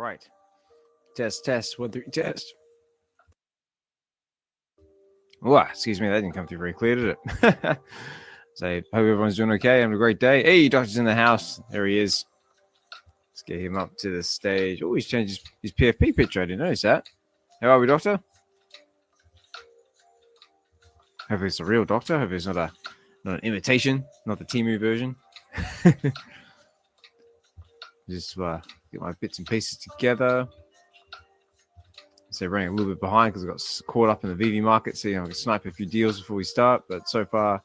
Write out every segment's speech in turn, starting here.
right. Test. 1, 3, test. Oh, excuse me, that didn't come through very clear, did it? So, hope everyone's doing okay. Having a great day. Hey, Doctor's in the house. There he is. Let's get him up to the stage. Oh, he's changed his PFP picture. I didn't notice that. How are we, Doctor? Hopefully it's a real Doctor. Hopefully it's not an imitation, not the Temu version. Just get my bits and pieces together. So running a little bit behind because I got caught up in the VeVe market. So I can snipe a few deals before we start. But so far,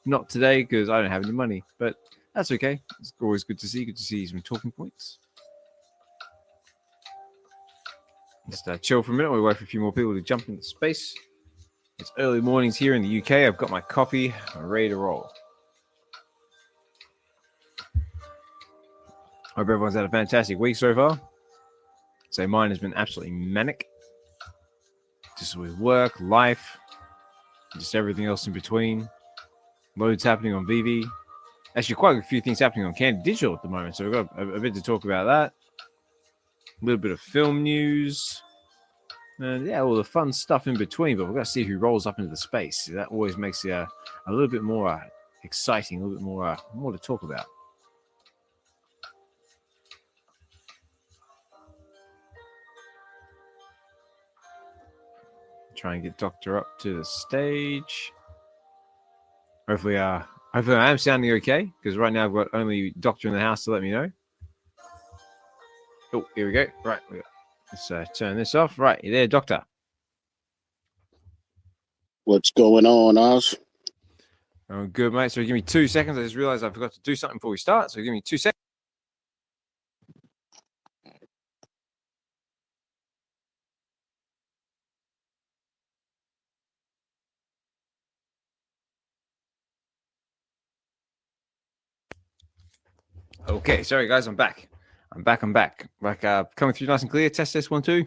not today because I don't have any money. But that's okay. It's always good to see. Good to see some talking points. Just chill for a minute. We'll wait for a few more people to jump into space. It's early mornings here in the UK. I've got my coffee. I'm ready to roll. Hope everyone's had a fantastic week so far. So mine has been absolutely manic. Just with work, life, just everything else in between. Loads happening on VeVe. Actually, quite a few things happening on Candy Digital at the moment. So we've got a bit to talk about that. A little bit of film news. And yeah, all the fun stuff in between. But we've got to see who rolls up into the space. That always makes it a little bit more exciting, a little bit more to talk about. Try and get Doctor up to the stage. Hopefully I am sounding okay, because right now I've got only Doctor in the house to let me know. Oh, here we go. Right, let's turn this off. Right, you there, Doctor? What's going on, Oz? Oh, good, mate. So give me 2 seconds. I just realized I forgot to do something before we start. So give me 2 seconds. Okay, sorry guys, I'm back. I'm back. Coming through nice and clear. Test 1, 2.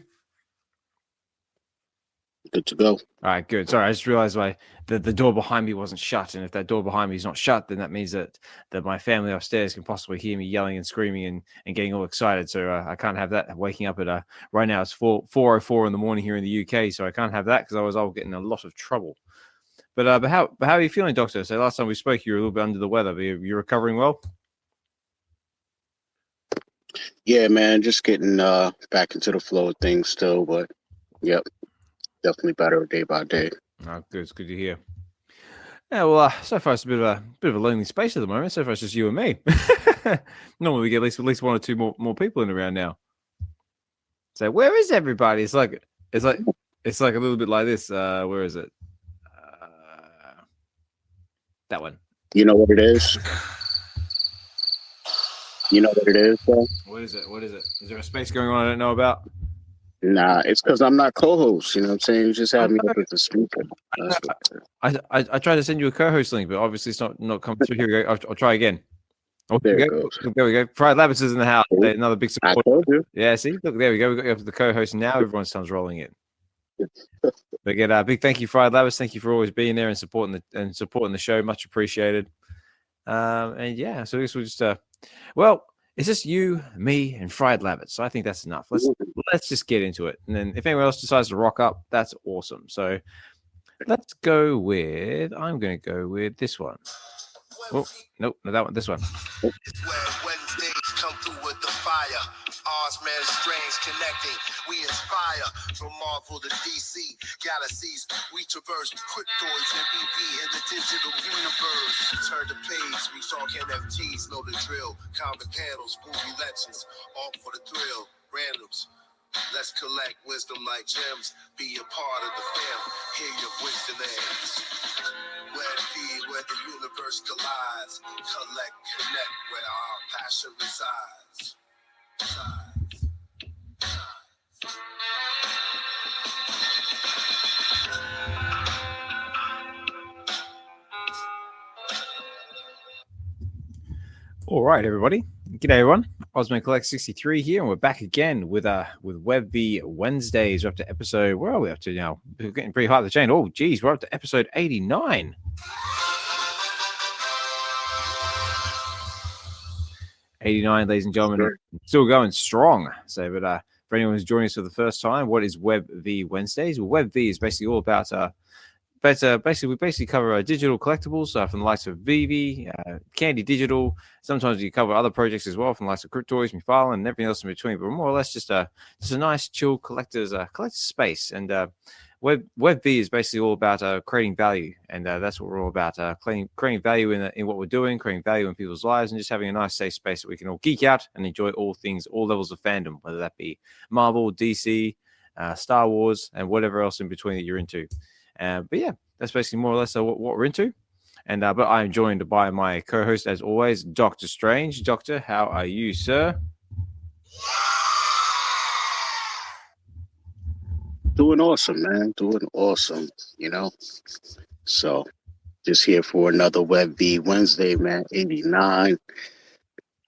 Good to go. All right, good. Sorry, I just realized the door behind me wasn't shut, and if that door behind me is not shut, then that means that my family upstairs can possibly hear me yelling and screaming and getting all excited. So I can't have that. Waking up at right now it's 4:04 in the morning here in the UK, so I can't have that because otherwise I'll get in a lot of trouble. But how are you feeling, Doctor? So last time we spoke, you were a little bit under the weather. But you're recovering well? Yeah, man, just getting back into the flow of things still, but yep, definitely better day by day. Oh, good. It's good to hear. Yeah, well, so far it's a bit of a lonely space at the moment. So far it's just you and me. Normally we get at least 1 or 2 more people in around now. So where is everybody? It's like a little bit like this. Where is it? That one. You know what it is? You know what it is, bro? What is it? Is there a space going on I don't know about? Nah, it's because I'm not co-host. You know what I'm saying? You just have me up as a speaker. I tried to send you a co-host link, but obviously it's not coming through. Here we go. I'll try again. Oh, there it goes. There we go. Fried Labbits is in the house. Another big support. I told you. Yeah, see? Look, there we go. We got you up to the co-host, and now everyone's tongue's rolling in. But again, big thank you, Fried Labbits. Thank you for always being there and supporting the show. Much appreciated. And yeah, so this was just well, it's just you, me, and Fried Labbits. So I think that's enough. Let's just get into it. And then if anyone else decides to rock up, that's awesome. So let's go with. I'm going to go with this one. Oh, nope, not that one. This one. Wednesdays come through with the fire. Ozman strange connecting. We inspire from Marvel to DC galaxies. We traverse cryptoids and VeVe in the digital universe. Turn the page. We talk NFTs. Know the drill. Comic panels, movie legends. All for the thrill. Randoms. Let's collect wisdom like gems. Be a part of the fam. Hear your wisdom ends. Where the universe collides. Collect, connect where our passion resides. All right, everybody. G'day, everyone. Ozman Collect 63 here, and we're back again with VeVe Wednesdays. We're up to episode. Where are we up to now? We're getting pretty high up the chain. Oh, geez, we're up to episode 89. 89, ladies and gentlemen. Sure. Still going strong. So, but for anyone who's joining us for the first time, what is VeVe Wednesdays? Well, VeVe is basically all about we basically cover digital collectibles from the likes of VeVe, Candy Digital. Sometimes we cover other projects as well from the likes of Cryptoys, McFarlane, and everything else in between. But more or less just a nice, chill collector's space. And VeVe is basically all about creating value, and that's what we're all about: creating value in what we're doing, creating value in people's lives, and just having a nice, safe space that we can all geek out and enjoy all things, all levels of fandom, whether that be Marvel, DC, Star Wars, and whatever else in between that you're into. But yeah, that's basically more or less what we're into. And but I am joined by my co-host, as always, Dr. Strange. Doctor, how are you, sir? Doing awesome, man. Doing awesome, you know. So, just here for another VeVe Wednesday, man. 89.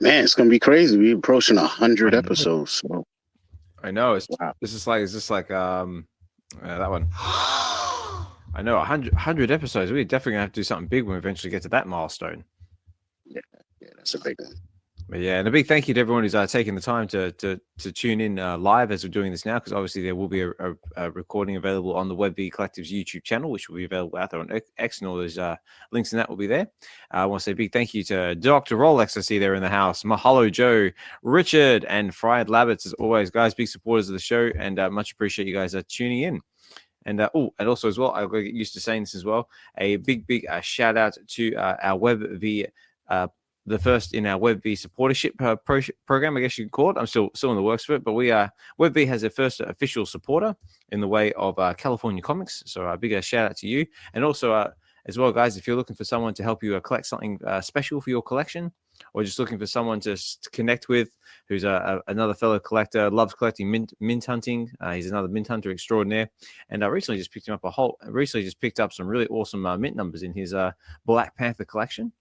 Man, it's gonna be crazy. We're approaching 100 episodes. So. I know. Wow. This is like that one. I know 100 episodes. We're definitely gonna have to do something big when we eventually get to that milestone. Yeah, that's a big one. But yeah, and a big thank you to everyone who's taking the time to tune in live as we're doing this now, because obviously there will be a recording available on the VeVe Collective's YouTube channel, which will be available out there on X, and all those links in that will be there. I want to say a big thank you to Dr. Rolex, I see there in the house, Mahalo Joe, Richard, and Fried Labbits, as always, guys, big supporters of the show, and much appreciate you guys tuning in. And and also as well, I'll get used to saying this as well, a big shout out to our VeVe, the first in our VeVe supportership program, I guess you could call it. I'm still in the works for it, but VeVe has their first official supporter in the way of California Comics. So a big shout out to you. And also as well, guys, if you're looking for someone to help you collect something special for your collection, or just looking for someone to connect with who's another fellow collector, loves collecting mint hunting. He's another mint hunter extraordinaire, and I recently just picked up some really awesome mint numbers in his Black Panther collection,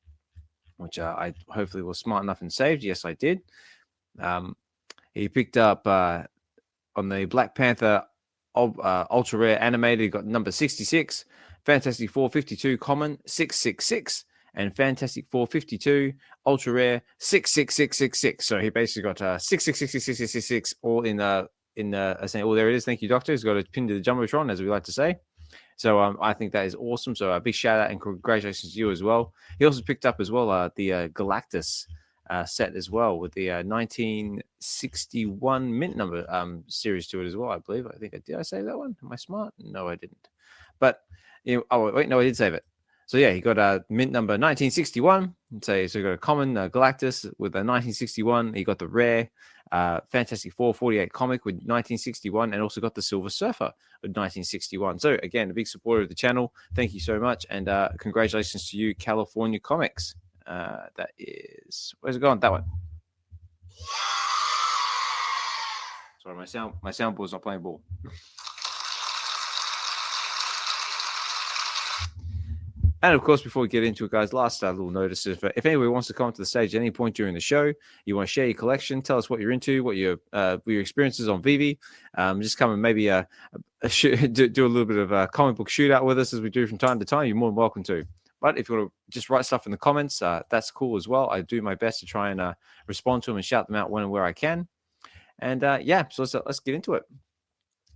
which I hopefully was smart enough and saved. Yes, I did. He picked up on the Black Panther ultra rare animated. He got number 66, Fantastic 452 common 666. And Fantastic 452 ultra rare 66666. So he basically got 66666 all in saying, oh, there it is. Thank you, Doctor. He's got a pin to the jumbotron, as we like to say. So I think that is awesome. So a big shout out and congratulations to you as well. He also picked up as well the Galactus set as well, with the 1961 mint number series to it as well. I believe. Did I save that one? Am I smart? No, I didn't. But I did save it. So yeah, he got a mint number 1961. So he got a common Galactus with a 1961. He got the rare Fantastic 448 comic with 1961, and also got the Silver Surfer with 1961. So again, a big supporter of the channel. Thank you so much, and congratulations to you, California Comics. That is, where's it gone? That one. Sorry, my soundboard's not playing ball. And of course, before we get into it, guys, last little notice: if anybody wants to come up to the stage at any point during the show, you want to share your collection, tell us what you're into, what your experiences on VeVe, just come and maybe do a little bit of a comic book shootout with us, as we do from time to time. You're more than welcome to. But if you want to just write stuff in the comments, that's cool as well. I do my best to try and respond to them and shout them out when and where I can. And so let's get into it.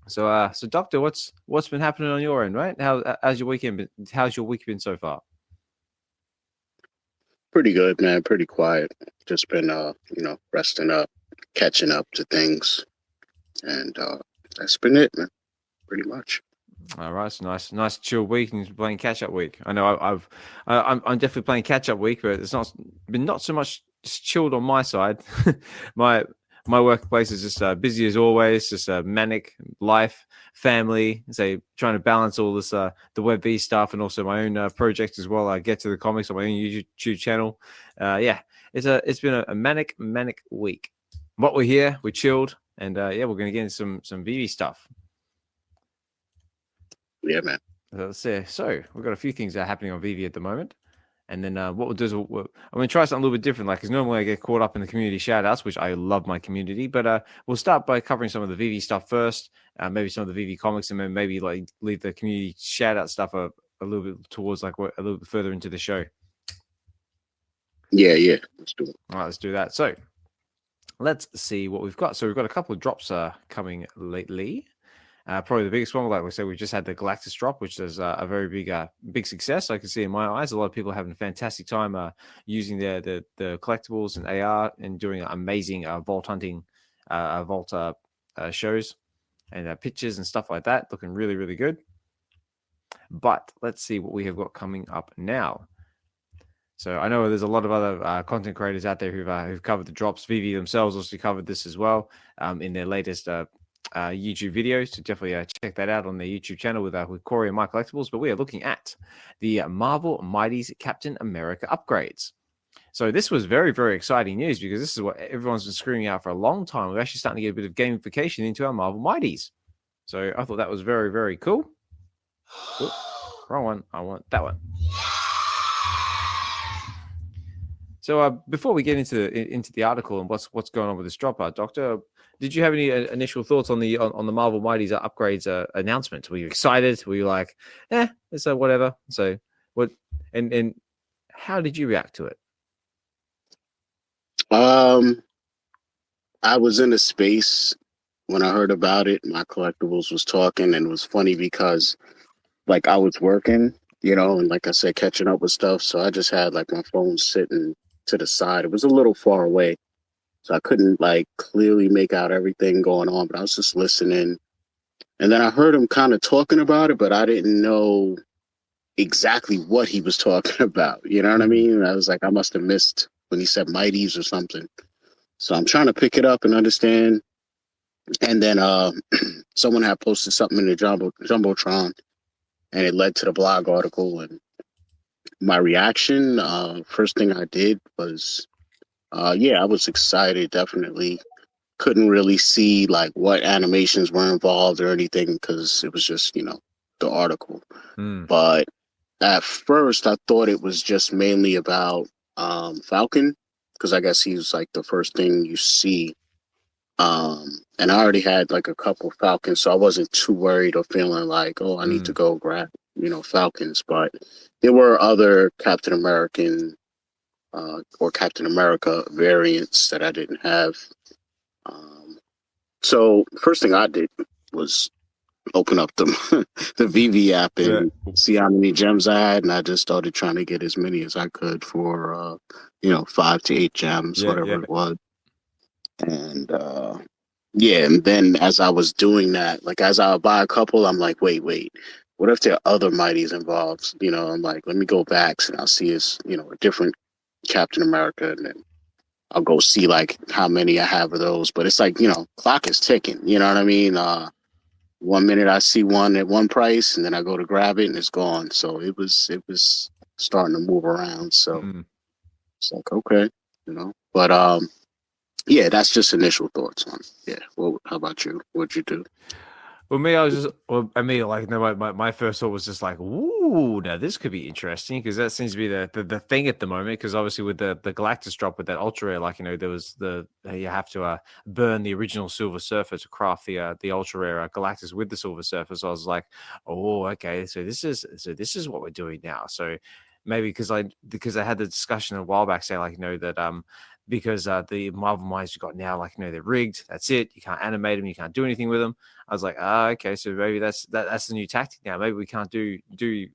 So Doctor, what's been happening on your end, right? How's your weekend? How's your week been so far? Pretty good, man. Pretty quiet. Just been, resting up, catching up to things, and that's been it, man. Pretty much. All right, so nice chill week, and playing catch up week. I know I'm definitely playing catch up week, but it's not so much chilled on my side. My workplace is just busy as always, just a manic life, family, trying to balance all this, the VeVe stuff, and also my own project as well. I get to the comics on my own YouTube channel. It's been a manic week. But we're here, we're chilled, and we're going to get into some VeVe stuff. Yeah, man. Let's see. So we've got a few things that are happening on VeVe at the moment. And then what we'll do is I'm going to try something a little bit different, because normally I get caught up in the community shout-outs, which I love my community. But we'll start by covering some of the VeVe stuff first, maybe some of the VeVe comics, and then maybe leave the community shout-out stuff a little bit towards a little bit further into the show. Yeah. Let's do it. All right, let's do that. So let's see what we've got. So we've got a couple of drops coming lately. Probably the biggest one, like we said, we just had the Galactus drop, which is a very big success. I can see in my eyes, a lot of people are having a fantastic time using the collectibles and AR and doing amazing vault hunting, vault shows and pictures and stuff like that, looking really, really good. But let's see what we have got coming up now. So I know there's a lot of other content creators out there who've covered the drops. VeVe themselves also covered this as well in their latest YouTube videos. So definitely check that out on their YouTube channel with Corey and My Collectables. But we are looking at the Marvel Mighty's Captain America upgrades. So this was very, very exciting news because this is what everyone's been screaming out for a long time. We're actually starting to get a bit of gamification into our Marvel Mighties. So I thought that was very, very cool. Oops, wrong one. I want that one. So before we get into the article and what's going on with this drop, Doctor, did you have any initial thoughts on the Marvel Mighty's upgrades announcement? Were you excited? Were you like, it's whatever? So what? And how did you react to it? I was in a space when I heard about it. My Collectables was talking, and it was funny because, like, I was working, and like I said, catching up with stuff. So I just had like my phone sitting to the side. It was a little far away, so I couldn't like clearly make out everything going on, but I was just listening. And then I heard him kind of talking about it, but I didn't know exactly what he was talking about. You know what I mean? I was like, I must have missed when he said Mighties or something. So I'm trying to pick it up and understand. And then someone had posted something in the Jumbotron, and it led to the blog article. And my reaction, first thing I did was, I was excited, definitely. Couldn't really see like what animations were involved or anything because it was just, the article. But at first I thought it was just mainly about Falcon, because I guess he's like the first thing you see. And I already had like a couple Falcons, so I wasn't too worried or feeling like, I need to go grab, Falcons. But there were other Captain American or Captain America variants that I didn't have. So first thing I did was open up the VeVe app and see how many gems I had, and I just started trying to get as many as I could for 5 to 8 gems, whatever it was. And and then as I was doing that, like as I would buy a couple, I'm like, wait, what if there are other Mighties involved? I'm like, let me go back and I'll see it's a different Captain America, and then I'll go see like how many I have of those. But it's like, clock is ticking, you know what I mean? 1 minute I see one at one price, and then I go to grab it and it's gone. So it was starting to move around. So it's like, okay, but that's just initial thoughts on it. Yeah. Well, how about you? What'd you do? Well, my first thought was just like, ooh, now this could be interesting, because that seems to be the thing at the moment. Because obviously with the Galactus drop with that ultra rare, like, there was you have to burn the original Silver Surfer to craft the ultra rare Galactus with the Silver Surfer. So I was like, oh, okay, so this is what we're doing now. So maybe because I had the discussion a while back saying, like, that because the Marvel Mighties you got now, like, they're rigged. That's it. You can't animate them. You can't do anything with them. I was like, okay, so maybe that's the new tactic now. Maybe we can't do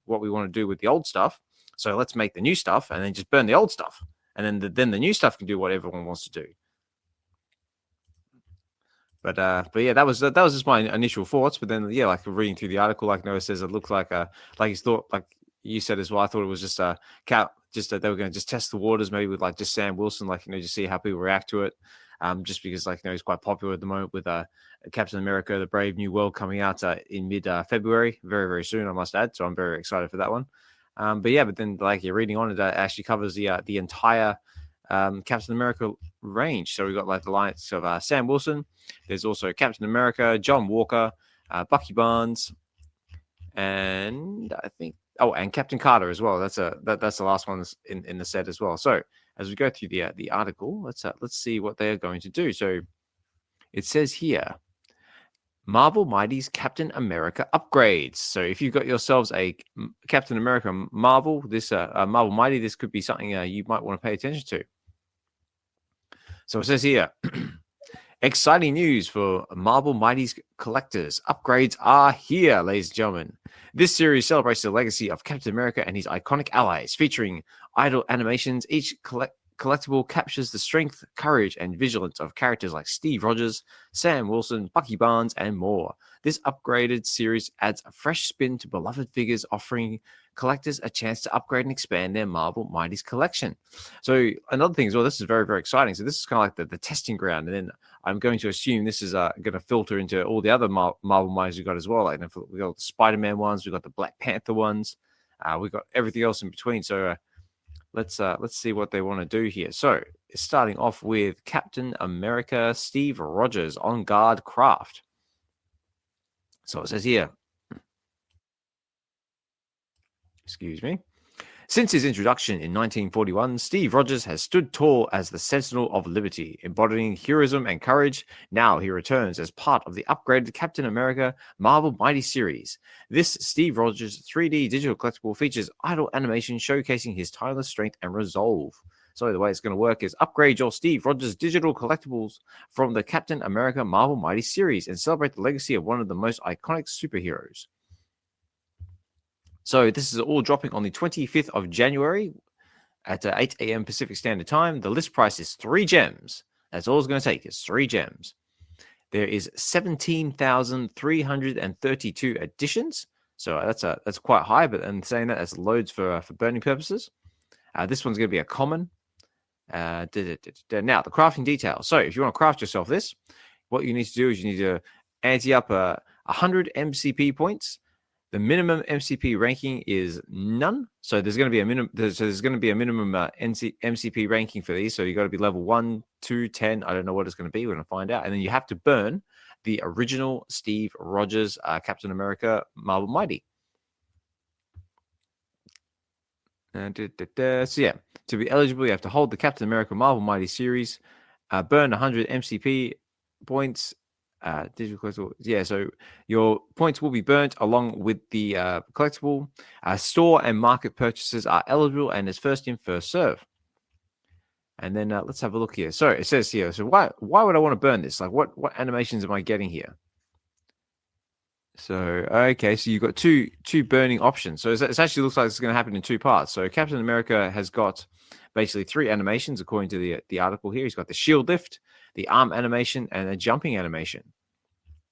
what we want to do with the old stuff. So let's make the new stuff and then just burn the old stuff, and then the new stuff can do what everyone wants to do. But yeah, that was just my initial thoughts. But then like reading through the article, like Noah says, it looks like he's thought, like you said as well. I thought it was just they were going to just test the waters, maybe with like just Sam Wilson, like, just see how people react to it. Just because, like, he's quite popular at the moment with Captain America: The Brave New World coming out in mid February, very, very soon, I must add. So I'm very excited for that one. But then, like, you're reading on, it actually covers the entire Captain America range. So we've got like the likes of Sam Wilson. There's also Captain America, John Walker, Bucky Barnes, and I think and Captain Carter as well. That's the last one in the set as well. So as we go through the article, let's see what they are going to do. So it says here, Marvel Mighty's Captain America upgrades. So if you've got yourselves a Captain America Marvel, this Marvel Mighty, this could be something you might want to pay attention to. So it says here, exciting news for Marvel Mighty's collectors. Upgrades are here, ladies and gentlemen. This series celebrates the legacy of Captain America and his iconic allies, featuring idle animations. Each collectible captures the strength, courage, and vigilance of characters like Steve Rogers, Sam Wilson, Bucky Barnes, and more. This upgraded series adds a fresh spin to beloved figures, offering collectors a chance to upgrade and expand their Marvel Mighty's collection. So another thing as well, this is very, very exciting. So this is kind of like the testing ground, and then I'm going to assume this is going to filter into all the other Marvel Mighties we've got as well. Like we've got the Spider-Man ones, we've got the Black Panther ones, we've got everything else in between. So let's see what they want to do here. So it's starting off with Captain America Steve Rogers on guard craft. So it says here, excuse me. Since his introduction in 1941, Steve Rogers has stood tall as the Sentinel of Liberty, embodying heroism and courage. Now he returns as part of the upgraded Captain America Marvel Mighty series. This Steve Rogers 3D digital collectible features idle animation showcasing his tireless strength and resolve. So the way it's going to work is upgrade your Steve Rogers digital collectibles from the Captain America Marvel Mighty series and celebrate the legacy of one of the most iconic superheroes. So this is all dropping on the 25th of January at 8 a.m. Pacific Standard Time. The list price is 3 gems. That's all it's going to take is 3 gems. There is 17,332 additions. So that's quite high, but I'm saying that's loads for burning purposes. This one's going to be a common. Now, the crafting details. So if you want to craft yourself this, what you need to do is you need to ante up 100 MCP points. The minimum MCP ranking is none. So there's going to be a minimum. There's going to be a minimum MCP ranking for these. So you got to be level 1, 2, 10. I don't know what it's going to be. We're going to find out. And then you have to burn the original Steve Rogers Captain America Marvel Mighty. So yeah, to be eligible, you have to hold the Captain America Marvel Mighty series, burn 100 MCP points. Digital collectible. Yeah, so your points will be burnt along with the collectible. Store and market purchases are eligible and is first in, first serve. And then let's have a look here. So it says here, so why would I want to burn this? Like what animations am I getting here? So okay, so you've got two burning options. So it actually looks like it's going to happen in 2 parts. So Captain America has got basically 3 animations according to the article here. He's got the shield lift, the arm animation, and a jumping animation.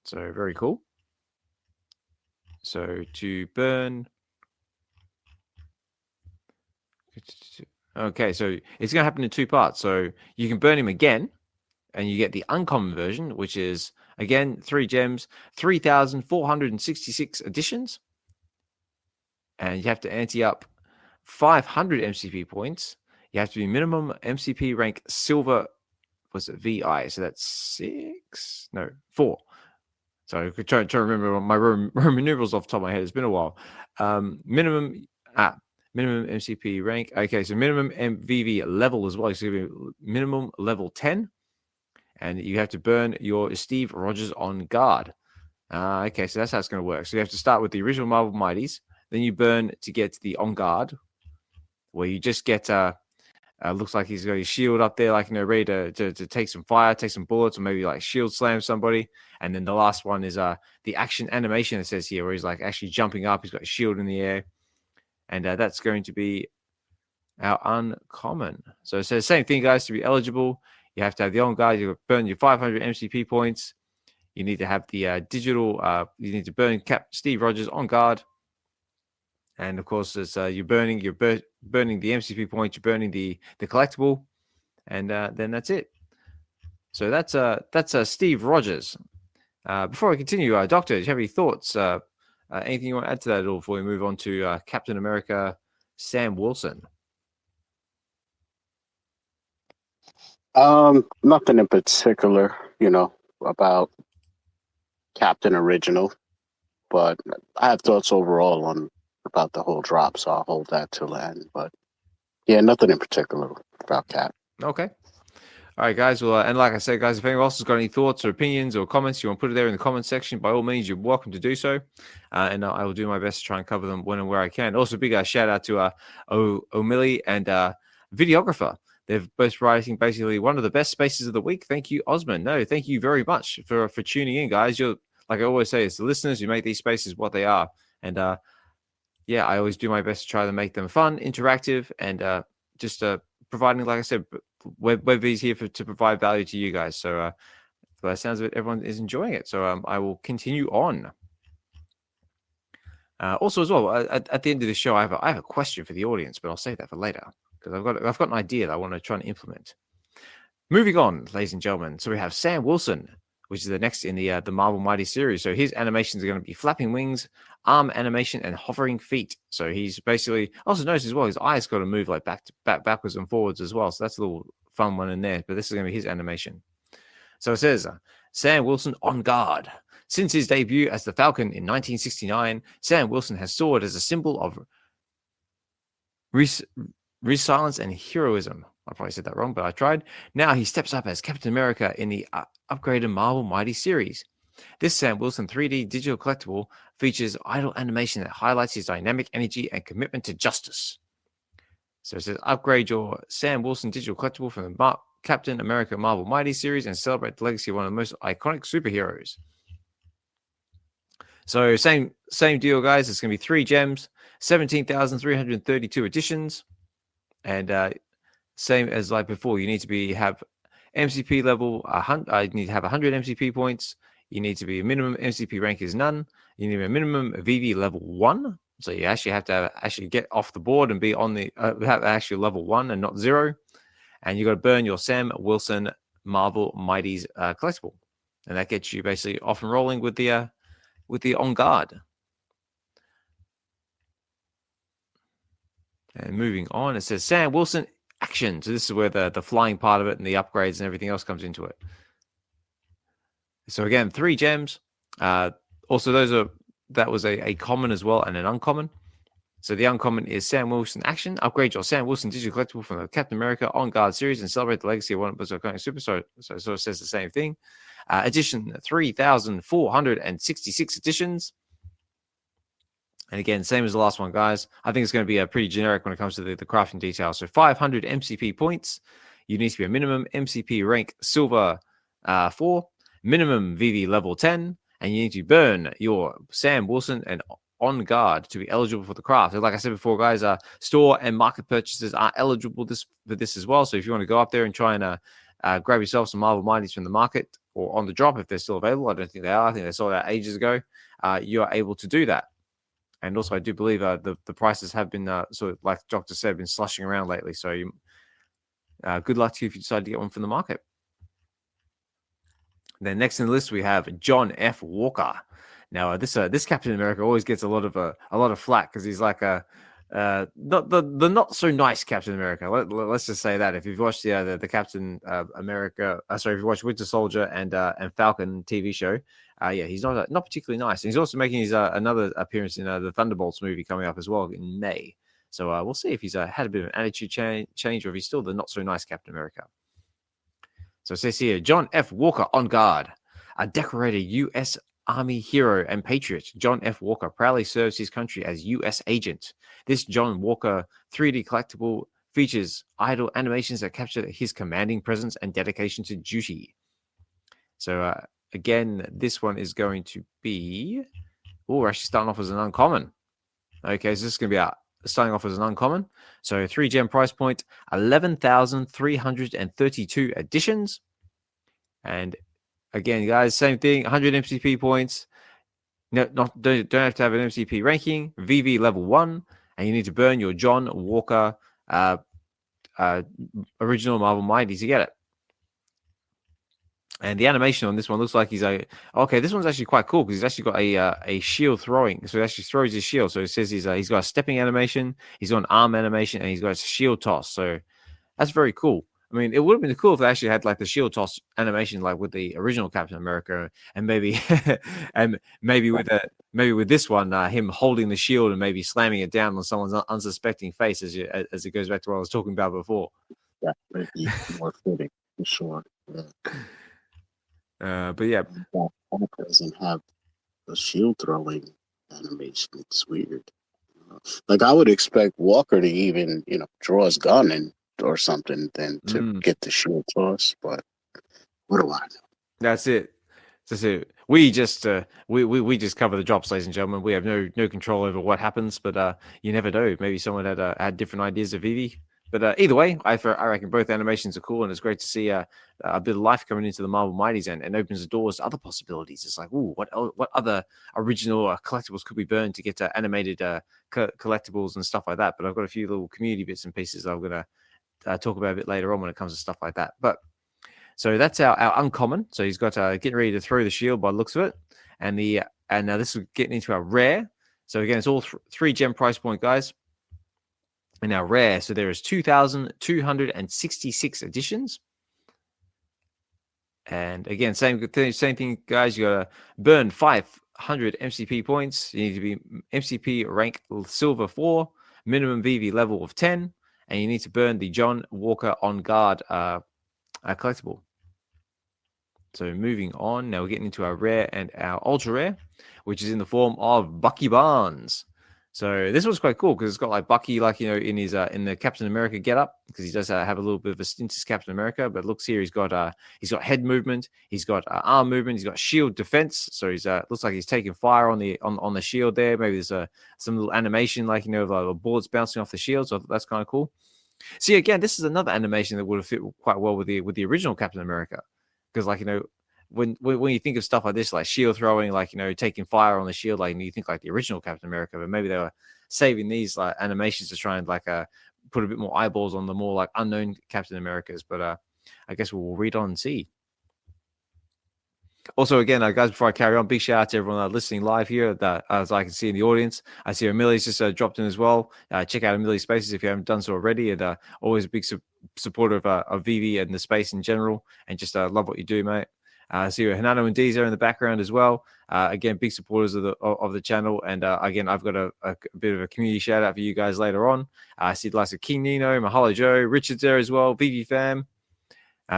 So very cool. So to burn. Okay, so it's going to happen in 2 parts. So you can burn him again, and you get the uncommon version, which is, again, 3 gems, 3,466 additions. And you have to ante up 500 MCP points. You have to be minimum MCP rank silver. Was it VI? So that's 6? No, 4. So I could try to remember my Roman numerals off the top of my head. It's been a while. Minimum MCP rank. Okay, so minimum VeVe level as well. So minimum level 10. And you have to burn your Steve Rogers on guard. Okay, so that's how it's going to work. So you have to start with the original Marvel Mighties. Then you burn to get the on guard, where you just get... looks like he's got his shield up there, like, ready to take some fire, take some bullets, or maybe like shield slam somebody. And then the last one is the action animation, it says here, where he's like actually jumping up. He's got his shield in the air. And that's going to be our uncommon. So it says same thing, guys. To be eligible, you have to have the on guard. You burn your 500 MCP points. You need to have the digital. You need to burn Steve Rogers on guard. And of course, it's you're burning the MCP points, you're burning the collectible, and then that's it. So that's Steve Rogers. Before I continue, Dokta, do you have any thoughts? Anything you want to add to that at all before we move on to Captain America, Sam Wilson? Nothing in particular, about Captain Original, but I have thoughts overall about the whole drop, so I'll hold that till the end. But yeah, nothing in particular about Cap. Okay. All right, guys. Well, and like I said, guys, if anyone else has got any thoughts or opinions or comments, you want to put it there in the comment section, by all means, you're welcome to do so. And I will do my best to try and cover them when and where I can. Also, big shout out to O'Milly and videographer they're both writing basically one of the best spaces of the week. Thank you, Ozman. No, thank you very much for tuning in, guys. You're, like I always say, it's the listeners who make these spaces what they are. And yeah, I always do my best to try to make them fun, interactive, and just providing, like I said, WebVe's here to provide value to you guys. So by the sounds of it, everyone is enjoying it. So I will continue on. Also, as well, at the end of the show, I have a question for the audience, but I'll save that for later because I've got an idea that I want to try and implement. Moving on, ladies and gentlemen. So we have Sam Wilson, which is the next in the Marvel Mighty series. So his animations are going to be flapping wings, arm animation, and hovering feet. So he's basically also notice as well his eyes got to move like backwards and forwards as well. So that's a little fun one in there. But this is going to be his animation. So it says Sam Wilson on guard. Since his debut as the Falcon in 1969, Sam Wilson has soared as a symbol of resilience and heroism. I probably said that wrong, but I tried. Now he steps up as Captain America in the upgraded Marvel Mighty series. This Sam Wilson 3D digital collectible features idle animation that highlights his dynamic energy and commitment to justice. So it says, upgrade your Sam Wilson digital collectible from the Captain America Marvel Mighty series and celebrate the legacy of one of the most iconic superheroes. So same deal, guys. It's going to be 3 gems, 17,332 editions, and same as like before. You need to have MCP level. You need to have 100 MCP points. You need to be a minimum MCP rank is none. You need a minimum VeVe level 1. So you actually have to get off the board and be on the have actually level 1 and not 0. And you got to burn your Sam Wilson Marvel Mighty's collectible, and that gets you basically off and rolling with the on guard. And moving on, it says Sam Wilson action. So this is where the flying part of it and the upgrades and everything else comes into it. So again, 3 gems. Also, that was a common as well and an uncommon. So the uncommon is Sam Wilson action. Upgrade your Sam Wilson digital collectible from the Captain America On Guard series and celebrate the legacy of one of the iconic superstars. So it sort of says the same thing. Edition 3,466 editions. And again, same as the last one, guys. I think it's going to be pretty generic when it comes to the crafting details. So 500 MCP points. You need to be a minimum MCP rank silver 4, minimum VeVe level 10, and you need to burn your Sam Wilson and On Guard to be eligible for the craft. So like I said before, guys, store and market purchases are eligible for this as well. So if you want to go up there and try and grab yourself some Marvel Mighties from the market or on the drop, if they're still available, I don't think they are. I think they sold out ages ago. You are able to do that. And also, I do believe the prices have been, sort of like Dokta said, been slushing around lately. So good luck to you if you decide to get one from the market. Then next in the list, we have John F. Walker. Now, this Captain America always gets a lot of flack because he's like the not so nice Captain America. Let's just say that if you've watched the Captain America, if you watched Winter Soldier and Falcon TV show, yeah, he's not particularly nice. And he's also making his another appearance in the Thunderbolts movie coming up as well in May. So we'll see if he's had a bit of an attitude change or if he's still the not so nice Captain America. So it says here, John F. Walker on guard, a decorated U.S. Army hero and patriot. John F. Walker proudly serves his country as U.S. agent. This John Walker 3D collectible features idle animations that capture his commanding presence and dedication to duty. So again, this one is going to be... Oh, we're actually starting off as an uncommon. Okay, so this is going to be starting off as an uncommon. So 3 gem price point, 11,332 editions. And again, guys, same thing, 100 MCP points. No, don't have to have an MCP ranking. VeVe level 1, and you need to burn your John Walker original Marvel Mighty to get it. And the animation on this one looks like he's okay. This one's actually quite cool because he's actually got a shield throwing. So he actually throws his shield. So it says he's got a stepping animation, he's got an arm animation, and he's got a shield toss. So that's very cool. I mean, it would have been cool if they actually had like the shield toss animation, like with the original Captain America, and maybe with this one, him holding the shield and maybe slamming it down on someone's unsuspecting face, as it goes back to what I was talking about before. That might be more fitting for sure. Yeah. But yeah, Walker doesn't have the shield throwing animation. It's weird. Like I would expect Walker to even, draw his gun and or something than to Mm. get the shield toss. But what do I know? That's it. That's it. We just we just cover the drops, ladies and gentlemen. We have no control over what happens, but you never know. Maybe someone had different ideas of VeVe. But either way, I reckon both animations are cool, and it's great to see a bit of life coming into the Marvel Mighties and opens the doors to other possibilities. It's like, ooh, what other original collectibles could we burn to get animated collectibles and stuff like that? But I've got a few little community bits and pieces I'm going to talk about a bit later on when it comes to stuff like that. But so that's our uncommon. So he's got getting ready to throw the shield by the looks of it, and now this is getting into our rare. So again, it's all 3 gem price point, guys. In our rare, so there is 2,266 editions. And again, same thing, guys. You gotta burn 500 MCP points. You need to be MCP rank silver 4, minimum VeVe level of 10, and you need to burn the John Walker on guard collectible. So moving on, now we're getting into our rare and our ultra rare, which is in the form of Bucky Barnes. So this was quite cool because it's got like Bucky, like, you know, in his in the Captain America getup, because he does have a little bit of a stint as Captain America. But looks here, he's got head movement, he's got arm movement, he's got shield defense. So he's looks like he's taking fire on the shield there. Maybe there's some little animation, like, you know, like bullets bouncing off the shield. So that's kind of cool. See, again, this is another animation that would have fit quite well with the original Captain America, because, like, you know, when you think of stuff like this, like shield throwing, like, you know, taking fire on the shield, like, you think like the original Captain America, but maybe they were saving these like animations to try and like put a bit more eyeballs on the more like unknown Captain Americas. But I guess we'll read on and see. Also, again, guys, before I carry on, big shout out to everyone listening live here. That, as I can see in the audience, I see Amelia's just dropped in as well. Check out Amelia's Spaces if you haven't done so already. And always a big supporter of VeVe and the space in general. And just love what you do, mate. See Hanano and Deezer in the background as well. Again, big supporters of the channel. And again, I've got a bit of a community shout out for you guys later on. I see the likes of King Nino, Mahalo Joe, Richard's there as well, VeVe fam,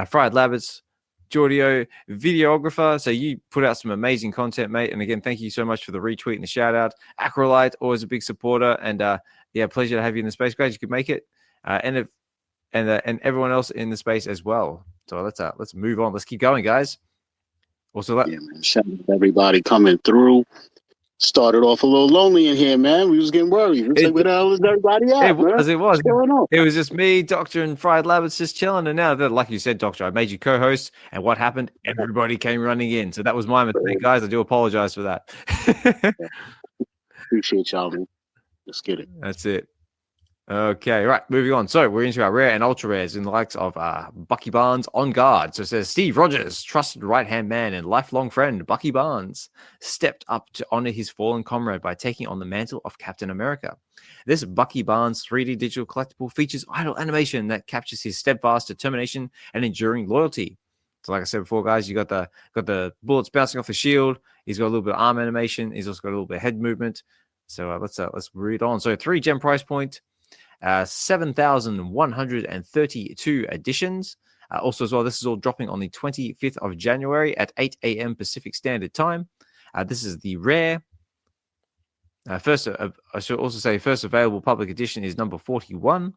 Fried Labbits, Giordio, videographer. So you put out some amazing content, mate. And again, thank you so much for the retweet and the shout out. Acrolite, always a big supporter. And yeah, pleasure to have you in the space. Glad you could make it. And everyone else in the space as well. So let's move on. Let's keep going, guys. Also, yeah, man. Shout out to everybody coming through. Started off a little lonely in here, man. We was getting worried. It's like, where the hell is everybody at, it was. What's going on? It was just me, Doctor, and Fried Labbits just chilling. And now, like you said, Doctor, I made you co-host. And what happened? Everybody came running in. So that was my mistake, guys. I do apologize for that. Appreciate y'all, man. Let's get it. That's it. Okay, right, moving on. So we're into our rare and ultra rares in the likes of Bucky Barnes on guard. So it says Steve Rogers, trusted right-hand man and lifelong friend, Bucky Barnes, stepped up to honor his fallen comrade by taking on the mantle of Captain America. This Bucky Barnes 3D digital collectible features idle animation that captures his steadfast determination and enduring loyalty. So like I said before, guys, you got the bullets bouncing off the shield. He's got a little bit of arm animation. He's also got a little bit of head movement. So let's read on. So 3 gem price point. 7,132 editions. Also, as well, this is all dropping on the 25th of January at 8 a.m. Pacific Standard Time. This is the rare. First, I should also say, first available public edition is number 41.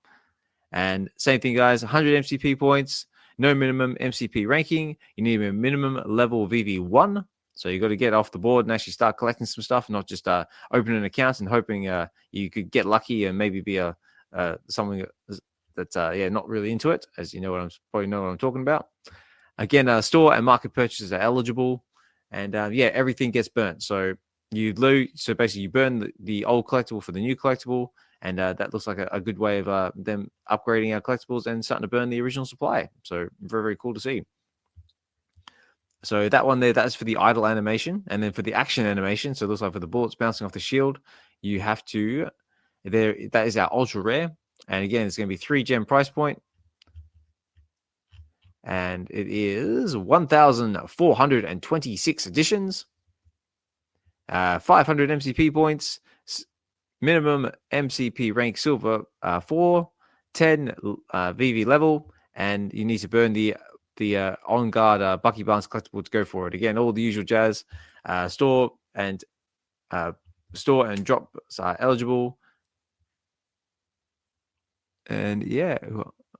And same thing, guys, 100 MCP points, no minimum MCP ranking. You need a minimum level VeVe 1. So you got to get off the board and actually start collecting some stuff, not just open an account and hoping you could get lucky and maybe be something that's not really into it, as you know what I'm talking about. Again, store and market purchases are eligible, and everything gets burnt. So basically you burn the old collectible for the new collectible, and that looks like a good way of them upgrading our collectibles and starting to burn the original supply. So very, very cool to see. So that one there, that's for the idle animation, and then for the action animation, so it looks like for the bullets bouncing off the shield, you have to. That is our ultra rare, and again, it's going to be 3 gem price point, and it is 1,426 editions, 500 MCP points, minimum MCP rank silver 4, 10 VeVe level, and you need to burn the on guard Bucky Barnes collectible to go for it. Again, all the usual jazz. Store and drops are eligible. And yeah,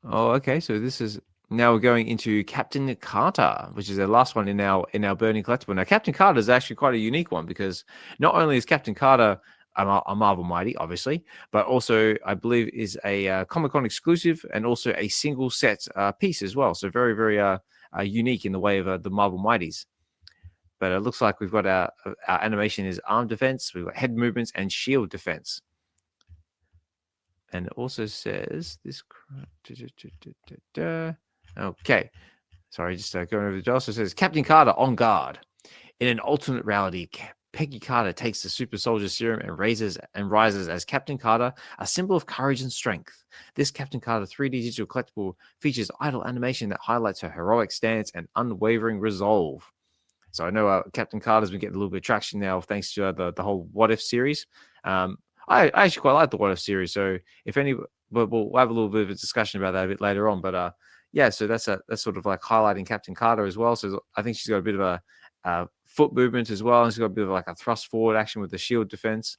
Oh, okay. So this is now we're going into Captain Carter, which is the last one in our burning collectible. Now, Captain Carter is actually quite a unique one because not only is Captain Carter a Marvel Mighty, obviously, but also I believe is a Comic-Con exclusive and also a single set piece as well. So very, very unique in the way of the Marvel Mighties. But it looks like we've got our animation is arm defense, we've got head movements and shield defense. And it also says this. Okay. Sorry, just going over the job. So it says Captain Carter on guard. In an alternate reality, Peggy Carter takes the super soldier serum and rises as Captain Carter, a symbol of courage and strength. This Captain Carter 3D digital collectible features idle animation that highlights her heroic stance and unwavering resolve. So I know Captain Carter's been getting a little bit of traction now thanks to the whole What If series. I actually quite like the What If series. So if any, we'll have a little bit of a discussion about that a bit later on. But yeah, so that's sort of like highlighting Captain Carter as well. So I think she's got a bit of a foot movement as well, and she's got a bit of like a thrust forward action with the shield defense.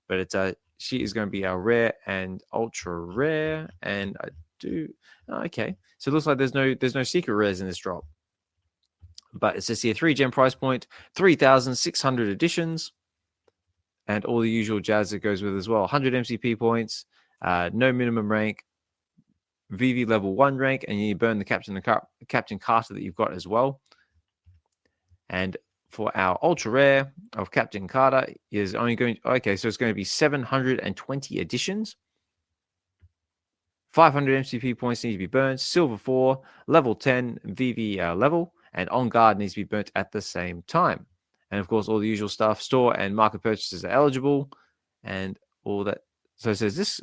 But it's she is going to be our rare and ultra rare, and I do okay. So it looks like there's no secret rares in this drop. But it says here 3 gem price point, 3,600 editions, and all the usual jazz that goes with as well. 100 MCP points, no minimum rank, VeVe level 1 rank, and you burn the Captain Carter that you've got as well. And for our ultra rare of Captain Carter is only going okay, so it's going to be 720 editions. 500 MCP points need to be burned, silver 4, level 10 VeVe level, and on guard needs to be burnt at the same time. And of course, all the usual stuff, store and market purchases are eligible, and all that. So it says this.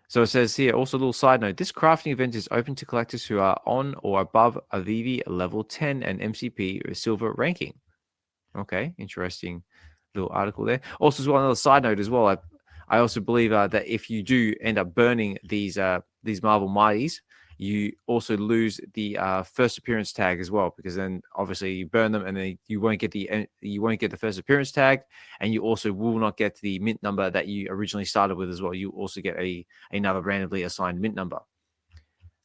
So it says here, also a little side note, this crafting event is open to collectors who are on or above a VeVe level 10 and MCP or silver ranking. Okay, interesting little article there. Also, as well, another side note as well, I also believe that if you do end up burning these Marvel Mighties, you also lose the first appearance tag as well, because then obviously you burn them and then you won't get the first appearance tag, and you also will not get the mint number that you originally started with as well. You also get another randomly assigned mint number.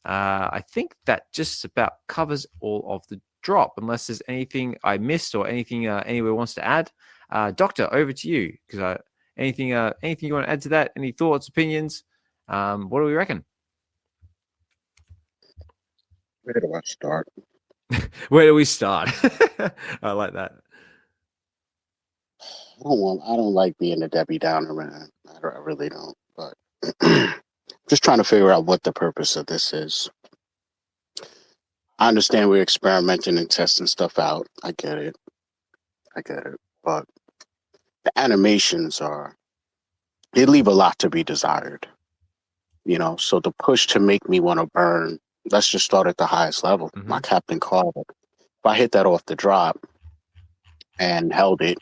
I think that just about covers all of the drop, unless there's anything I missed or anything anyone wants to add. Dokta, over to you, because anything you want to add to that? Any thoughts, opinions? What do we reckon? Where do I start? Where do we start? I like that. I don't like being a Debbie Downer, man. I really don't. But just trying to figure out what the purpose of this is. I understand we're experimenting and testing stuff out. I get it. But the animations they leave a lot to be desired. So the push to make me want to burn, let's just start at the highest level. Mm-hmm. My Captain Carter. If I hit that off the drop and held it,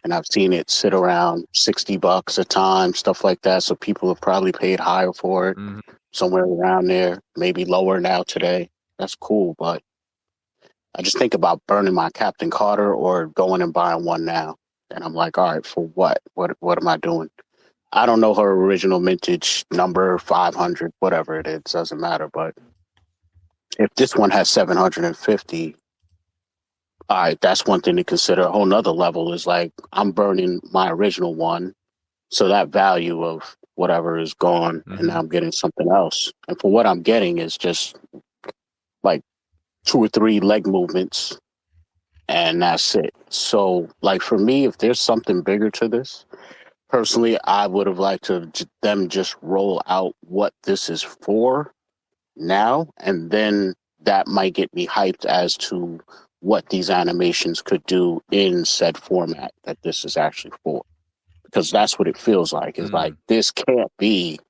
and I've seen it sit around $60 a time, stuff like that. So people have probably paid higher for it, mm-hmm. somewhere around there, maybe lower now today. That's cool, but I just think about burning my Captain Carter or going and buying one now. And I'm like, all right, for what? What am I doing? I don't know her original mintage number, 500, whatever it is, doesn't matter. But if this one has 750, all right, that's one thing to consider. A whole nother level is like, I'm burning my original one, so that value of whatever is gone, mm-hmm. and now I'm getting something else. And for what I'm getting is just like 2 or 3 leg movements, and that's it. So, like, for me, if there's something bigger to this, personally, I would have liked to them just roll out what this is for now, and then that might get me hyped as to what these animations could do in said format that this is actually for. Because that's what it feels like. It's like, this can't be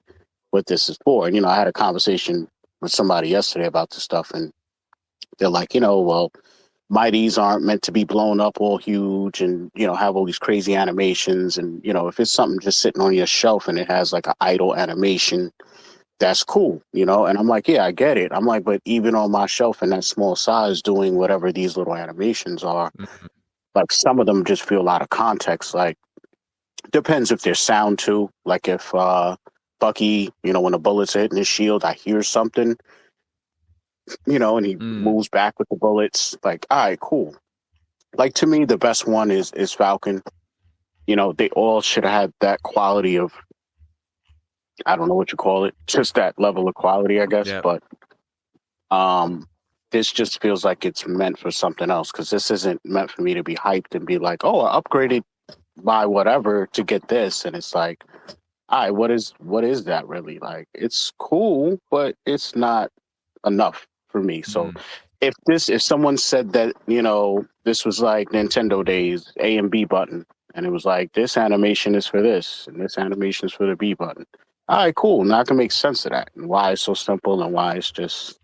what this is for. And, I had a conversation with somebody yesterday about this stuff, and they're like, well, Mighties aren't meant to be blown up all huge and, have all these crazy animations. And, if it's something just sitting on your shelf and it has like an idle animation, that's cool, and I'm like, yeah, I get it. I'm like, but even on my shelf in that small size doing whatever these little animations are, mm-hmm. like some of them just feel out of context. Like, depends if there's sound too. Like if Bucky, when the bullets are hitting his shield, I hear something, and he moves back with the bullets. Like, all right, cool. Like, to me, the best one is Falcon. They all should have had that quality of, I don't know what you call it, just that level of quality, I guess. Yeah. But this just feels like it's meant for something else, because this isn't meant for me to be hyped and be like, oh, I upgraded by whatever to get this. And it's like, all right, what is that really? Like, it's cool, but it's not enough for me. So if someone said that, this was like Nintendo days, A and B button, and it was like, this animation is for this and this animation is for the B button. All right, cool. Now I can make sense of that and why it's so simple and why it's just,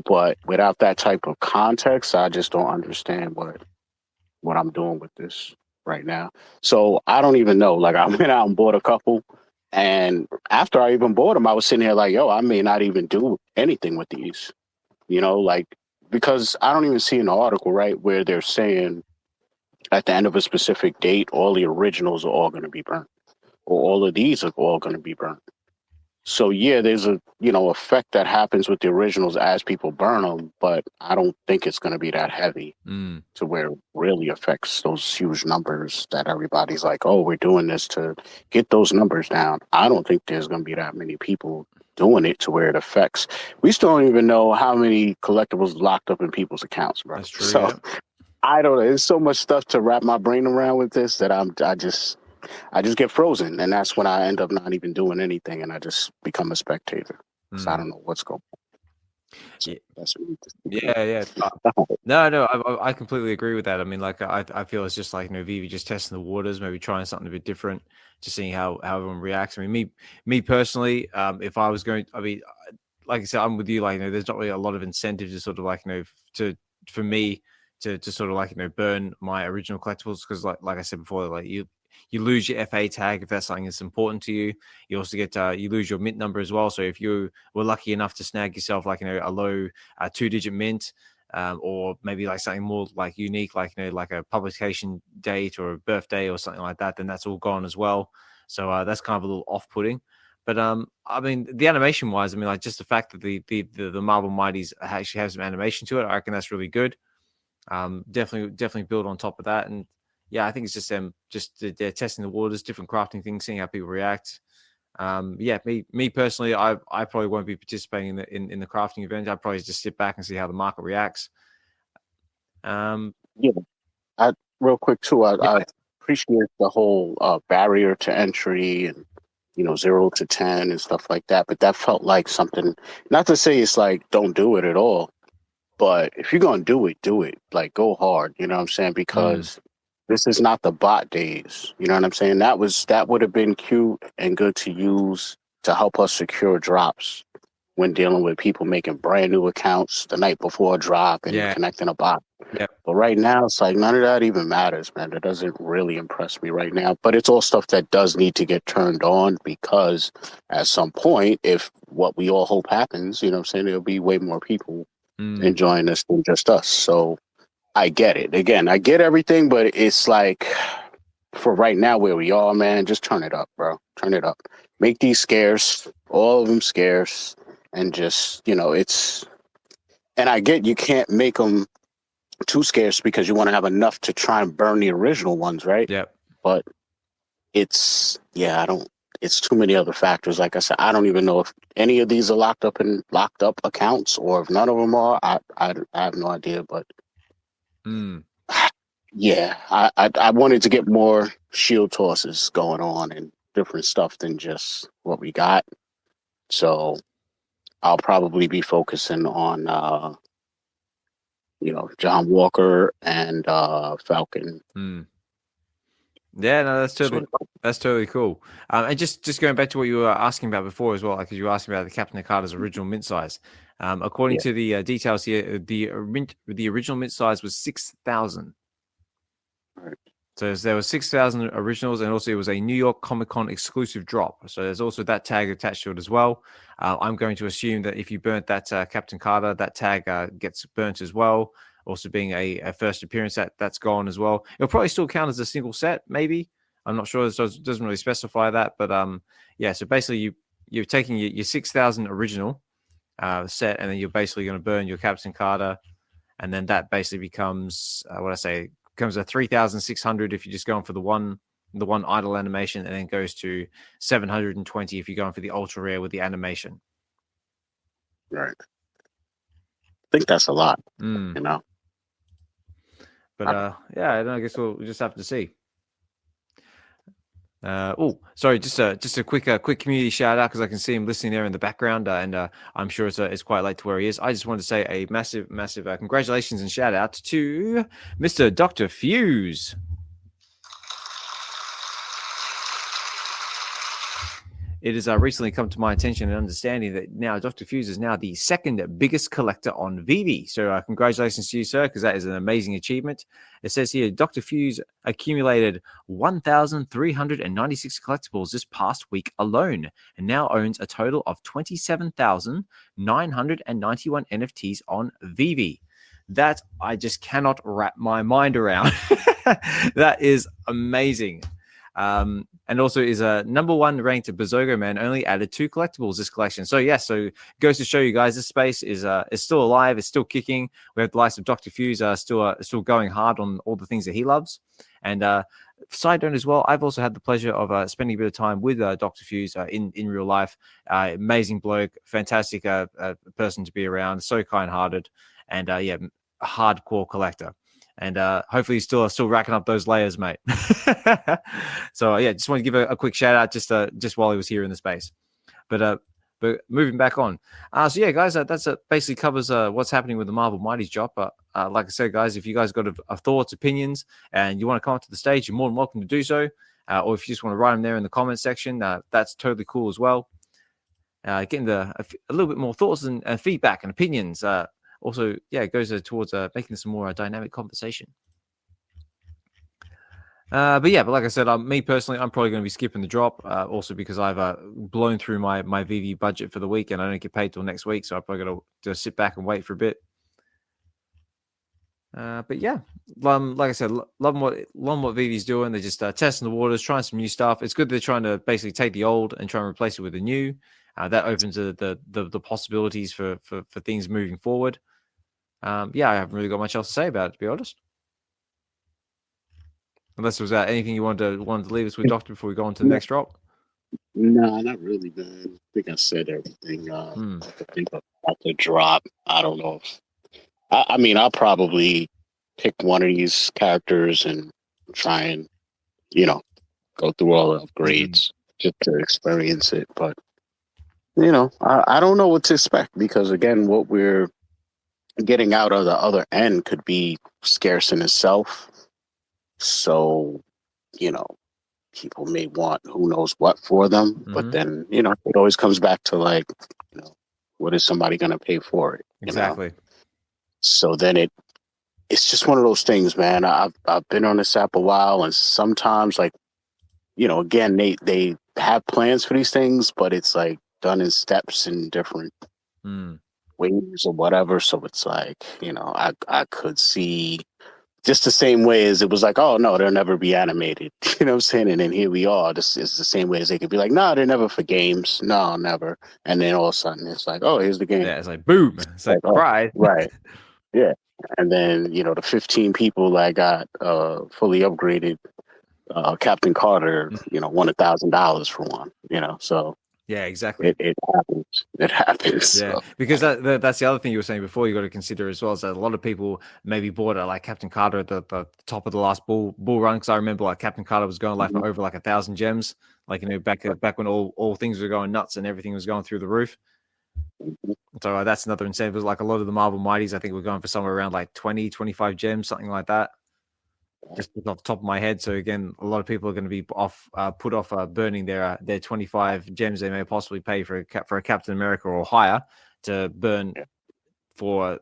but without that type of context, I just don't understand what I'm doing with this right now. So I don't even know. Like, I went out and bought a couple, and after I even bought them, I was sitting here like, yo, I may not even do anything with these, like, because I don't even see an article, right, where they're saying at the end of a specific date, all the originals are all going to be burnt, or all of these are all going to be burnt. So yeah, there's a effect that happens with the originals as people burn them, but I don't think it's going to be that heavy to where it really affects those huge numbers that everybody's like, oh, we're doing this to get those numbers down. I don't think there's going to be that many people doing it to where it affects. We still don't even know how many collectibles locked up in people's accounts, bro. That's true. So Yeah. I don't know. There's so much stuff to wrap my brain around with this that I just get frozen, and that's when I end up not even doing anything, and I just become a spectator. So I don't know what's going on. So that's Yeah. No, I completely agree with that. I mean, like, I feel it's just like, VeVe just testing the waters, maybe trying something a bit different, just seeing how everyone reacts. I mean, me personally, if I was going, I mean, like I said, I'm with you. Like, there's not really a lot of incentive to sort of like, for me to sort of like, burn my original collectibles, because like I said before, like you lose your FA tag if that's something that's important to you. You also get you lose your mint number as well. So if you were lucky enough to snag yourself like a low 2-digit mint, or maybe like something more like unique, like like a publication date or a birthday or something like that, then that's all gone as well. So that's kind of a little off-putting. But I mean, the animation wise, I mean, like, just the fact that the Marvel Mighties actually have some animation to it, I reckon that's really good. Definitely build on top of that. And yeah, I think it's just them, they're testing the waters, different crafting things, seeing how people react. Yeah, me personally, I probably won't be participating in the crafting event. I'd probably just sit back and see how the market reacts. Yeah, real quick too. I appreciate the whole barrier to entry and 0 to 10 and stuff like that. But that felt like something. Not to say it's like don't do it at all, but if you're gonna do it, like, go hard. You know what I'm saying? Because this is not the bot days. You know what I'm saying? That would have been cute and good to use to help us secure drops when dealing with people making brand new accounts the night before a drop and connecting a bot. Yeah. But right now, it's like none of that even matters, man. That doesn't really impress me right now. But it's all stuff that does need to get turned on, because at some point, if what we all hope happens, you know what I'm saying, there'll be way more people enjoying this than just us. So I get it. Again, I get everything, but it's like, for right now where we are, man, just turn it up, bro. Turn it up. Make these scarce, all of them scarce, and just, it's... And I get you can't make them too scarce because you want to have enough to try and burn the original ones, right? Yep. But it's too many other factors. Like I said, I don't even know if any of these are locked up accounts, or if none of them are. I have no idea, but yeah, I wanted to get more shield tosses going on and different stuff than just what we got. So I'll probably be focusing on John Walker and Falcon. Yeah, no, that's totally cool. And just going back to what you were asking about before as well, because you were asking about the Captain Carter's original mint size. According to the details here, the original mint size was 6,000. Right. So there were 6,000 originals, and also it was a New York Comic Con exclusive drop. So there's also that tag attached to it as well. I'm going to assume that if you burnt that Captain Carter, that tag gets burnt as well. Also being a first appearance, that's gone as well. It'll probably still count as a single set, maybe. I'm not sure. It doesn't really specify that, but yeah. So basically, you're taking your 6,000 original set, and then you're basically going to burn your Captain Carter, and then that basically becomes becomes a 3,600 if you're just going for the one idle animation, and then goes to 720 if you're going for the ultra rare with the animation. Right. I think that's a lot. Mm. You know. But yeah, I guess we'll just have to see. Sorry, just a quick community shout out, because I can see him listening there in the background, and I'm sure it's quite late to where he is. I just wanted to say a massive congratulations and shout out to Mr. Dr. Fuse. It has recently come to my attention and understanding that now Dr. Fuse is now the second biggest collector on VeVe. So congratulations to you, sir, because that is an amazing achievement. It says here, Dr. Fuse accumulated 1,396 collectibles this past week alone, and now owns a total of 27,991 NFTs on VeVe. That I just cannot wrap my mind around. That is amazing. And also is a number one ranked Bazogo Man, only added 2 collectibles this collection. So yes, so goes to show you guys this space is still alive, it's still kicking. We have the likes of Dr. Fuse still going hard on all the things that he loves. And side note as well, I've also had the pleasure of spending a bit of time with Dr. Fuse in real life. Amazing bloke, fantastic person to be around, so kind-hearted, and yeah, a hardcore collector. And hopefully he's still racking up those layers, mate. So yeah, just want to give a quick shout out just while he was here in the space. But moving back on. So yeah, guys, that's basically covers what's happening with the Marvel Mighty's drop. But like I said, guys, if you guys got thoughts, opinions, and you want to come up to the stage, you're more than welcome to do so. Or if you just want to write them there in the comment section, that's totally cool as well. Getting a little bit more thoughts and feedback and opinions. Also, yeah, it goes towards making some more dynamic conversation. But like I said, me personally, I'm probably going to be skipping the drop. Also because I've blown through my VeVe budget for the week, and I don't get paid till next week, so I'm probably going to sit back and wait for a bit. But yeah, like I said, loving what VeVe's doing. They're just testing the waters, trying some new stuff. It's good they're trying to basically take the old and try and replace it with the new. That opens the possibilities for things moving forward. Yeah, I haven't really got much else to say about it, to be honest. Unless there was anything you wanted to leave us with, Doctor, before we go on to the next drop. No, not really, man. I think I said everything. I think about the drop. I don't know. I mean, I'll probably pick one of these characters and try and, go through all the upgrades just to experience it. But, I don't know what to expect, because, again, what we're getting out of the other end could be scarce in itself. So, people may want who knows what for them. Mm-hmm. But then, it always comes back to what is somebody going to pay for it? Exactly. So then it's just one of those things, man. I've been on this app a while, and sometimes again, they have plans for these things, but it's done in steps in different ways or whatever. So it's I could see just the same way as it was oh no, they'll never be animated. You know what I'm saying? And then here we are. This is the same way as they could be no, they're never for games. No, never. And then all of a sudden it's oh, here's the game. Yeah, it's boom. It's right. Right. Yeah. And then, the 15 people that got fully upgraded Captain Carter, won $1,000 for one, so. Yeah, exactly. It happens. It happens. Yeah, so. Because that's the other thing you were saying before. You got to consider as well is that a lot of people maybe bought Captain Carter at the top of the last bull run. Because I remember Captain Carter was going for over 1,000 gems. Back when all things were going nuts and everything was going through the roof. So that's another incentive. A lot of the Marvel Mighties, I think, we're going for somewhere around 20, 25 gems, something like that. Just off the top of my head. So again, a lot of people are going to be put off burning their 25 gems they may possibly pay for a Captain America or higher to burn for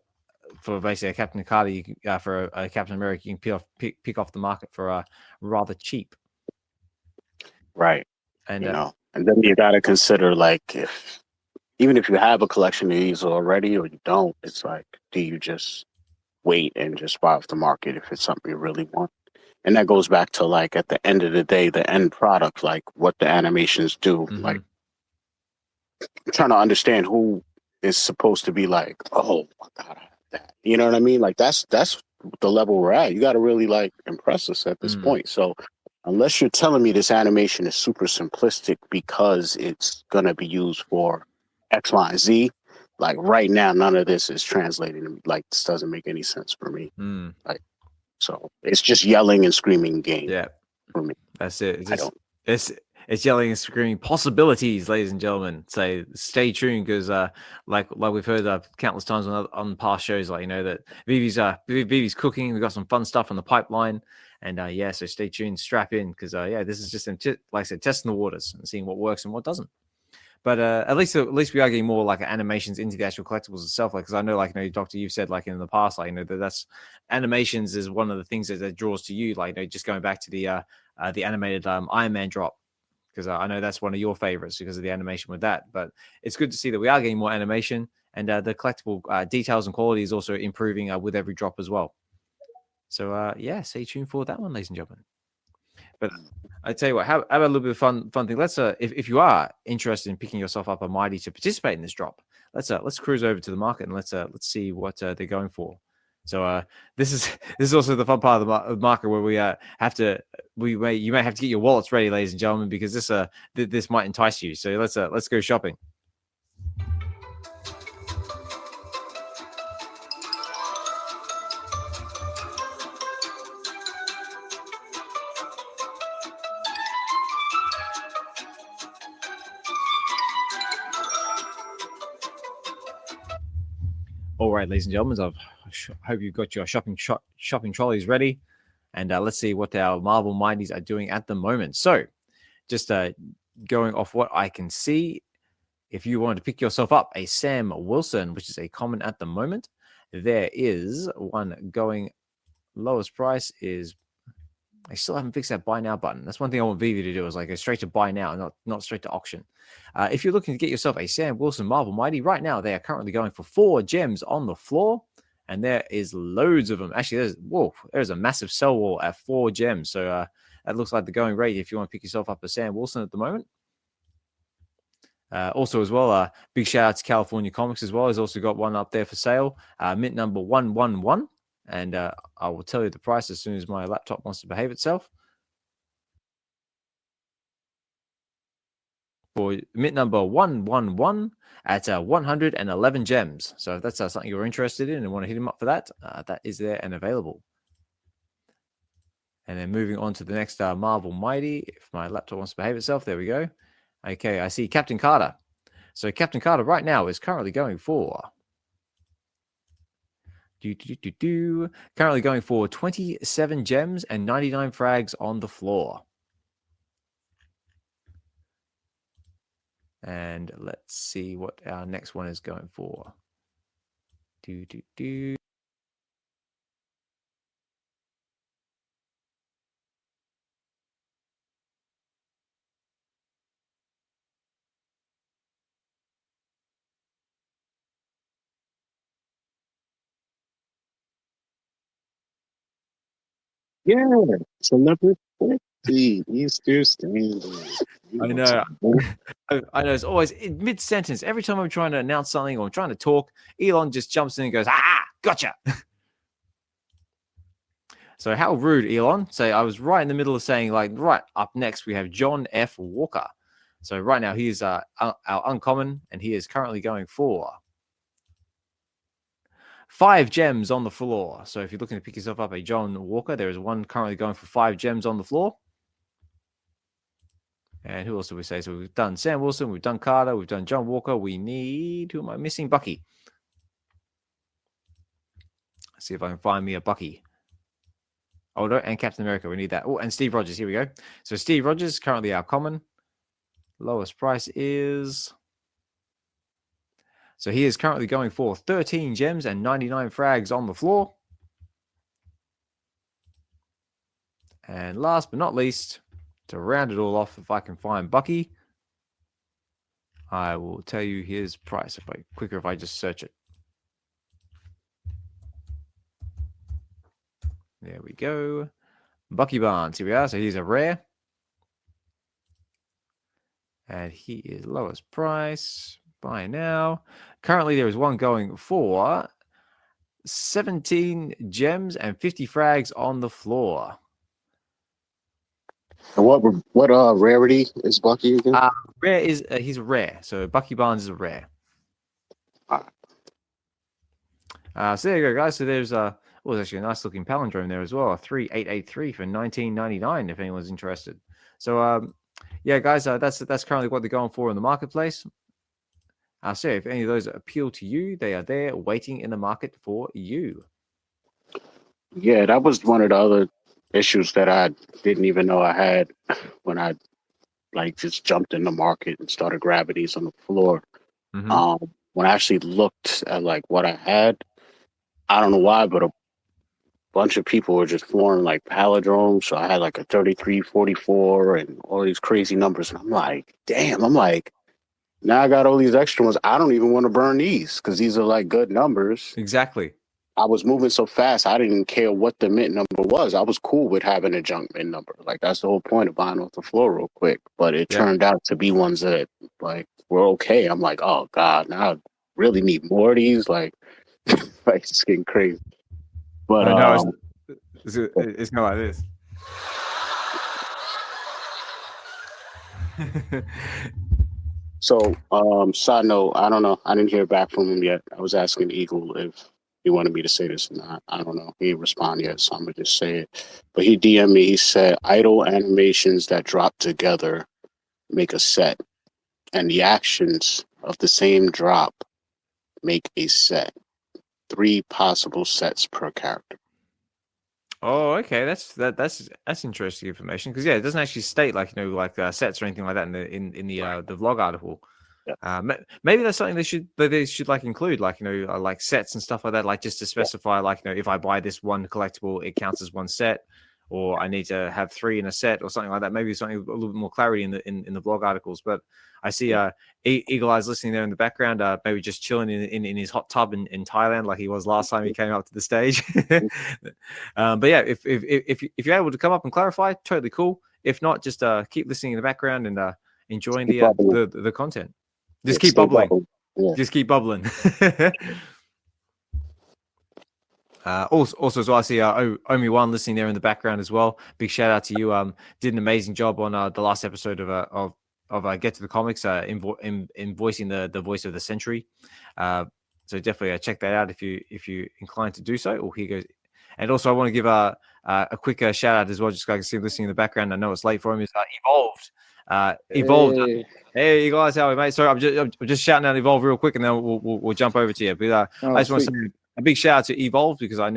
basically a Captain Carter. For a Captain America, you can pick off the market for rather cheap. Right, and and then you got to consider even if you have a collection of these already or you don't, it's do you just wait and just buy off the market if it's something you really want? And that goes back to like at the end of the day, the end product, like what the animations do. Like trying to understand who is supposed to be like, oh my god, I have that. You know what I mean? Like that's the level we're at. You got to really like impress us at this point. So unless you're telling me this animation is super simplistic because it's gonna be used for X, Y, and Z, like right now, none of this is translating to me. Like this doesn't make any sense for me. Like so, it's just yelling and screaming game. Yeah, for me. that's it. I don't. It's yelling and screaming possibilities, ladies and gentlemen. So stay tuned because, like we've heard countless times on past shows, like that VeVe's cooking. We've got some fun stuff on the pipeline, and so stay tuned, strap in because this is just like I said, testing the waters and seeing what works and what doesn't. But at least we are getting more like animations into the actual collectibles itself. Like, because I know, like, Doctor, you've said like in the past, like that's animations is one of the things that draws to you. Like, just going back to the animated Iron Man drop, because I know that's one of your favorites because of the animation with that. But it's good to see that we are getting more animation, and the collectible details and quality is also improving with every drop as well. So stay tuned for that one, ladies and gentlemen. But I tell you what, how about a little bit of fun thing? Let's if you are interested in picking yourself up a Mighty to participate in this drop, let's cruise over to the market and let's see what they're going for. So this is also the fun part of the market where we you may have to get your wallets ready, ladies and gentlemen, because this might entice you. So let's go shopping. All right, ladies and gentlemen, I hope you've got your shopping trolleys ready, and let's see what our Marvel Mighties are doing at the moment. So, just going off what I can see, if you want to pick yourself up a Sam Wilson, which is a common at the moment, there is one going. Lowest price is. I still haven't fixed that buy now button. That's one thing I want VeVe to do, is like go straight to buy now, not straight to auction. If you're looking to get yourself a Sam Wilson Marvel Mighty, right now they are currently going for 4 gems on the floor, and there is loads of them. Actually, there's a massive sell wall at 4 gems. So that looks like the going rate if you want to pick yourself up a Sam Wilson at the moment. Also, as well, big shout out to California Comics as well. He's also got one up there for sale, mint number 111. And I will tell you the price as soon as my laptop wants to behave itself. For mint number 111 at 111 gems. So if that's something you're interested in and want to hit him up for that, that is there and available. And then moving on to the next Marvel Mighty. If my laptop wants to behave itself, there we go. Okay, I see Captain Carter. So Captain Carter right now is currently going for... Currently going for 27 gems and 99 frags on the floor. And let's see what our next one is going for. Yeah, celebrity. He's still standing. I know. I know. It's always in mid-sentence. Every time I'm trying to announce something or I'm trying to talk, Elon just jumps in and goes, gotcha. So how rude, Elon. So I was right in the middle of saying, like, right up next, we have John F. Walker. So right now, he is our uncommon, and he is currently going for 5 gems on the floor. So if you're looking to pick yourself up a John Walker, there is one currently going for 5 gems on the floor. And who else do we say? So we've done Sam Wilson, we've done Carter, we've done John Walker. We need, who am I missing? Bucky. Let's see if I can find me a Bucky. Oh, no, and Captain America. We need that. Oh, and Steve Rogers. Here we go. So Steve Rogers, currently our common. Lowest price is... So he is currently going for 13 gems and 99 frags on the floor. And last but not least, to round it all off, if I can find Bucky, I will tell you his price. If I just search it. There we go. Bucky Barnes. Here we are. So he's a rare. And he is lowest price. Buy now. Currently, there is one going for 17 gems and 50 frags on the floor. And what rarity is Bucky again? Rare is he's a rare. So Bucky Barnes is a rare. So there you go, guys. So there's there's actually a nice looking palindrome there as well. 3883 for 19.99 if anyone's interested. So yeah, guys, that's currently what they're going for in the marketplace. So if any of those appeal to you, they are there waiting in the market for you. Yeah, that was one of the other issues that I didn't even know I had when I just jumped in the market and started grabbing these on the floor. Mm-hmm. When I actually looked at what I had, I don't know why, but a bunch of people were just flooring palindromes. So I had a 3344 and all these crazy numbers. And I'm like, damn, now I got all these extra ones. I don't even want to burn these because these are good numbers. Exactly. I was moving so fast, I didn't care what the mint number was. I was cool with having a junk mint number. That's the whole point of buying off the floor real quick. But it turned out to be ones that were okay. I'm like, oh God, now I really need more of these. It's getting crazy. But no, it's not like this. So, side note, I don't know. I didn't hear back from him yet. I was asking Eagle if he wanted me to say this or not. I don't know. He didn't respond yet, so I'm gonna just say it. But he DM'd me. He said, idle animations that drop together make a set, and the actions of the same drop make a set. 3 possible sets per character. Oh, okay. That's interesting information because it doesn't actually state sets or anything like that in the vlog article. Yeah. Maybe that's something they should include sets and stuff like that, just to specify if I buy this one collectible, it counts as one set, or I need to have 3 in a set or something like that. Maybe something a little bit more clarity in the vlog articles. But I see Eagle Eyes listening there in the background, maybe just chilling in his hot tub in Thailand like he was last time he came up to the stage. But yeah, if you're able to come up and clarify, totally cool. If not, just keep listening in the background and enjoying the content. Just keep bubbling. Yeah. Just keep bubbling. Also, as well, I see Omi1 listening there in the background as well. Big shout out to you. Did an amazing job on the last episode of Get to the Comics, in voicing the voice of the Century. So definitely check that out if you're inclined to do so. Oh, here goes. And also, I want to give a quick shout out as well. Just so I can see him listening in the background. I know it's late for him. Is Evolved. Hey, you guys, how are you, mate? Sorry, I'm just shouting out Evolve real quick, and then we'll jump over to you. But I just want to say a big shout out to Evolve because I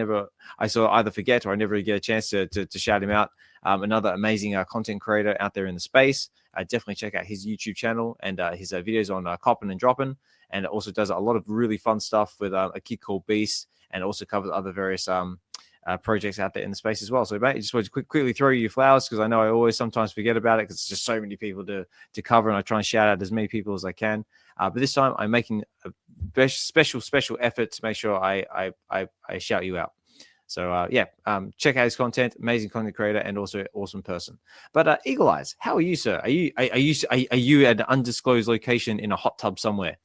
either forget or I never get a chance to shout him out. Another amazing content creator out there in the space. Definitely check out his YouTube channel and his videos on copping and dropping, and it also does a lot of really fun stuff with a kid called Beast, and also covers other various projects out there in the space as well. So, mate, I just want to quickly throw you your flowers because I know I always sometimes forget about it because it's just so many people to cover, and I try and shout out as many people as I can. But this time, I'm making a special effort to make sure I shout you out. So check out his content. Amazing content creator and also an awesome person. But Eagle Eyes, how are you, sir? Are you at an undisclosed location in a hot tub somewhere?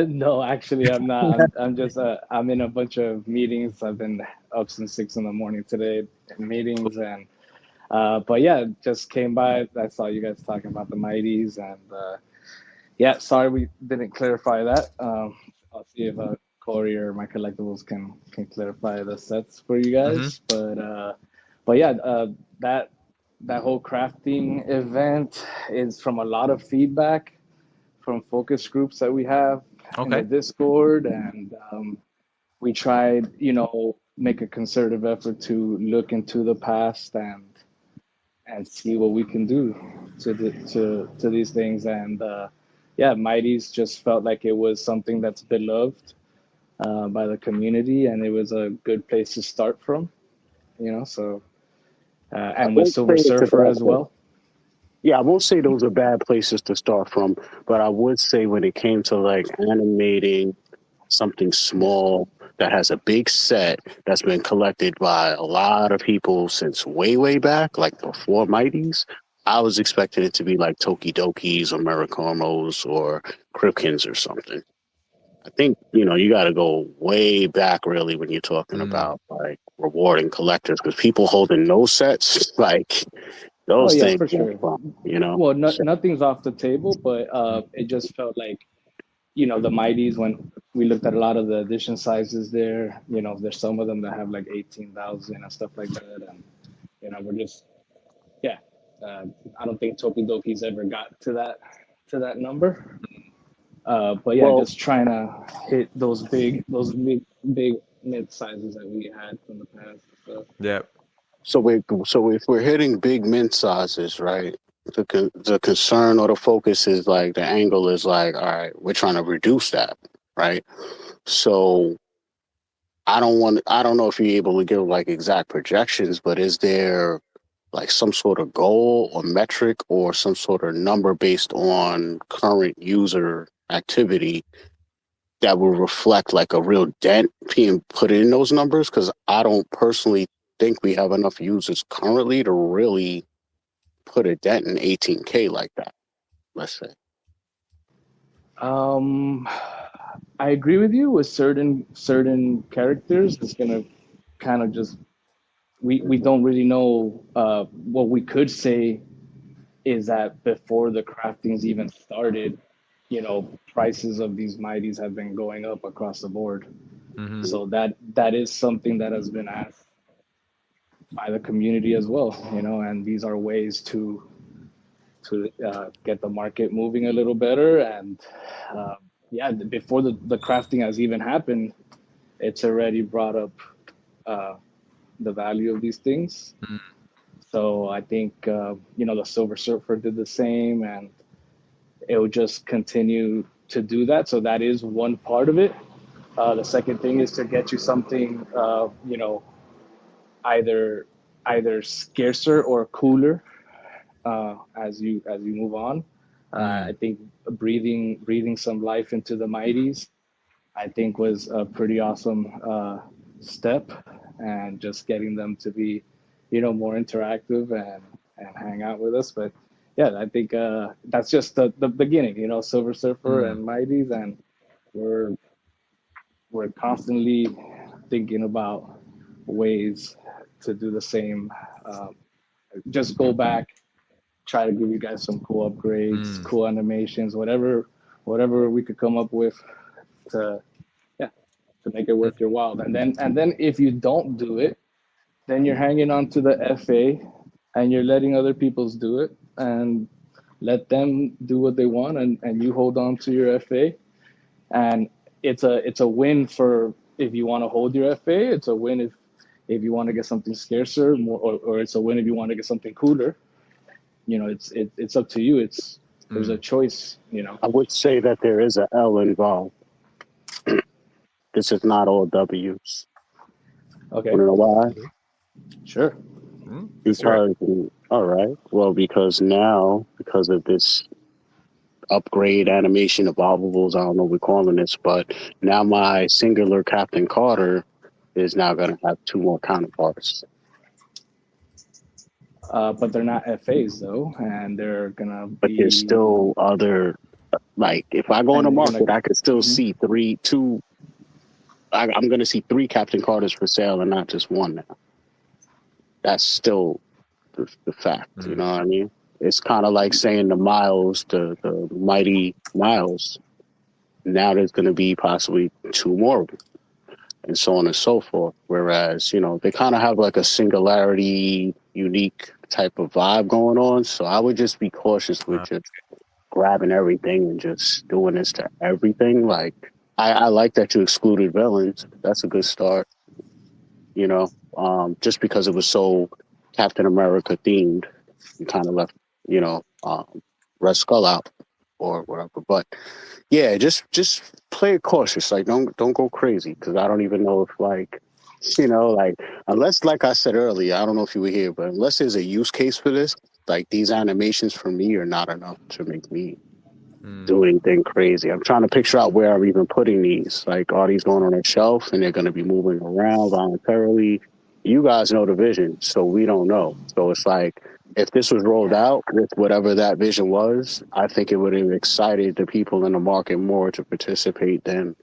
No, actually, I'm not. I'm just I'm in a bunch of meetings. I've been up since 6 a.m. today in meetings, and but yeah, just came by. I saw you guys talking about the Mighties, and sorry we didn't clarify that. I'll see if Corey or my collectibles can clarify the sets for you guys. Mm-hmm. But yeah, that whole crafting event is from a lot of feedback from focus groups that we have in the Discord, and we tried, make a concerted effort to look into the past and see what we can do to these things. And Mighty's just felt like it was something that's beloved by the community, and it was a good place to start from, So and with Silver Surfer as well. Yeah, I won't say those are bad places to start from, but I would say when it came to animating something small, that has a big set that's been collected by a lot of people since way, way back, like before Mighties, I was expecting it to be like Tokidokis or Murakomos or Kripkins or something. I think, you got to go way back really when you're talking about like rewarding collectors, because people holding those sets, like Oh those yeah, things for are sure. fun. Well, So, nothing's off the table, but it just felt like, the Mighties, when we looked at a lot of the edition sizes there, there's some of them that have like 18,000 and stuff like that. And, we're just, yeah, I don't think Tokidoki's ever got to that number. But yeah, well, just trying to hit those big mid sizes that we had from the past. So. Yep. so if we're hitting big mint sizes, right? The concern or the focus is like the angle is like, all right, we're trying to reduce that, right? So I don't know if you're able to give like exact projections, but is there like some sort of goal or metric or some sort of number based on current user activity that will reflect like a real dent being put in those numbers? Because I don't personally think we have enough users currently to really put a dent in 18K like that, let's say. Um, I agree with you with certain characters. It's gonna kind of just we don't really know. What we could say is that before the craftings even started, prices of these mighties have been going up across the board. Mm-hmm. So that is something that has been asked by the community as well. And these are ways to get the market moving a little better. And yeah, before the crafting has even happened, it's already brought up the value of these things. Mm. So I think the Silver Surfer did the same, and it will just continue to do that. So that is one part of it. The second thing is to get you something, either scarcer or cooler as you move on. I think breathing some life into the Mighties, I think, was a pretty awesome step, and just getting them to be, more interactive and hang out with us. But yeah, I think that's just the beginning. Silver Surfer and Mighties, and we're constantly thinking about ways to do the same. Just go back, try to give you guys some cool upgrades, cool animations, whatever we could come up with to make it worth your while. And then if you don't do it, then you're hanging on to the FA and you're letting other people's do it, and let them do what they want, and you hold on to your FA. And it's a win for if you want to hold your FA. It's a win if you want to get something scarcer, more, or it's a win if you want to get something cooler. It's up to you. There's a choice. I would say that there is a L involved. This is not all W's. Okay. You know why? Sure. Because, all right. Well, because of this upgrade animation evolvables, I don't know what we're calling this, but now my singular Captain Carter is now going to have 2 more counterparts. But they're not FAs though, and they're gonna be. But there's still other, like if I go in the market, I could still see two. I'm going to see 3 Captain Carters for sale and not just 1 now. That's still the fact. You know what I mean? It's kind of like saying the mighty Miles. Now there's going to be possibly 2 more of them, and so on and so forth. Whereas, they kind of have like a singularity, unique type of vibe going on. So I would just be cautious with just grabbing everything and just doing this to everything. Like, I like that you excluded villains. That's a good start. Just because it was so Captain America themed, you kind of left, Red Skull out or whatever. But yeah, just play it cautious. Like, don't go crazy, because I don't even know if like unless, like I said earlier, I don't know if you were here, but unless there's a use case for this, like these animations for me are not enough to make me do anything crazy. I'm trying to picture out where I'm even putting these. Like, are these going on a shelf and they're going to be moving around voluntarily? You guys know the vision, so we don't know. So it's like, if this was rolled out with whatever that vision was, I think it would have excited the people in the market more to participate than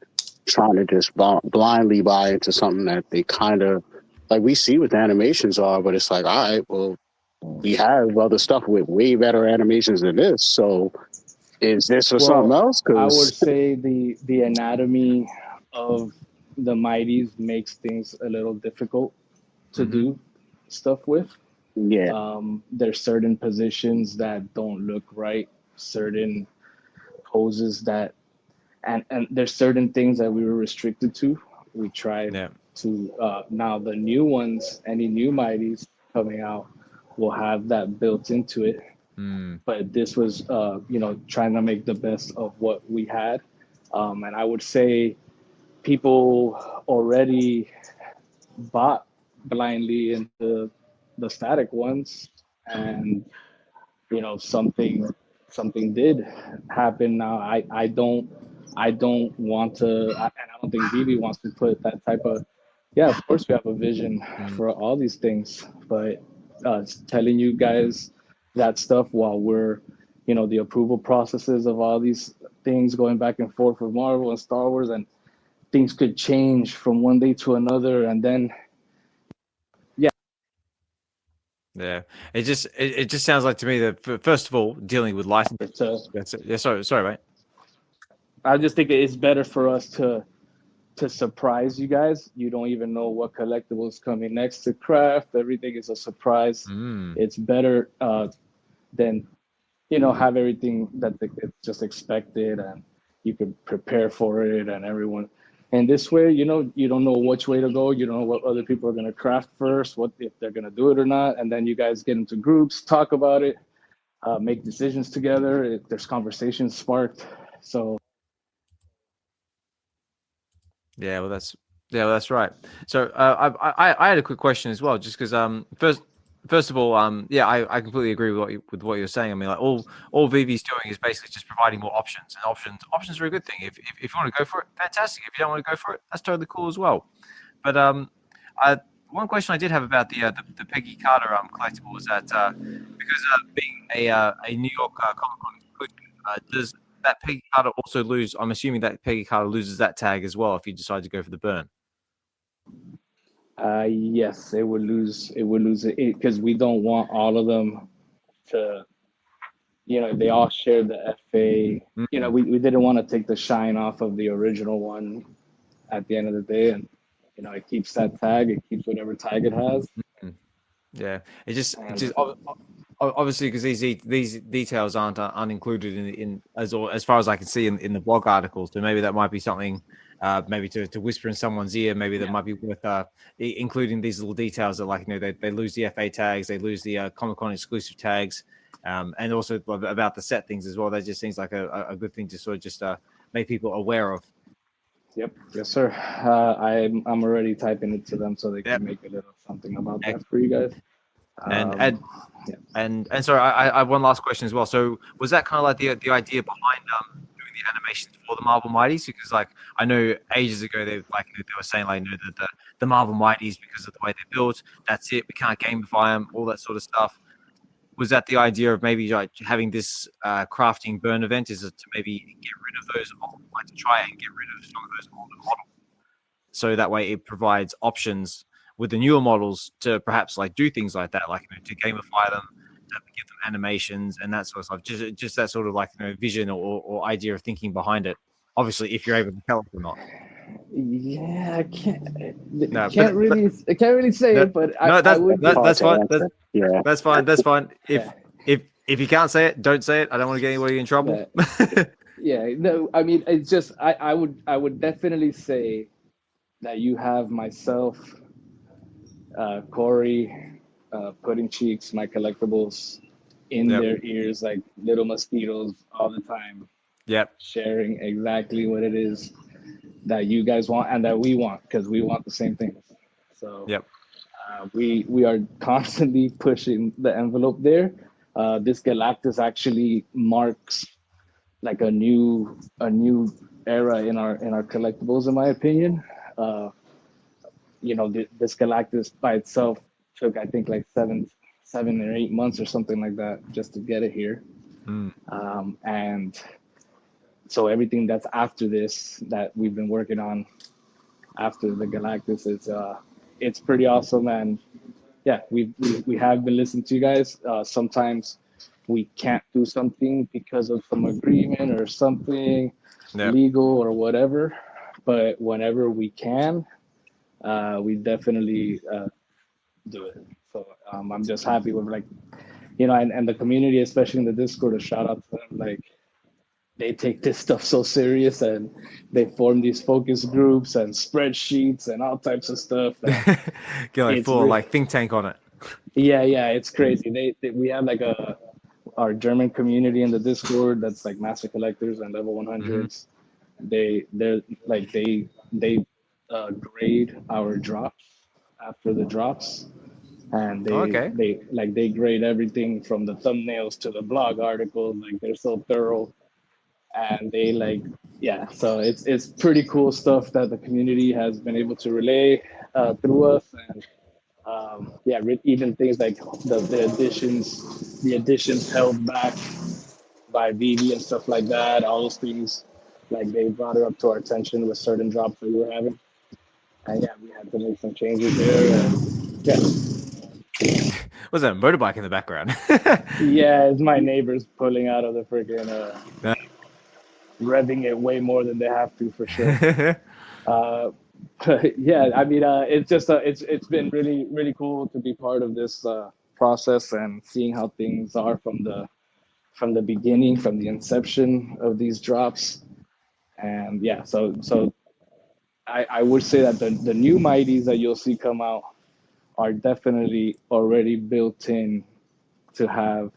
trying to just blindly buy into something that they kind of like. We see what the animations are, but it's like, all right, well, we have other stuff with way better animations than this. So is this for something else? I would Because say the anatomy of the Mighties makes things a little difficult to do stuff with. yeah, There's certain positions that don't look right, certain poses that, and there's certain things that we were restricted to. We tried to, now the new ones, any new Mighties coming out will have that built into it. But this was, trying to make the best of what we had. And I would say people already bought blindly into the static ones, and something did happen. Now I don't want to, and I don't think VeVe wants to put that type of. Yeah, of course we have a vision for all these things, but telling you guys that stuff while we're, the approval processes of all these things going back and forth with Marvel and Star Wars, and things could change from one day to another, and then Yeah, it just sounds like to me that first of all, dealing with licenses. That's it. Yeah, sorry, mate. I just think it's better for us to surprise you guys. You don't even know what collectibles coming next to craft. Everything is a surprise. It's better than have everything that it's just expected, and you can prepare for it, and everyone. And this way, you don't know which way to go. You don't know what other people are going to craft first, what if they're going to do it or not. And then you guys get into groups, talk about it, make decisions together. There's conversations sparked. So. Yeah, well, that's right. So I had a quick question as well, just because first of all, I completely agree with what you're saying. I mean, like all VeVe's doing is basically just providing more options, and options are a good thing. If you want to go for it, fantastic. If you don't want to go for it, that's totally cool as well. But one question I did have about the Peggy Carter collectible is that because being a New York Comic Con exclusive, does that Peggy Carter also lose? I'm assuming that Peggy Carter loses that tag as well if you decide to go for the burn. Yes, it would lose. It would lose it because we don't want all of them to. They all share the FA. We didn't want to take the shine off of the original one at the end of the day, and it keeps that tag. It keeps whatever tag it has. Yeah, it just obviously because these details aren't included in as far as I can see in the blog articles. So maybe that might be something, maybe to whisper in someone's ear. Maybe that might be worth including these little details that, like, they lose the FA tags, they lose the Comic Con exclusive tags, and also about the set things as well. That just seems like a good thing to sort of just make people aware of. Yep. Yes, sir. I'm already typing it to them so they can make a little something about that for you guys. And sorry, I have one last question as well. So was that kind of like the idea behind doing the animations for the Marvel Mighties? Because like I know ages ago they were saying like that the Marvel Mighties, because of the way they're built, that's it. We can't gamify them, all that sort of stuff. Was that the idea of maybe like having this crafting burn event? Is it to maybe get rid of those, like to try and get rid of some of those older models, so that way it provides options with the newer models to perhaps like do things like that, like to gamify them, to give them animations and that sort of stuff. Just that sort of like vision or idea of thinking behind it. Obviously, if you're able to tell it or not. Yeah, I can't really say it, but that's fine. That's fine. That's fine. Yeah. If you can't say it, don't say it. I don't want to get anybody in trouble. Yeah, no, I mean, it's just I would definitely say that you have myself, Corey, putting cheeks, my collectibles in their ears like little mosquitoes all the time. Yep. Sharing exactly what it is that you guys want and that we want, because we want the same things. So we are constantly pushing the envelope there. This Galactus actually marks like a new era in our collectibles, in my opinion. Uh, this Galactus by itself took, I think, like 7 or 8 months or something like that just to get it here. Mm. And so everything that's after this that we've been working on after the Galactus is it's pretty awesome. And yeah, we have been listening to you guys. Sometimes we can't do something because of some agreement or something Yep. legal or whatever, but whenever we can, we definitely do it. So I'm just happy with, like, and the community, especially in the Discord, a shout out to them. Like, they take this stuff so serious, and they form these focus groups and spreadsheets and all types of stuff. Get like It's full re- like think tank on it. Yeah, it's crazy. We have like our German community in the Discord that's like master collectors and level 100s. They grade our drops after the drops, and Oh, okay. they grade everything from the thumbnails to the blog articles. Like, they're so thorough, and they, like, yeah. So it's pretty cool stuff that the community has been able to relay through us. And even things like the additions held back by VeVe and stuff like that. All those things, like, they brought it up to our attention with certain drops that we were having, and yeah, we had to make some changes there. And yeah, Was that a motorbike in the background? yeah, it's my neighbors pulling out of the freaking No. revving it way more than they have to, for sure. But yeah, I mean, it's just it's been really, really cool to be part of this process and seeing how things are from the beginning, from the inception of these drops. And yeah, so I would say that the new mighties that you'll see come out are definitely already built in to have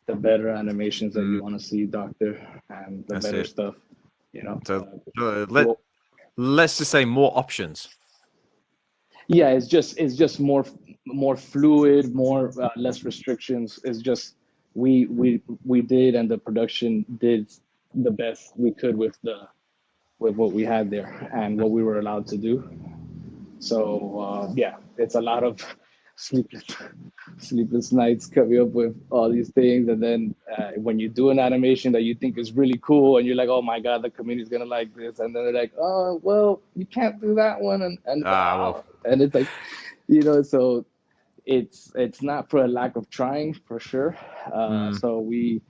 the better animations that you want to see, Doctor, and the That's better it. stuff. So Well, let's just say more options. yeah, it's just more fluid, more less restrictions. It's just we did, and the production did the best we could with what we had there and what we were allowed to do. So yeah, it's a lot of sleepless sleepless nights coming up with all these things. And then when you do an animation that you think is really cool, and you're like, oh my god, the community's gonna like this, and then they're like, oh well, you can't do that one, and it's like, so it's not for a lack of trying, for sure. So we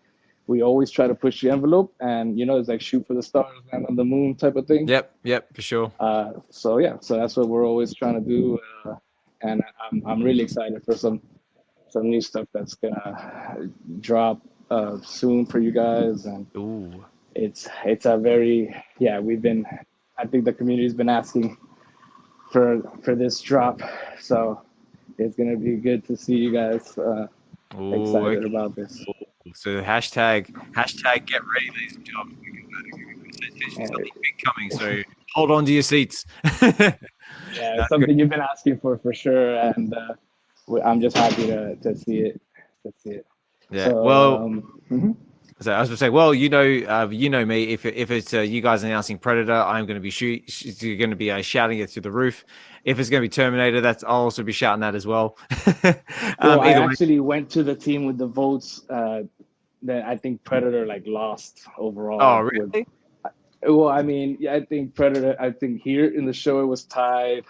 always try to push the envelope, and it's like shoot for the stars, land on the moon type of thing. Yep, for sure. So yeah, so that's what we're always trying to do, and I'm really excited for some new stuff that's gonna drop soon for you guys. And Ooh. it's a very, yeah, I think the community's been asking for this drop, so it's gonna be good to see you guys excited about this. So hashtag get ready, ladies and gentlemen. There's something big coming, so hold on to your seats. Yeah, it's something you've been asking for sure, and I'm just happy to see it. Yeah. So, Well, so I was going to say, well, you know me. If it's you guys announcing Predator, I'm going to be shouting it through the roof. If it's going to be Terminator, I'll also be shouting that as well. I actually went to the team with the votes. That I think Predator lost overall. Oh, really? Well, I mean, yeah, I think Predator. I think here in the show it was tied.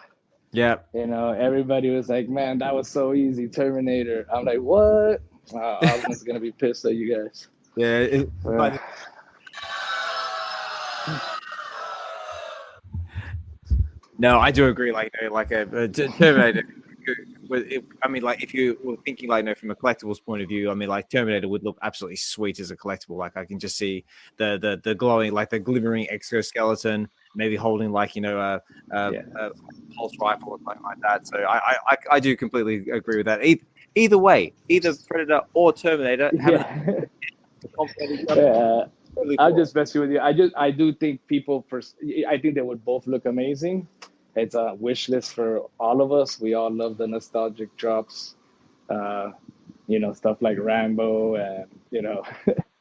Yeah. Everybody was like, "Man, that was so easy, Terminator." I'm like, "What?" Ozman's gonna be pissed at you guys. Yeah. No, I do agree. Terminator. I mean, if you were thinking from a collectibles point of view, I mean, Terminator would look absolutely sweet as a collectible. I can just see the glowing, the glimmering exoskeleton, maybe holding a pulse rifle or something like that. So I do completely agree with that. Either way, either Predator or Terminator. I'm just messing with you. I do think I think they would both look amazing. It's a wish list for all of us. We all love the nostalgic drops, stuff like Rambo and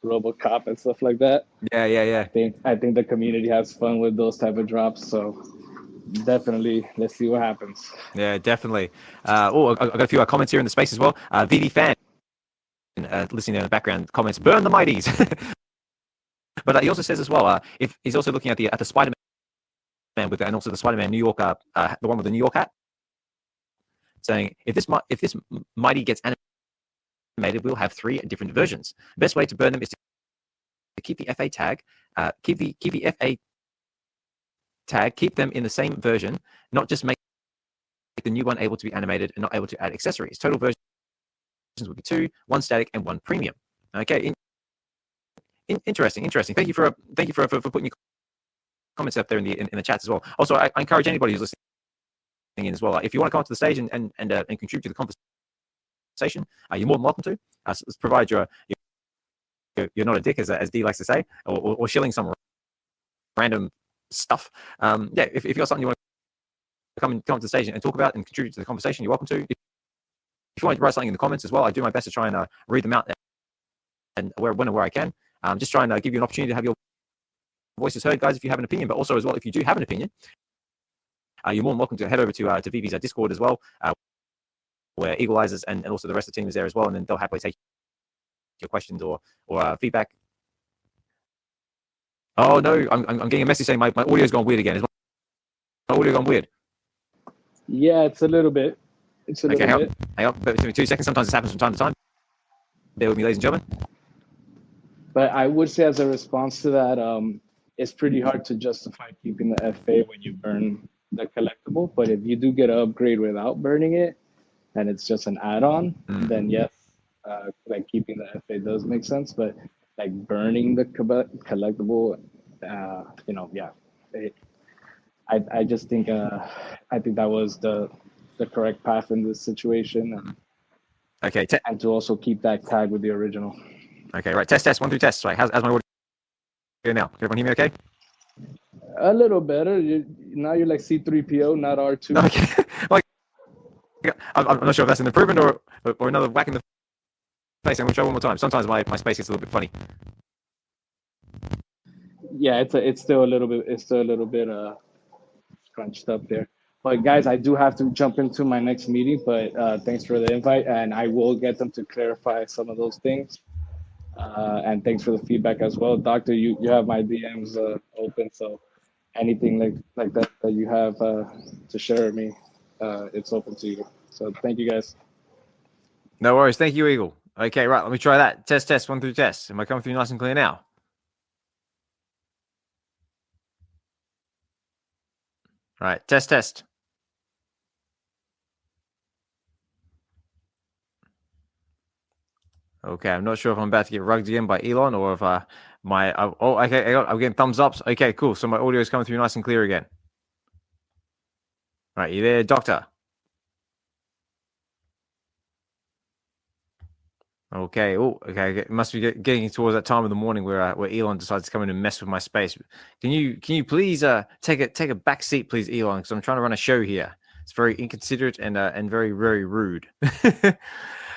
RoboCop and stuff like that. Yeah. I think the community has fun with those type of drops. So definitely, let's see what happens. Yeah, definitely. I've got a few comments here in the space as well. VeVe fan, listening in the background, comments, burn the mighties. But he also says as well, if he's also looking at the Spider-Man and also the Spider-Man New York, the one with the New York hat, saying if this mighty gets animated, we'll have 3 different versions. The best way to burn them is to keep the FA tag, keep the FA tag, keep them in the same version, not just make the new one able to be animated and not able to add accessories. Total versions would be 2, 1 static and 1 premium. Okay, interesting. Thank you for putting your comments up there in the chats as well. Also, I encourage anybody who's listening in as well. If you want to come up to the stage and contribute to the conversation, you're more than welcome to. Provide you're not a dick, as D likes to say, or shilling some random stuff. If you got something you want to come to the stage and talk about and contribute to the conversation, you're welcome to. If you want to write something in the comments as well, I do my best to try and read them out and when and where I can. Just trying to give you an opportunity to have your voices heard, guys, if you have an opinion, but also as well, if you do have an opinion, you're more than welcome to head over to VeVe's Discord as well, where Eagle Eyes and also the rest of the team is there as well, and then they'll happily take your questions or feedback. Oh no, I'm getting a message saying my audio's gone weird again. Is my audio gone weird? Yeah, it's a little bit. Hang on. Bear with me 2 seconds. Sometimes this happens from time to time. Bear with me, ladies and gentlemen. But I would say, as a response to that, it's pretty hard to justify keeping the FA when you burn the collectible. But if you do get an upgrade without burning it, and it's just an add-on, then yes, like keeping the FA does make sense. But like burning the collectible, I just think I think that was the correct path in this situation. Okay. And to also keep that tag with the original. Okay, right. Test 1 through test. Right. How's my audio now? Can everyone hear me okay? A little better. Now you're like C3PO, not R2. Okay. I'm not sure if that's an improvement or another whack in the face. I'm going to try one more time. Sometimes my space gets a little bit funny. Yeah, it's still a little bit crunched up there. But guys, I do have to jump into my next meeting. But thanks for the invite, and I will get them to clarify some of those things. And thanks for the feedback as well, Doctor. You have my DMs open, so anything like that you have to share with me, it's open to you. So thank you, guys. No worries. Thank you, Eagle. Okay, right. Let me try that. Test 1 through test. Am I coming through nice and clear now? Right. Test. Okay, I'm not sure if I'm about to get rugged again by Elon or if okay, I'm getting thumbs ups. Okay, cool. So my audio is coming through nice and clear again. Right, you there, Dokta? Okay. Okay. It must be getting towards that time of the morning where Elon decides to come in and mess with my space. Can you please take a back seat, please, Elon? Because I'm trying to run a show here. It's very inconsiderate and very, very rude.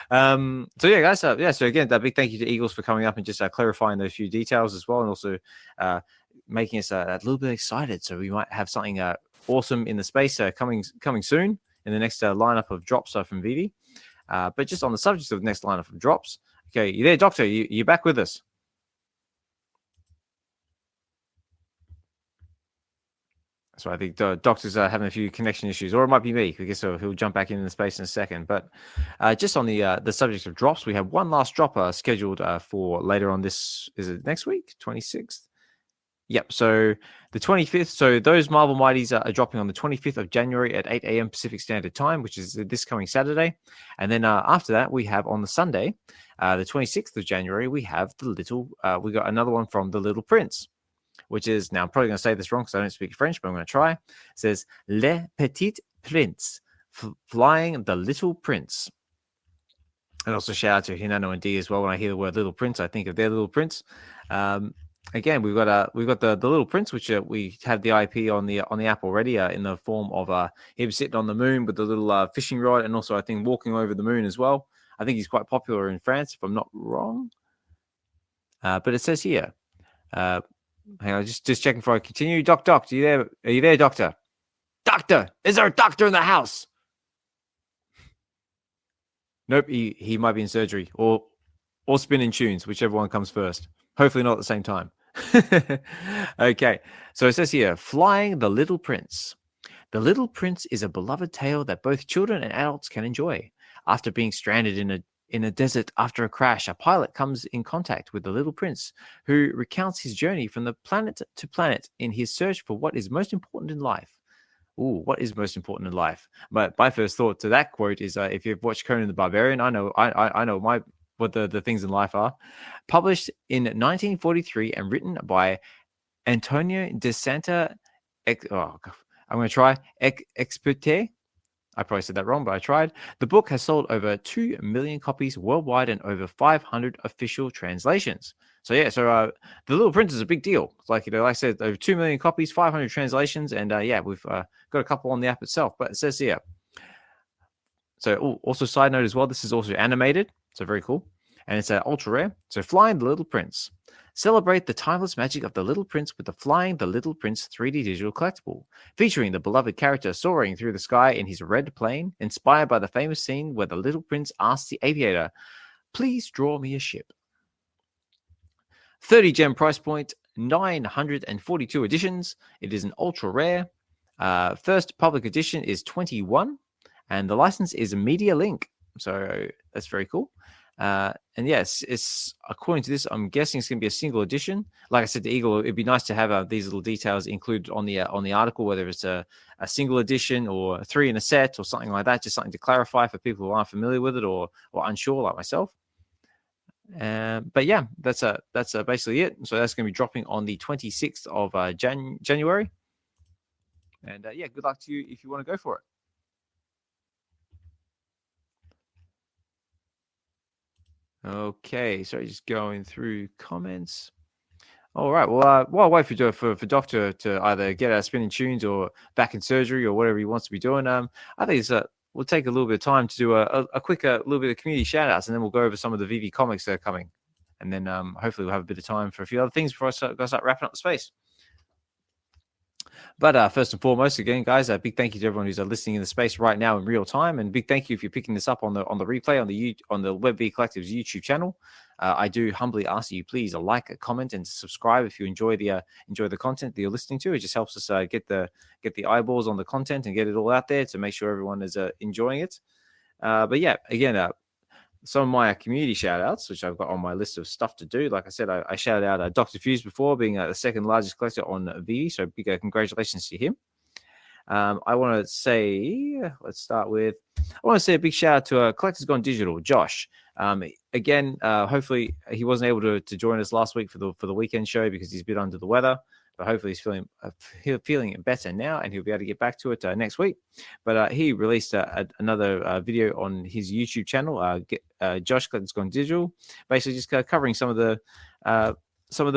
So yeah, guys. So again, a big thank you to Eagles for coming up and just clarifying those few details as well, and also making us a little bit excited. So we might have something awesome in the space coming soon in the next lineup of drops from VeVe. But just on the subject of the next lineup of drops, okay, you there, Doctor? You back with us? So I think Doctor's having a few connection issues, or it might be me. I guess he'll jump back in the space in a second. But just on the subject of drops, we have one last drop scheduled for later on this. Is it next week, 26th? Yep. So the 25th. So those Marvel Mighties are dropping on the 25th of January at 8 a.m. Pacific Standard Time, which is this coming Saturday. And then after that, we have on the Sunday, the 26th of January, we have we got another one from The Little Prince, which is, now I'm probably going to say this wrong because I don't speak French, but I'm going to try. It says Le Petit Prince, flying the Little Prince. And also shout out to Hinano and D as well. When I hear the word Little Prince, I think of their Little Prince. Again, we've got the Little Prince, which we have the IP on the app already in the form of him sitting on the moon with the little fishing rod, and also I think walking over the moon as well. I think he's quite popular in France, if I'm not wrong. But it says here, hang on, just checking before I continue. Doc, are you there? Are you there, Doctor? Doctor, is there a doctor in the house? Nope, he might be in surgery or spinning tunes, whichever one comes first. Hopefully not at the same time. Okay, so it says here, Flying the Little Prince. The Little Prince is a beloved tale that both children and adults can enjoy. After being stranded in a desert after a crash, a pilot comes in contact with the Little Prince, who recounts his journey from the planet to planet in his search for what is most important in life. Ooh, what is most important in life? But my first thought to that quote is, if you've watched Conan the Barbarian, I know what the things in life are. Published in 1943 and written by Antonio de Santa. I'm going to try Experte. I probably said that wrong, but I tried. The book has sold over 2 million copies worldwide and over 500 official translations. So yeah, The Little Prince is a big deal. It's like, like I said, over 2 million copies, 500 translations, and we've got a couple on the app itself. But it says here. So also side note as well, this is also animated, so very cool, and it's ultra rare. So Flying the Little Prince. Celebrate the timeless magic of the Little Prince with the Flying the Little Prince 3D digital collectible, featuring the beloved character soaring through the sky in his red plane, inspired by the famous scene where the Little Prince asks the aviator, "Please draw me a ship." 30 gem price point, 942 editions. It is an ultra rare. First public edition is 21, and the license is Media Link. So that's very cool. And yes, it's according to this, I'm guessing it's going to be a single edition. Like I said to Eagle, it'd be nice to have these little details included on the article, whether it's a single edition or 3 in a set or something like that, just something to clarify for people who aren't familiar with it or unsure like myself. But yeah, that's basically it. So that's going to be dropping on the 26th of January. And good luck to you if you want to go for it. Okay, so just going through comments. All right, well, while I wait for Doctor to either get out of spinning tunes or back in surgery or whatever he wants to be doing, I think we'll take a little bit of time to do a quick little bit of community shout-outs, and then we'll go over some of the VeVe comics that are coming. And then hopefully we'll have a bit of time for a few other things before I start wrapping up the space. But first and foremost, again, guys, a big thank you to everyone who's listening in the space right now in real time, and big thank you if you're picking this up on the replay on the VeVe Collective's YouTube channel. I do humbly ask you, please, a like, a comment, and subscribe if you enjoy the content that you're listening to. It just helps us get the eyeballs on the content and get it all out there to make sure everyone is enjoying it. But yeah, again, some of my community shout outs, which I've got on my list of stuff to do. Like I said, I shouted out Dr. Fuse before, being the second largest collector on VeVe. So big congratulations to him. I want to say, I want to say a big shout out to Collectors Gone Digital, Josh. Again, hopefully he wasn't able to join us last week for the weekend show because he's a bit under the weather. But hopefully he's feeling better now, and he'll be able to get back to it next week. But he released another video on his YouTube channel, Josh Collectors Gone Digital, basically just covering some of the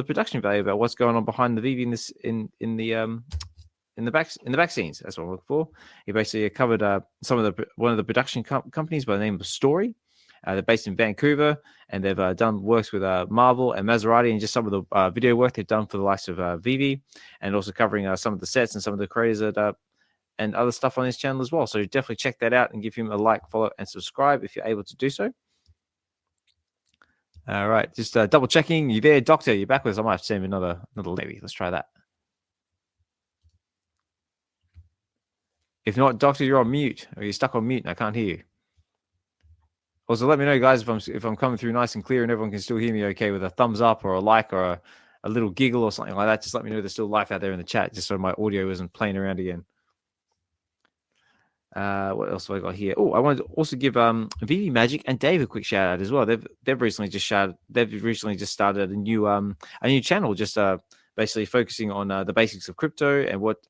production value about what's going on behind the VeVe in the back scenes. That's what I'm looking for. He basically covered one of the production companies by the name of Story. They're based in Vancouver, and they've done works with Marvel and Maserati, and just some of the video work they've done for the likes of VeVe, and also covering some of the sets and some of the creators and other stuff on his channel as well. So definitely check that out and give him a like, follow, and subscribe if you're able to do so. All right, just double checking. You there, Doctor? You back with us? I might have to send him another maybe. Let's try that. If not, Doctor, you're on mute, or you're stuck on mute, and I can't hear you. Also, let me know, guys, if I'm coming through nice and clear and everyone can still hear me okay with a thumbs up or a like or a little giggle or something like that. Just let me know there's still life out there in the chat, just so my audio isn't playing around again. What else have I got here? Oh, I wanted to also give VeVe Magic and Dave a quick shout out as well. They've recently just started a new channel, just basically focusing on the basics of crypto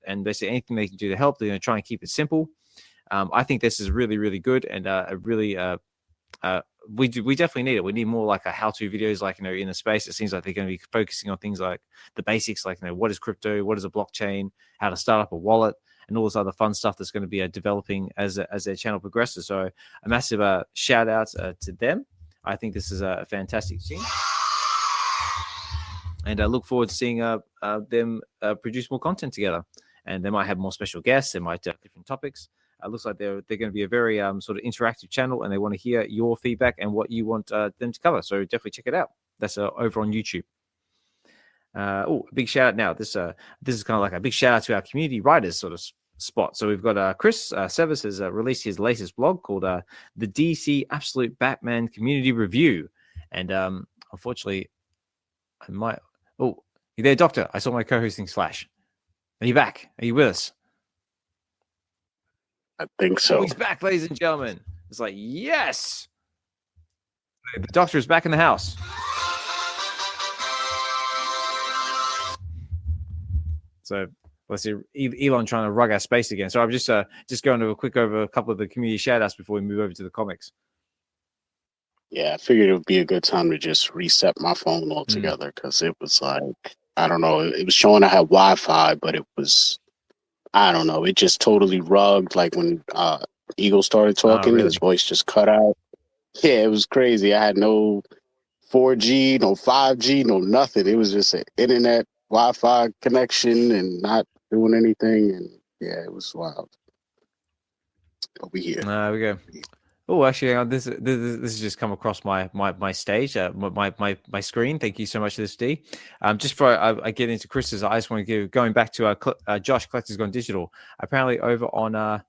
and basically anything they can do to help. They're going to try and keep it simple. I think this is really, really good, and we definitely need it. We need more like a how-to videos, like, in the space. It seems like they're going to be focusing on things like the basics, like, what is crypto, what is a blockchain, how to start up a wallet, and all this other fun stuff that's going to be developing as their channel progresses. So a massive shout out to them. I think this is a fantastic team. And I look forward to seeing them produce more content together. And they might have more special guests. They might have different topics. It looks like they're going to be a very sort of interactive channel, and they want to hear your feedback and what you want them to cover. So definitely check it out. That's over on YouTube. A big shout out now. This is kind of like a big shout out to our community writers sort of spot. So we've got Chris Severs has released his latest blog called the DC Absolute Batman Community Review. And unfortunately, I might. Oh, you there, Dokta? I saw my co-hosting flash. Are you back? Are you with us? I think so. Oh, he's back, ladies and gentlemen. It's like, yes! The Doctor is back in the house. So let's see, Elon trying to rug our space again. So I'm just going to a quick over a couple of the community shout-outs before we move over to the comics. Yeah, I figured it would be a good time to just reset my phone altogether because it was like, I don't know, it was showing I had Wi-Fi, but it was, I don't know, it just totally rugged. Like when Eagle started talking, really? His voice just cut out. Yeah, it was crazy. I had no 4G, no 5G, no nothing. It was just an internet Wi-Fi connection and not doing anything. And yeah, it was wild. But we here. There we go. Oh, actually, this has just come across my stage, my screen. Thank you so much for this, D. Just before I get into Chris's, I just want to give, going back to Josh Collector's Gone Digital. Apparently over on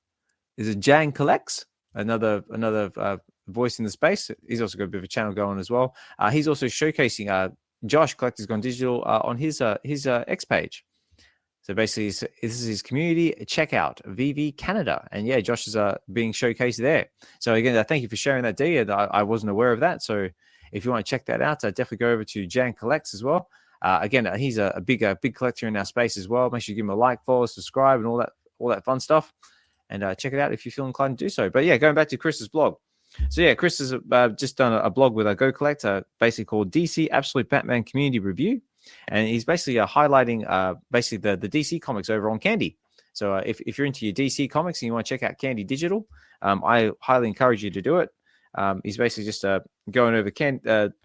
is it Jan Collects, another voice in the space. He's also got a bit of a channel going as well. He's also showcasing Josh Collector's Gone Digital on his X page. So basically, this is his community. Check out VeVe Canada. And yeah, Josh is being showcased there. So again, thank you for sharing that, D. I wasn't aware of that. So if you want to check that out, definitely go over to Jan Collects as well. Again, he's a big collector in our space as well. Make sure you give him a like, follow, subscribe, and all that fun stuff. And check it out if you feel inclined to do so. But yeah, going back to Chris's blog. So yeah, Chris has just done a blog with a Go Collector, basically called DC Absolute Batman Community Review. And he's basically highlighting basically the DC comics over on Candy. So if you're into your DC comics and you want to check out Candy Digital, I highly encourage you to do it. He's basically just going over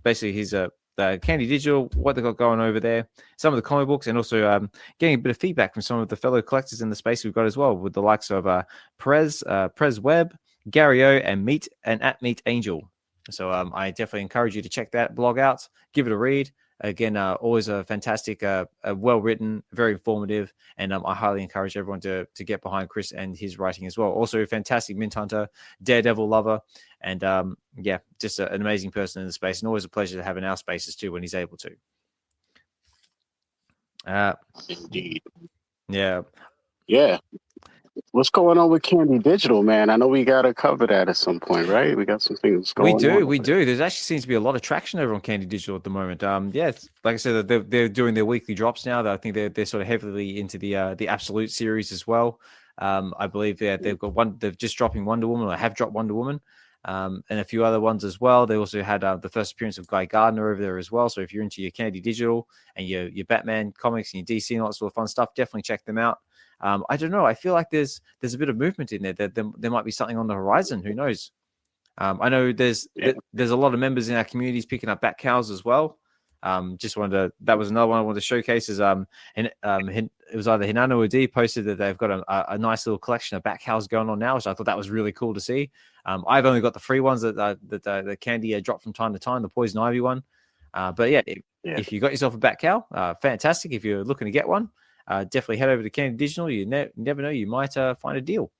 basically his Candy Digital, what they've got going over there, some of the comic books, and also getting a bit of feedback from some of the fellow collectors in the space we've got as well, with the likes of Perez Webb, Gary O, and Meet Angel. So I definitely encourage you to check that blog out, give it a read. Again, always a fantastic, well-written, very informative, and I highly encourage everyone to get behind Chris and his writing as well. Also, a fantastic Mint Hunter, Daredevil lover, and yeah, just an amazing person in the space, and always a pleasure to have in our spaces too when he's able to. Indeed. Yeah. Yeah. What's going on with Candy Digital, man? I know we got to cover that at some point, right? We got some things going on. We do. There's actually seems to be a lot of traction over on Candy Digital at the moment. Yeah, like I said, they're doing their weekly drops now. I think they're sort of heavily into the Absolute series as well. I believe they've got one. They've just dropping Wonder Woman, or have dropped Wonder Woman, and a few other ones as well. They also had the first appearance of Guy Gardner over there as well. So if you're into your Candy Digital and your Batman comics and your DC and all that sort of fun stuff, definitely check them out. I don't know. I feel like there's a bit of movement in there. There might be something on the horizon. Who knows? I know there's a lot of members in our communities picking up bat cows as well. Just wanted to. That was another one I wanted to showcase. Is it was either Hinano or D posted that they've got a nice little collection of bat cows going on now, which I thought that was really cool to see. I've only got the free ones that Candy dropped from time to time, the Poison Ivy one. But yeah, if you got yourself a bat cow, fantastic. If you're looking to get one. Definitely head over to Candy Digital. You never know, you might find a deal.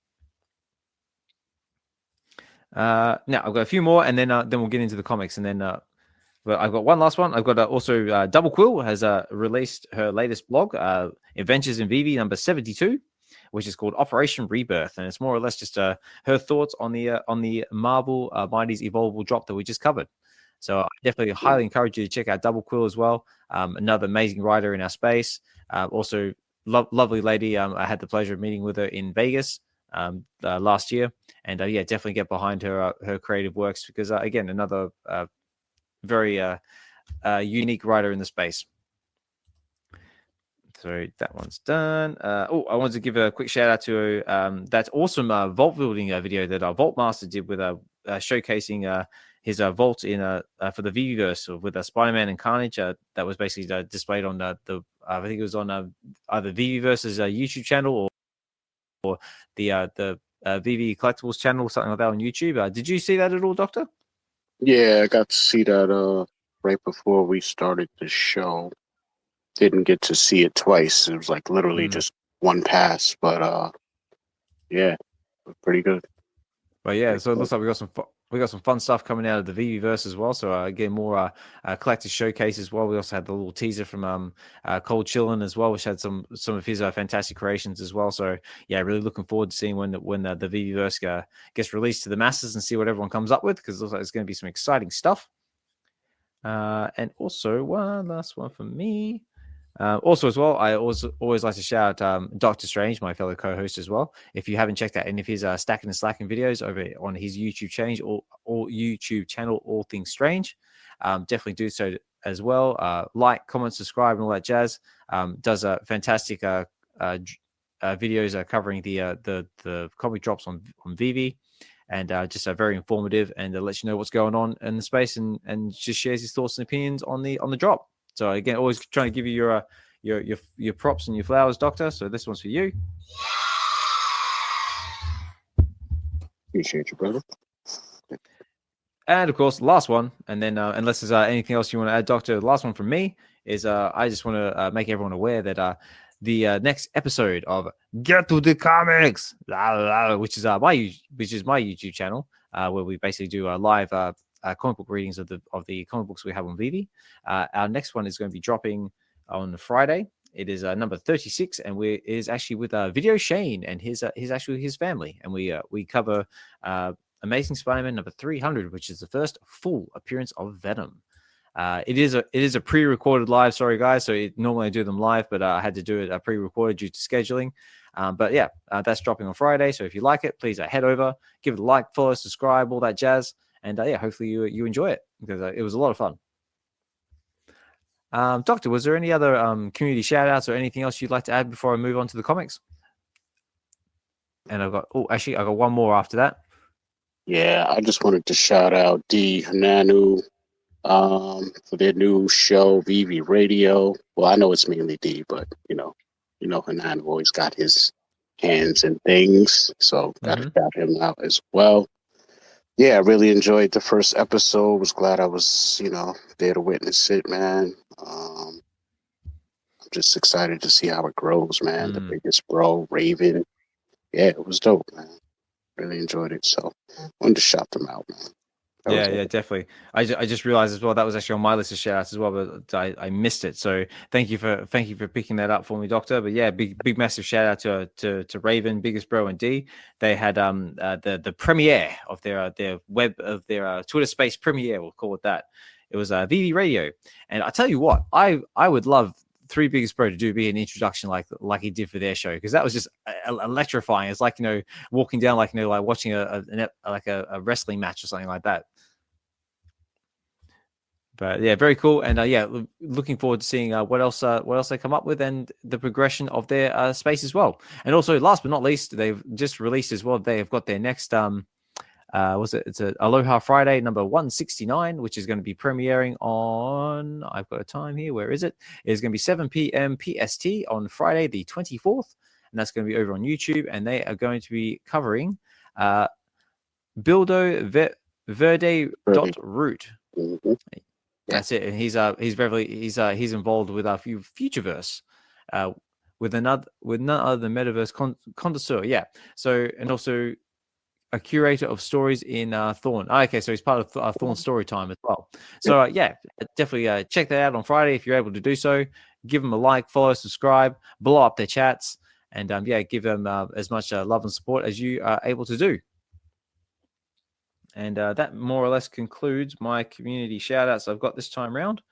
Now I've got a few more, and then we'll get into the comics, and then but I've got one last one. I've got also Double Quill has released her latest blog, Adventures in VeVe number 72, which is called Operation Rebirth, and it's more or less just her thoughts on the Marvel Mighty's Evolvable drop that we just covered. So I definitely highly encourage you to check out Double Quill as well. Another amazing writer in our space. Also, lovely lady. I had the pleasure of meeting with her in Vegas last year, and yeah, definitely get behind her creative works because again, another very unique writer in the space. So that one's done. I wanted to give a quick shout out to that awesome vault building video that our Vault Master did with showcasing his vault in for the VeVe with Spider-Man and Carnage. That was basically displayed on the I think it was on either VeVe's YouTube channel or the VeVe Collectables channel, something like that on YouTube. Did you see that at all, Doctor? Yeah, I got to see that right before we started the show. Didn't get to see it twice. It was like literally just one pass, but yeah, pretty good. But yeah, so it looks like we got some fun stuff coming out of the VeVe as well. So again, more collector showcase as well. We also had the little teaser from Cold Chillin as well, which had some of his fantastic creations as well. So yeah, really looking forward to seeing when the VeVe gets released to the masses and see what everyone comes up with, because it looks like it's going to be some exciting stuff. And also one last one for me. Also, as well, I always like to shout out Doctor Strange, my fellow co-host as well. If you haven't checked out any of his Stacking and Slacking videos over on his YouTube channel, All Things Strange, definitely do so as well. Like, comment, subscribe, and all that jazz. Does fantastic videos covering the comic drops on VeVe, and just very informative, and lets you know what's going on in the space, and just shares his thoughts and opinions on the drop. So again, always trying to give you your props and your flowers, Doctor. So this one's for you. Appreciate you, brother. And of course, the last one, and then unless there's anything else you want to add, Doctor, the last one from me is I just want to make everyone aware that the next episode of Get to the Comics, which is my YouTube channel, where we basically do live comic book readings of the comic books we have on VeVe. Our next one is going to be dropping on Friday. It is number 36, and it is actually with Video Shane and his family, and we cover Amazing Spider-Man number 300, which is the first full appearance of Venom. It is a pre-recorded live. Sorry, guys. So normally I do them live, but I had to do it pre-recorded due to scheduling. But yeah, that's dropping on Friday. So if you like it, please head over, give it a like, follow, subscribe, all that jazz. And yeah, hopefully you enjoy it, because it was a lot of fun. Doctor, was there any other community shout outs or anything else you'd like to add before I move on to the comics? And I got one more after that. Yeah, I just wanted to shout out D Hananu for their new show, VeVe Radio. Well, I know it's mainly D, but you know, Hananu always got his hands in things, so gotta shout him out as well. Yeah, I really enjoyed the first episode. Was glad I was, there to witness it, man. I'm just excited to see how it grows, man. The biggest bro, Raven. Yeah, it was dope, man. Really enjoyed it. So wanted to shout them out, man. Yeah, definitely. I just realized as well that was actually on my list of shout outs as well, but I missed it. So thank you for picking that up for me, Doctor. But yeah, big massive shout out to Raven, Biggest Bro, and D. They had the premiere of their Twitter Space premiere, we'll call it that. It was VeVe Radio, and I tell you what, I would love Three Biggest Bro to be an introduction like he did for their show, because that was just electrifying. It's like walking down like watching a wrestling match or something like that. But yeah, very cool, and looking forward to seeing what else they come up with, and the progression of their space as well. And also, last but not least, they've just released as well. They have got their next it's a Aloha Friday number 169, which is going to be premiering on, I've got a time here, where is it? It's going to be 7 p.m. PST on Friday the 24th, and that's going to be over on YouTube, and they are going to be covering Bildo Verde.root. That's it, and he's involved with our Futureverse, with none other than Metaverse Connoisseur. Yeah, so, and also a curator of stories in Thorn. Okay, so he's part of Thorn Storytime as well. So definitely check that out on Friday if you're able to do so. Give them a like, follow, subscribe, blow up their chats, and give them as much love and support as you are able to do. And that more or less concludes my community shout outs I've got this time round.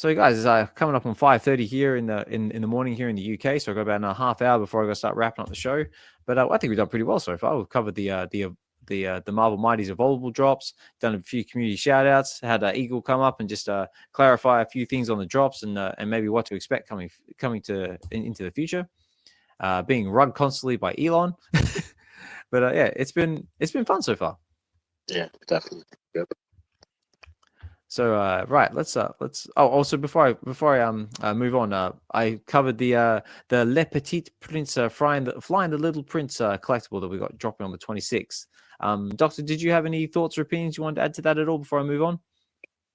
So guys, it's coming up on 5:30 here in the morning here in the UK. So I've got about a half hour before I got to start wrapping up the show. But I think we've done pretty well so far. We've covered the Marvel Mighty's Evolvable drops, done a few community shout outs, had Eagle come up and just clarify a few things on the drops, and maybe what to expect coming into the future. Being rugged constantly by Elon. But yeah, it's been fun so far. Yeah, definitely. Yep. So right, let's also before I move on, I covered the Le Petit Prince flying the Little Prince collectible that we got dropping on the 26th. Doctor, did you have any thoughts or opinions you wanted to add to that at all before I move on?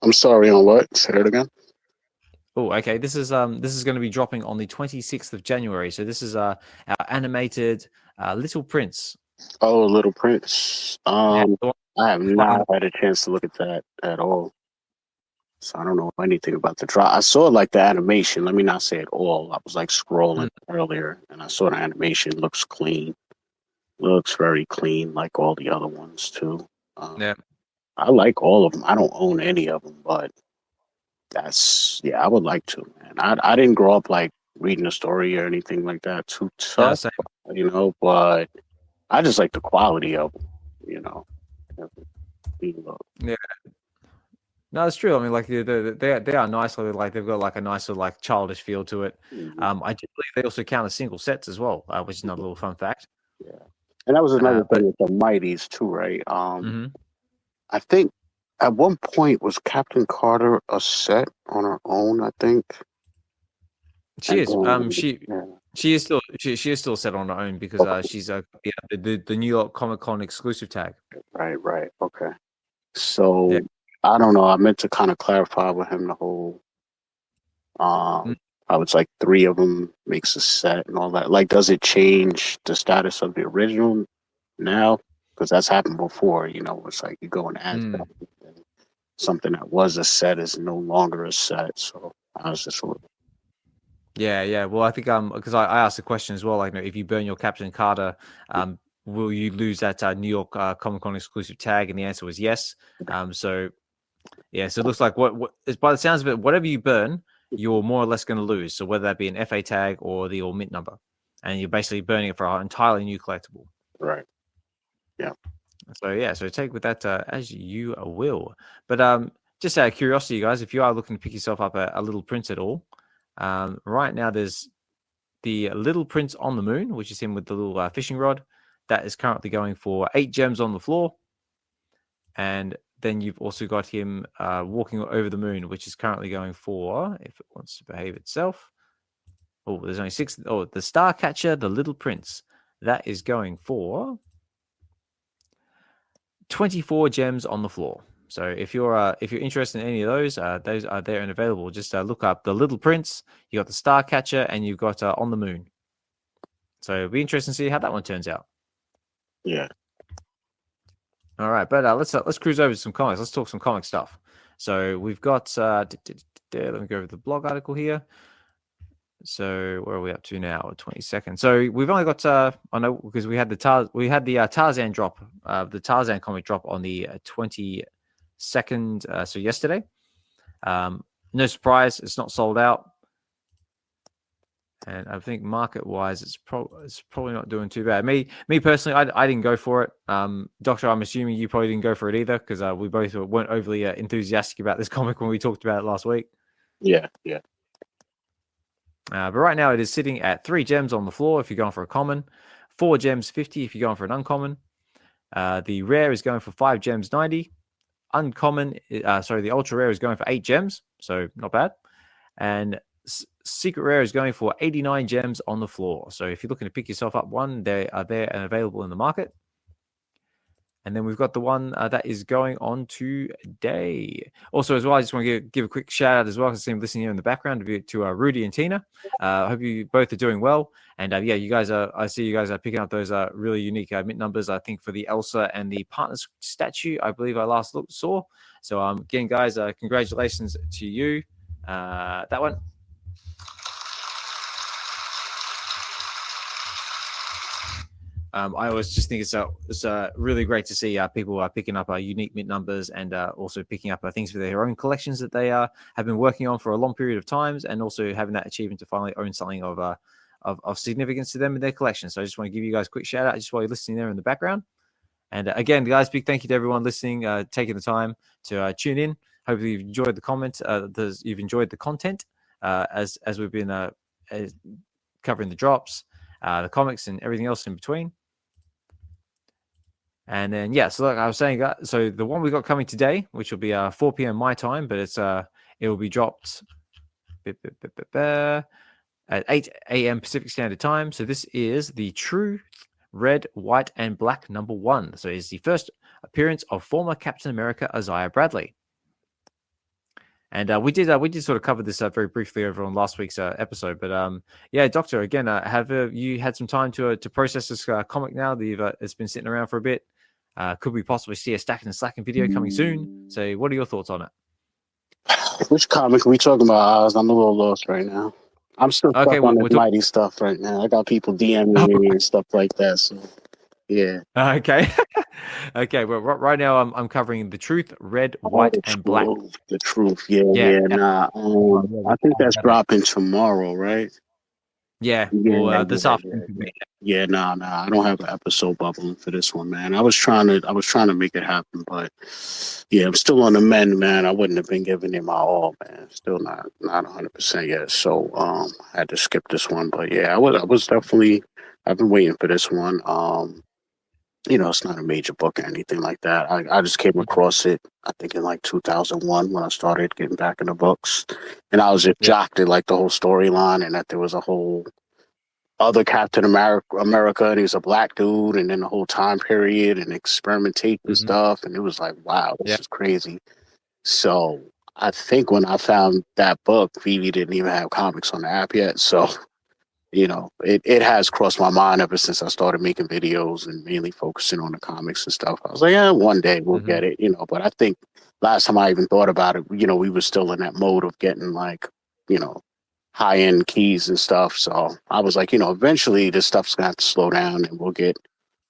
I'm sorry, on what? Say that again. Oh, okay. This is going to be dropping on the 26th of January. So this is our animated Little Prince. Oh, Little Prince. Yeah, I have not had a chance to look at that at all. So I don't know anything about the drop. I saw like the animation. Let me not say it all. I was like scrolling earlier and I saw the animation. Looks clean. Looks very clean, like all the other ones too. Yeah. I like all of them. I don't own any of them, but I would like to, man. I didn't grow up like reading a story or anything like that too tough, Same. but I just like the quality of them, you know. Yeah. No, it's true. I mean, like they are nice. Like they've got like a nice sort of like childish feel to it. Mm-hmm. I do believe they also count as single sets as well, which is another little fun fact. Yeah, and that was another But thing with the Mighties too, right? mhm. I think at one point was Captain Carter a set on her own. I think She is. Yeah. She is still set on her own because she's the New York Comic Con exclusive tag. Right. Okay. So Yeah. I don't know. I meant to kind of clarify with him the whole. I was like 3 of them makes a set and all that. Like, does it change the status of the original now? Because that's happened before. You know, it's like you go and add something that was a set is no longer a set. So I was just. Yeah. Well, I think because I asked the question as well. Like, if you burn your Captain Carter, will you lose that New York Comic Con exclusive tag? And the answer was yes. So yeah. So it looks like what by the sounds of it, whatever you burn, you're more or less going to lose. So whether that be an FA tag or the mint number, and you're basically burning it for an entirely new collectible. Right. Yeah. So yeah, so take with that as you will. But just out of curiosity, guys, if you are looking to pick yourself up a Little Prince at all, right now there's the Little Prince on the Moon, which is him with the little fishing rod. That is currently going for 8 gems on the floor, and then you've also got him walking over the moon, which is currently going for, if it wants to behave itself. Oh, there's only 6. Oh, the Star Catcher, the Little Prince, that is going for 24 gems on the floor. So if you're interested in any of those are there and available. Just look up the Little Prince. You got the Star Catcher, and you've got On the Moon. So it'll be interesting to see how that one turns out. Yeah. All right, but let's cruise over to some comics. Let's talk some comic stuff. So we've got let me go over the blog article here. So where are we up to now? 22nd. So we've only got I know because we had the Tarzan drop, the Tarzan comic drop on the 22nd. So yesterday. No surprise, it's not sold out. And I think market-wise, it's probably not doing too bad. Me personally, I didn't go for it. Doctor, I'm assuming you probably didn't go for it either because we both weren't overly enthusiastic about this comic when we talked about it last week. Yeah. But right now, it is sitting at 3 gems on the floor if you're going for a common, 4 gems 50 if you're going for an uncommon. The rare is going for 5 gems 90. Uncommon, the ultra rare is going for 8 gems, so not bad. And secret rare is going for 89 gems on the floor. So if you're looking to pick yourself up one, they are there and available in the market. And then we've got the one that is going on today. Also, as well, I just want to give a quick shout out as well, because I see them listening here in the background to Rudy and Tina. I hope you both are doing well. And you guys I see you guys are picking up those really unique mint numbers, I think, for the Elsa and the Partners statue, I believe I last saw. So again, guys, congratulations to you. That one. I always just think it's really great to see people picking up unique mint numbers and also picking up things for their own collections that they have been working on for a long period of times, and also having that achievement to finally own something of significance to them in their collection. So I just want to give you guys a quick shout out just while you're listening there in the background. And again, guys, big thank you to everyone listening, taking the time to tune in. Hopefully you've enjoyed the comments. You've enjoyed the content as we've been covering the drops, the comics, and everything else in between. And then so like I was saying, so the one we got coming today, which will be 4 p.m. my time, but it will be dropped at 8 a.m. Pacific Standard Time. So this is the Truth, Red, White, and Black #1. So it's the first appearance of former Captain America Isaiah Bradley. And we did sort of cover this very briefly over on last week's episode. But Doctor, again, have you had some time to process this comic now that it's been sitting around for a bit? Could we possibly see a Stacking and Slacking video coming soon? So what are your thoughts on it? Which comic are we talking about, Oz? I'm a little lost right now. I'm still stuck on this Mighty stuff right now. I got people DMing me and stuff like that. So, yeah. Okay. Okay. Well, right now I'm covering the Truth, Red, White, and Black. The Truth. Yeah. Nah. I think that's dropping tomorrow, right? Yeah. Well, this afternoon. Yeah. Nah. I don't have an episode bubbling for this one, man. I was trying to make it happen, but yeah, I'm still on the mend, man. I wouldn't have been giving it my all, man. Still not 100% yet. So I had to skip this one, but yeah, I was definitely. I've been waiting for this one. It's not a major book or anything like that. I just came across it, I think, in like 2001 when I started getting back in the books. And I was just shocked at like the whole storyline and that there was a whole other Captain America and he's a black dude and then the whole time period and experimentation stuff. And it was like, wow, this is crazy. So I think when I found that book, VeVe didn't even have comics on the app yet. So it has crossed my mind ever since I started making videos and mainly focusing on the comics and stuff. I was like, yeah, one day we'll get it, But I think last time I even thought about it, we were still in that mode of getting like, high-end keys and stuff. So I was like, eventually this stuff's going to have to slow down and we'll get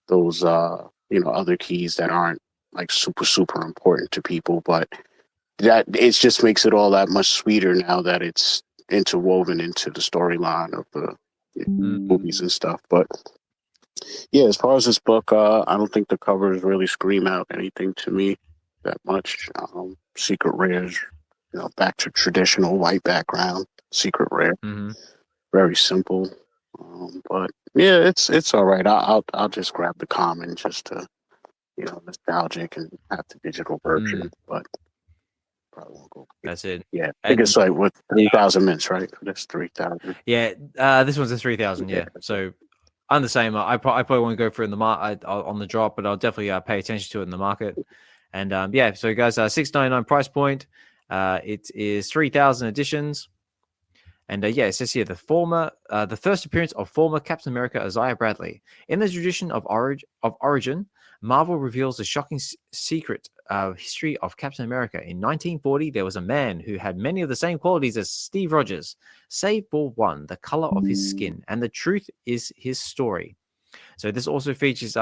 those, other keys that aren't like super, super important to people. But that it just makes it all that much sweeter now that it's interwoven into the storyline of the movies and stuff. But yeah, as far as this book, I don't think the covers really scream out anything to me that much. Secret Rare's, back to traditional white background. Secret Rare, very simple. But yeah, it's all right. I'll just grab the common just to nostalgic and have the digital version, but. Probably won't go. That's it. Yeah, I think it's like with 3,000 mints, right? That's 3,000. Yeah, this one's a 3,000. Yeah, so I'm the same. I probably won't go for it in the on the drop, but I'll definitely pay attention to it in the market. And so guys, $6.99 price point. It is 3,000 editions. And it says here the first appearance of former Captain America Isaiah Bradley. In the tradition of origin, Marvel reveals the shocking secret history of Captain America. In 1940, there was a man who had many of the same qualities as Steve Rogers, save for one, the color of his skin, and the truth is his story. So this also features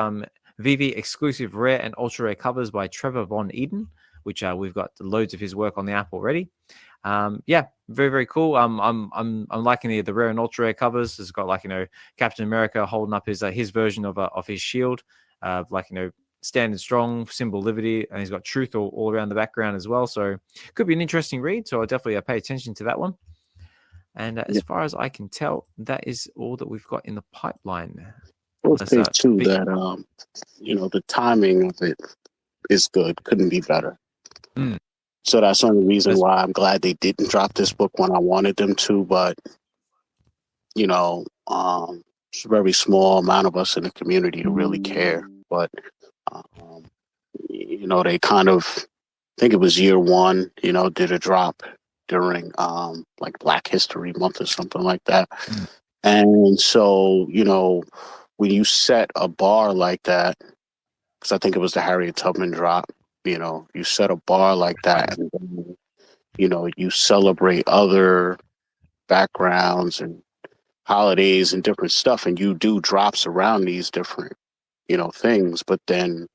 VeVe exclusive rare and ultra rare covers by Trevor Von Eden, which we've got loads of his work on the app already. Very, very cool. I'm liking the rare and ultra rare covers. It's got Captain America holding up his version of his shield. Standing strong, symbol liberty, and he's got truth all around the background as well. So could be an interesting read. So I'll definitely pay attention to that one. And as far as I can tell, that is all that we've got in the pipeline. I'll say too that the timing of it is good. Couldn't be better. So that's the only reason why I'm glad they didn't drop this book when I wanted them to. But it's a very small amount of us in the community who really care. But they kind of, I think it was year one, did a drop during like Black History Month or something like that. And so, when you set a bar like that, because I think it was the Harriet Tubman drop, you set a bar like that and then, you celebrate other backgrounds and holidays and different stuff, and you do drops around these different things. But then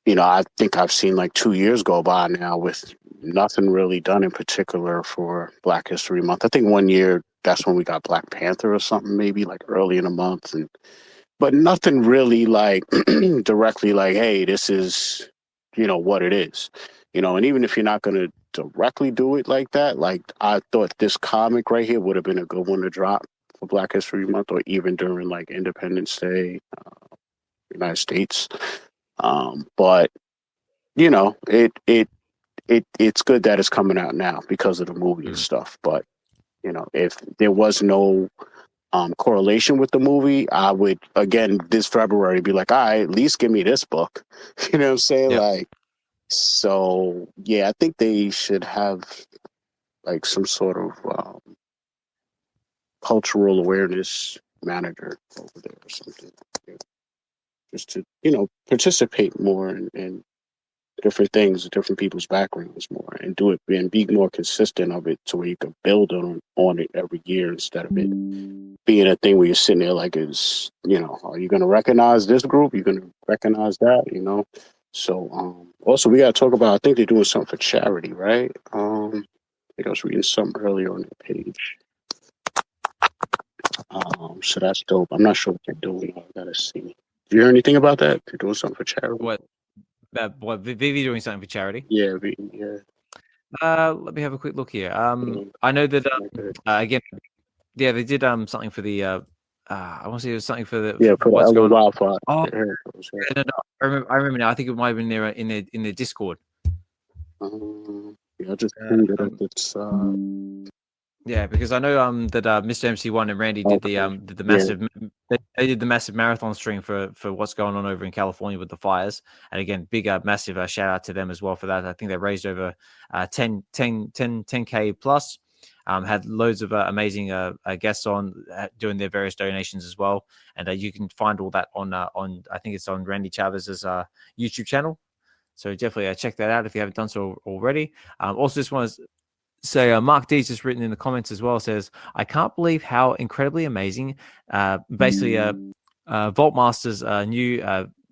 I think I've seen like 2 years go by now with nothing really done in particular for Black History Month. I think 1 year that's when we got Black Panther or something, maybe like early in the month, but nothing really like directly like, hey, this is what it is, and even if you're not going to directly do it like that, like I thought this comic right here would have been a good one to drop for Black History Month or even during like Independence Day, United States. But you know, it's good that it's coming out now because of the movie and stuff. But you know, if there was no correlation with the movie, I would again this February be like, all right, at least give me this book. You know what I'm saying? Yep. Like, so yeah, I think they should have like some sort of cultural awareness manager over there or something, you know, just to participate more in different things, different people's backgrounds more, and do it and be more consistent of it to where you can build on it every year instead of it being a thing where you're sitting there like, is are you going to recognize this group? You're going to recognize that, So also we got to talk about. I think they're doing something for charity, right? I think I was reading something earlier on that page. So that's dope. I'm not sure what they're doing. I gotta see. Do you hear anything about that? They're doing something for charity. What VeVe doing something for charity? Yeah, yeah. Let me have a quick look here. I know that again, yeah, they did something for the I want to say it was something for the for what's the going on. wildfire. Oh, no, I remember now. I think it might have been there in the Discord. Yeah, I just think that it's yeah, because I know that Mr. MC1 and Randy did the massive they did the massive marathon stream for what's going on over in California with the fires. And again, big massive shout out to them as well for that. I think they raised over 10K plus. Had loads of amazing guests on doing their various donations as well. And you can find all that on I think it's on Randy Chavez's YouTube channel. So definitely check that out if you haven't done so already. Also, just want to say Mark D's just written in the comments as well, says, I can't believe how incredibly amazing basically Vaultmaster's new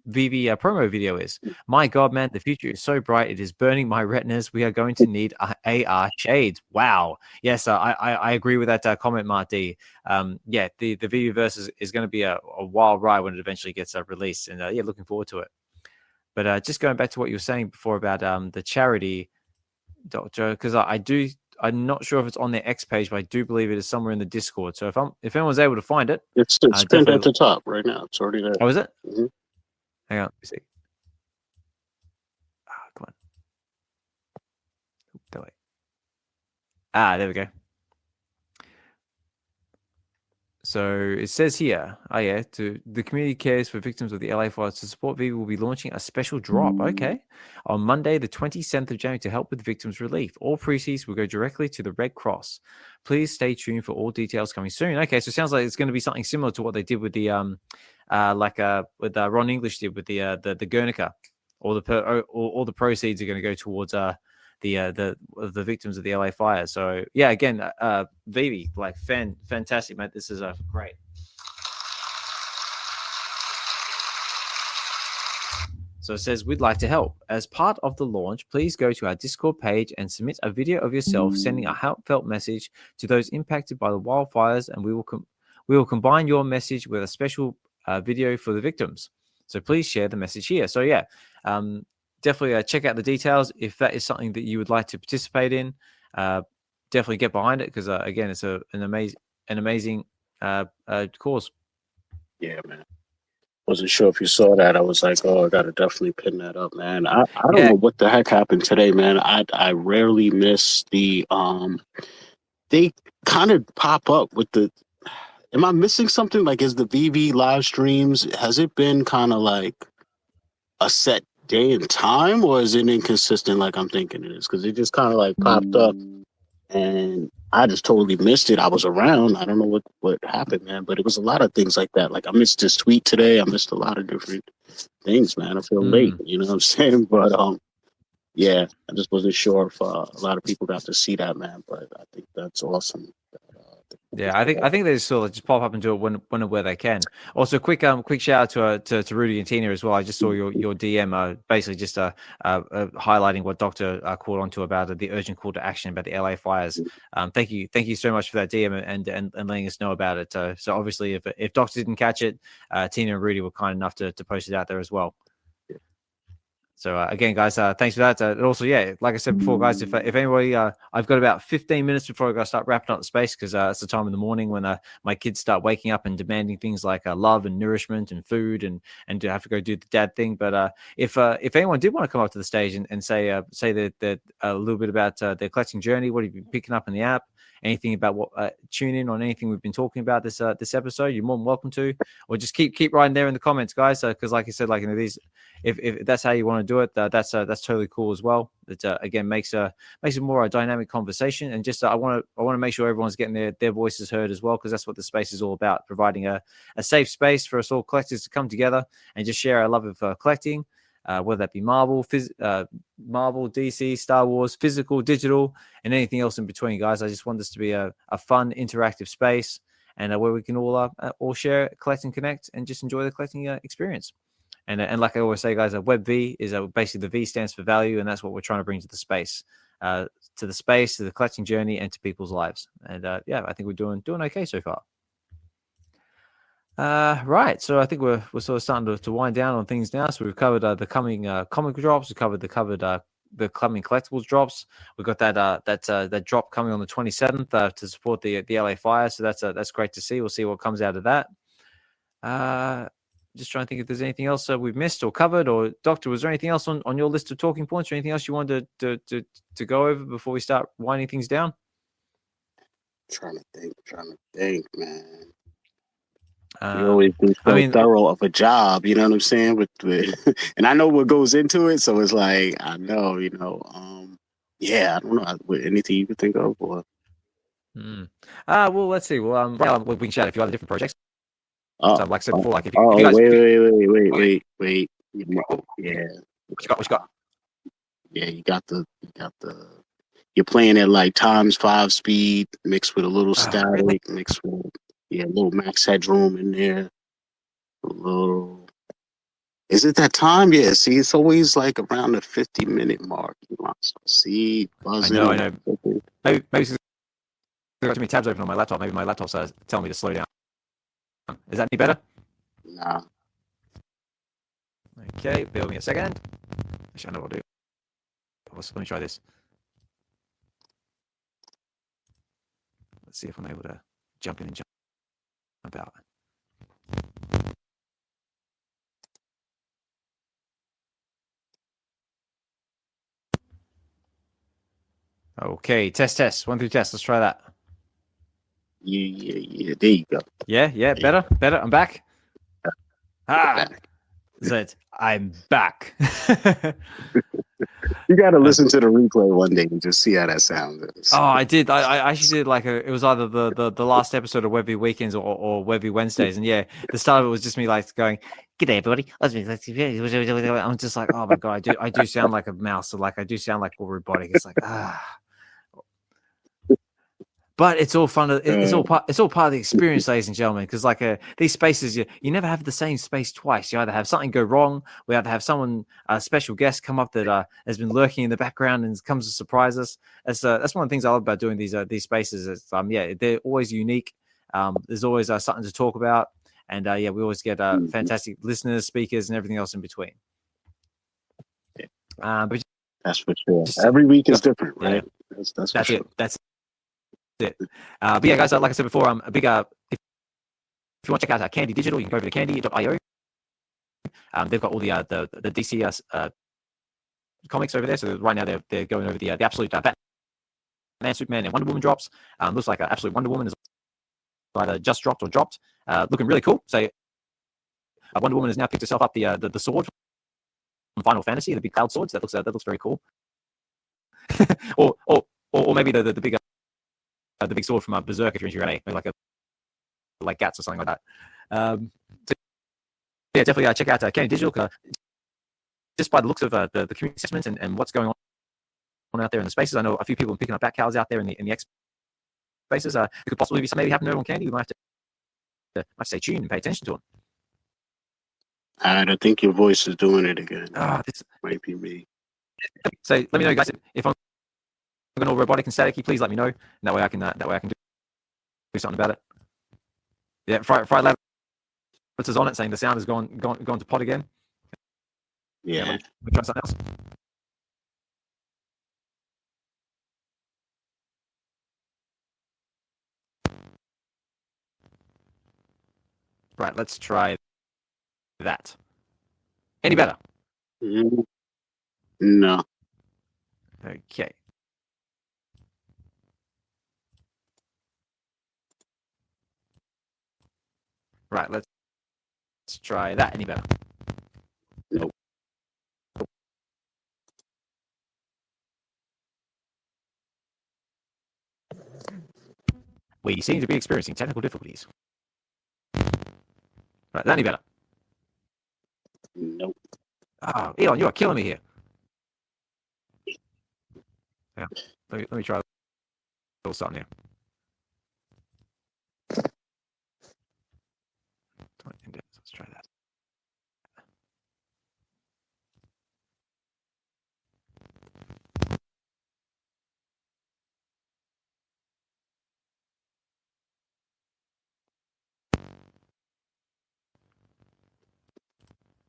VeVe promo video is. My God, man, the future is so bright. It is burning my retinas. We are going to need AR shades. Wow. Yes, I agree with that comment, Mark D. Yeah, the VeVe verse is going to be a wild ride when it eventually gets released. And yeah, looking forward to it. But just going back to what you were saying before about the charity, Doctor, because I'm not sure if it's on their X page, but I do believe it is somewhere in the Discord. So if anyone's able to find it, it's pinned at the top right now. It's already there. Oh, is it? Mm-hmm. Hang on, let me see. Come on. That way. There we go. So it says here, to the community cares for victims of the LA fires. To support VeVe, will be launching a special drop, on Monday, the 27th of January to help with victims' relief. All proceeds will go directly to the Red Cross. Please stay tuned for all details coming soon. Okay, so it sounds like it's going to be something similar to what they did with the with Ron English did with the Guernica. All the proceeds are going to go towards the victims of the LA fire. So yeah, again, VeVe, like fantastic, mate. This is great. So it says, we'd like to help. As part of the launch, please go to our Discord page and submit a video of yourself sending a heartfelt message to those impacted by the wildfires, and we will combine your message with a special video for the victims. So please share the message here. So yeah, definitely check out the details if that is something that you would like to participate in. Definitely get behind it because again, it's an amazing cause. Yeah, man. Wasn't sure if you saw that. I was like, oh, I gotta definitely pin that up, man. I don't know what the heck happened today, man. I rarely miss the they kind of pop up with the. Am I missing something? Like, is the VeVe live streams, has it been kind of like a set day and time, or is it inconsistent like I'm thinking it is? Because it just kind of like popped up and I just totally missed it. I was around. I don't know what happened, man, but it was a lot of things like that. Like I missed this tweet today. I missed a lot of different things, man. I feel late, you know what I'm saying? But yeah, I just wasn't sure if a lot of people got to see that, man. But I think that's awesome. Yeah, I think they sort of just pop up and do it when and where they can. Also, quick shout out to Rudy and Tina as well. I just saw your DM basically just highlighting what Dokta called onto about the urgent call to action about the LA fires. Thank you so much for that DM and letting us know about it. So obviously, if Dokta didn't catch it, Tina and Rudy were kind enough to post it out there as well. So again, guys, thanks for that. And also, yeah, like I said before, guys, if anybody, I've got about 15 minutes before I got to start wrapping up the space because it's the time in the morning when my kids start waking up and demanding things like love and nourishment and food and to have to go do the dad thing. But if anyone did want to come up to the stage and say that a little bit about their collecting journey, what have you been picking up in the app, anything about what tune in on anything we've been talking about this episode, you're more than welcome to, or just keep writing there in the comments, guys, because like I said, like, you know, these, if that's how you want to do it, that's totally cool as well. It again makes it more a dynamic conversation, and just I want to make sure everyone's getting their voices heard as well, because that's what the space is all about, providing a safe space for us all collectors to come together and just share our love of collecting, whether that be Marvel, DC, Star Wars, physical, digital, and anything else in between, guys. I just want this to be a fun, interactive space, and where we can all share, collect, and connect, and just enjoy the collecting experience. And like I always say, guys, VeVe is basically the V stands for value, and that's what we're trying to bring to the space, to the collecting journey, and to people's lives. And yeah, I think we're doing okay so far. Right, so I think we're sort of starting to wind down on things now. So we've covered the coming comic drops. We covered the coming collectibles drops. We've got that drop coming on the 27th to support the LA fire. So that's great to see. We'll see what comes out of that. Just trying to think if there's anything else we've missed or covered. Or Doctor, was there anything else on your list of talking points, or anything else you wanted to go over before we start winding things down? Trying to think, man. You always do so thorough of a job, you know what I'm saying? With and I know what goes into it, so it's like I know, you know. Yeah, I don't know anything you could think of. Or well, let's see. Well, we can chat a few other different projects. So, like I said before, like if you guys, wait. Yeah. What you got? Yeah, you got the. You're playing at like times 5 speed, mixed with a little static, really? mixed with a little max headroom in there. A little. Is it that time? Yeah. See, it's always like around the 50-minute mark. You want to see buzzing. I know. Maybe I've got too many tabs open on my laptop. Maybe my laptop's telling me to slow down. Is that any better? Nah. Okay, bear with me a second. Actually, I know what I'll do. Let me try this. Let's see if I'm able to jump in and jump out. Okay, test. 1 2 test. Let's try that. Yeah. There you go. Yeah. Better. I'm back. Zed, I'm back. You got to listen to the replay one day and just see how that sounds. Oh, I did. I actually did it was either the last episode of VeVe Weekends or VeVe Wednesdays, and yeah, the start of it was just me like going, "G'day, everybody." I'm just like, oh my god, I do sound like a mouse, so like I do sound like all robotic. It's like But it's all fun. It's all part of the experience, ladies and gentlemen. Because like these spaces, you never have the same space twice. You either have something go wrong, we either have someone, a special guest, come up that has been lurking in the background and comes to surprise us. That's one of the things I love about doing these spaces. Is, they're always unique. There's always something to talk about, and we always get fantastic listeners, speakers, and everything else in between. But that's for sure. Every week is different, right? Yeah. That's for sure. That's it. But yeah, guys, like I said before, a big if you want to check out Candy Digital, you can go over to candy.io. They've got all the DC comics over there. So right now they're going over the absolute Batman, Superman, and Wonder Woman drops. Looks like Absolute Wonder Woman is either just dropped or dropped. Looking really cool. So Wonder Woman has now picked herself up the sword from Final Fantasy, the big cloud swords. That looks very cool. or maybe the bigger. The big sword from Berserk if you're into your anime, like Gats or something like that. So yeah, definitely check out Candy Digital. Just by the looks of the community assessments and what's going on out there in the spaces, I know a few people are picking up bat cows out there in the X spaces. There could possibly be something happening over on Candy. We might have to stay tuned and pay attention to them. I think your voice is doing it again. This might be me. So let me know, guys, if I'm going all robotic and staticky, please let me know. And that way I can do something about it. Yeah, Friday Lab puts us on it saying the sound has gone to pot again. Yeah. Let me try something else. Right, let's try that. Any better? Mm, no. Okay. Right, let's try that. Any better? Nope. We seem to be experiencing technical difficulties. Right, that any better? Nope. Oh, Elon, you are killing me here. Yeah, let me try a little something here. Let's try that.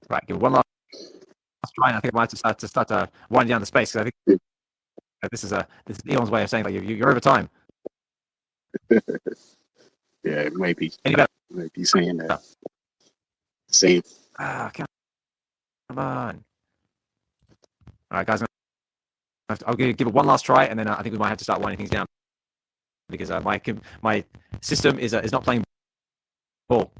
Right, give it one last try, and I think I might have to start winding down the space because I think this is Elon's way of saying like you're over time. Yeah, it might be. Any better? Might be saying that. Same. Ah, come on. All right, guys. I'll give it one last try, and then I think we might have to start winding things down because my system is not playing ball.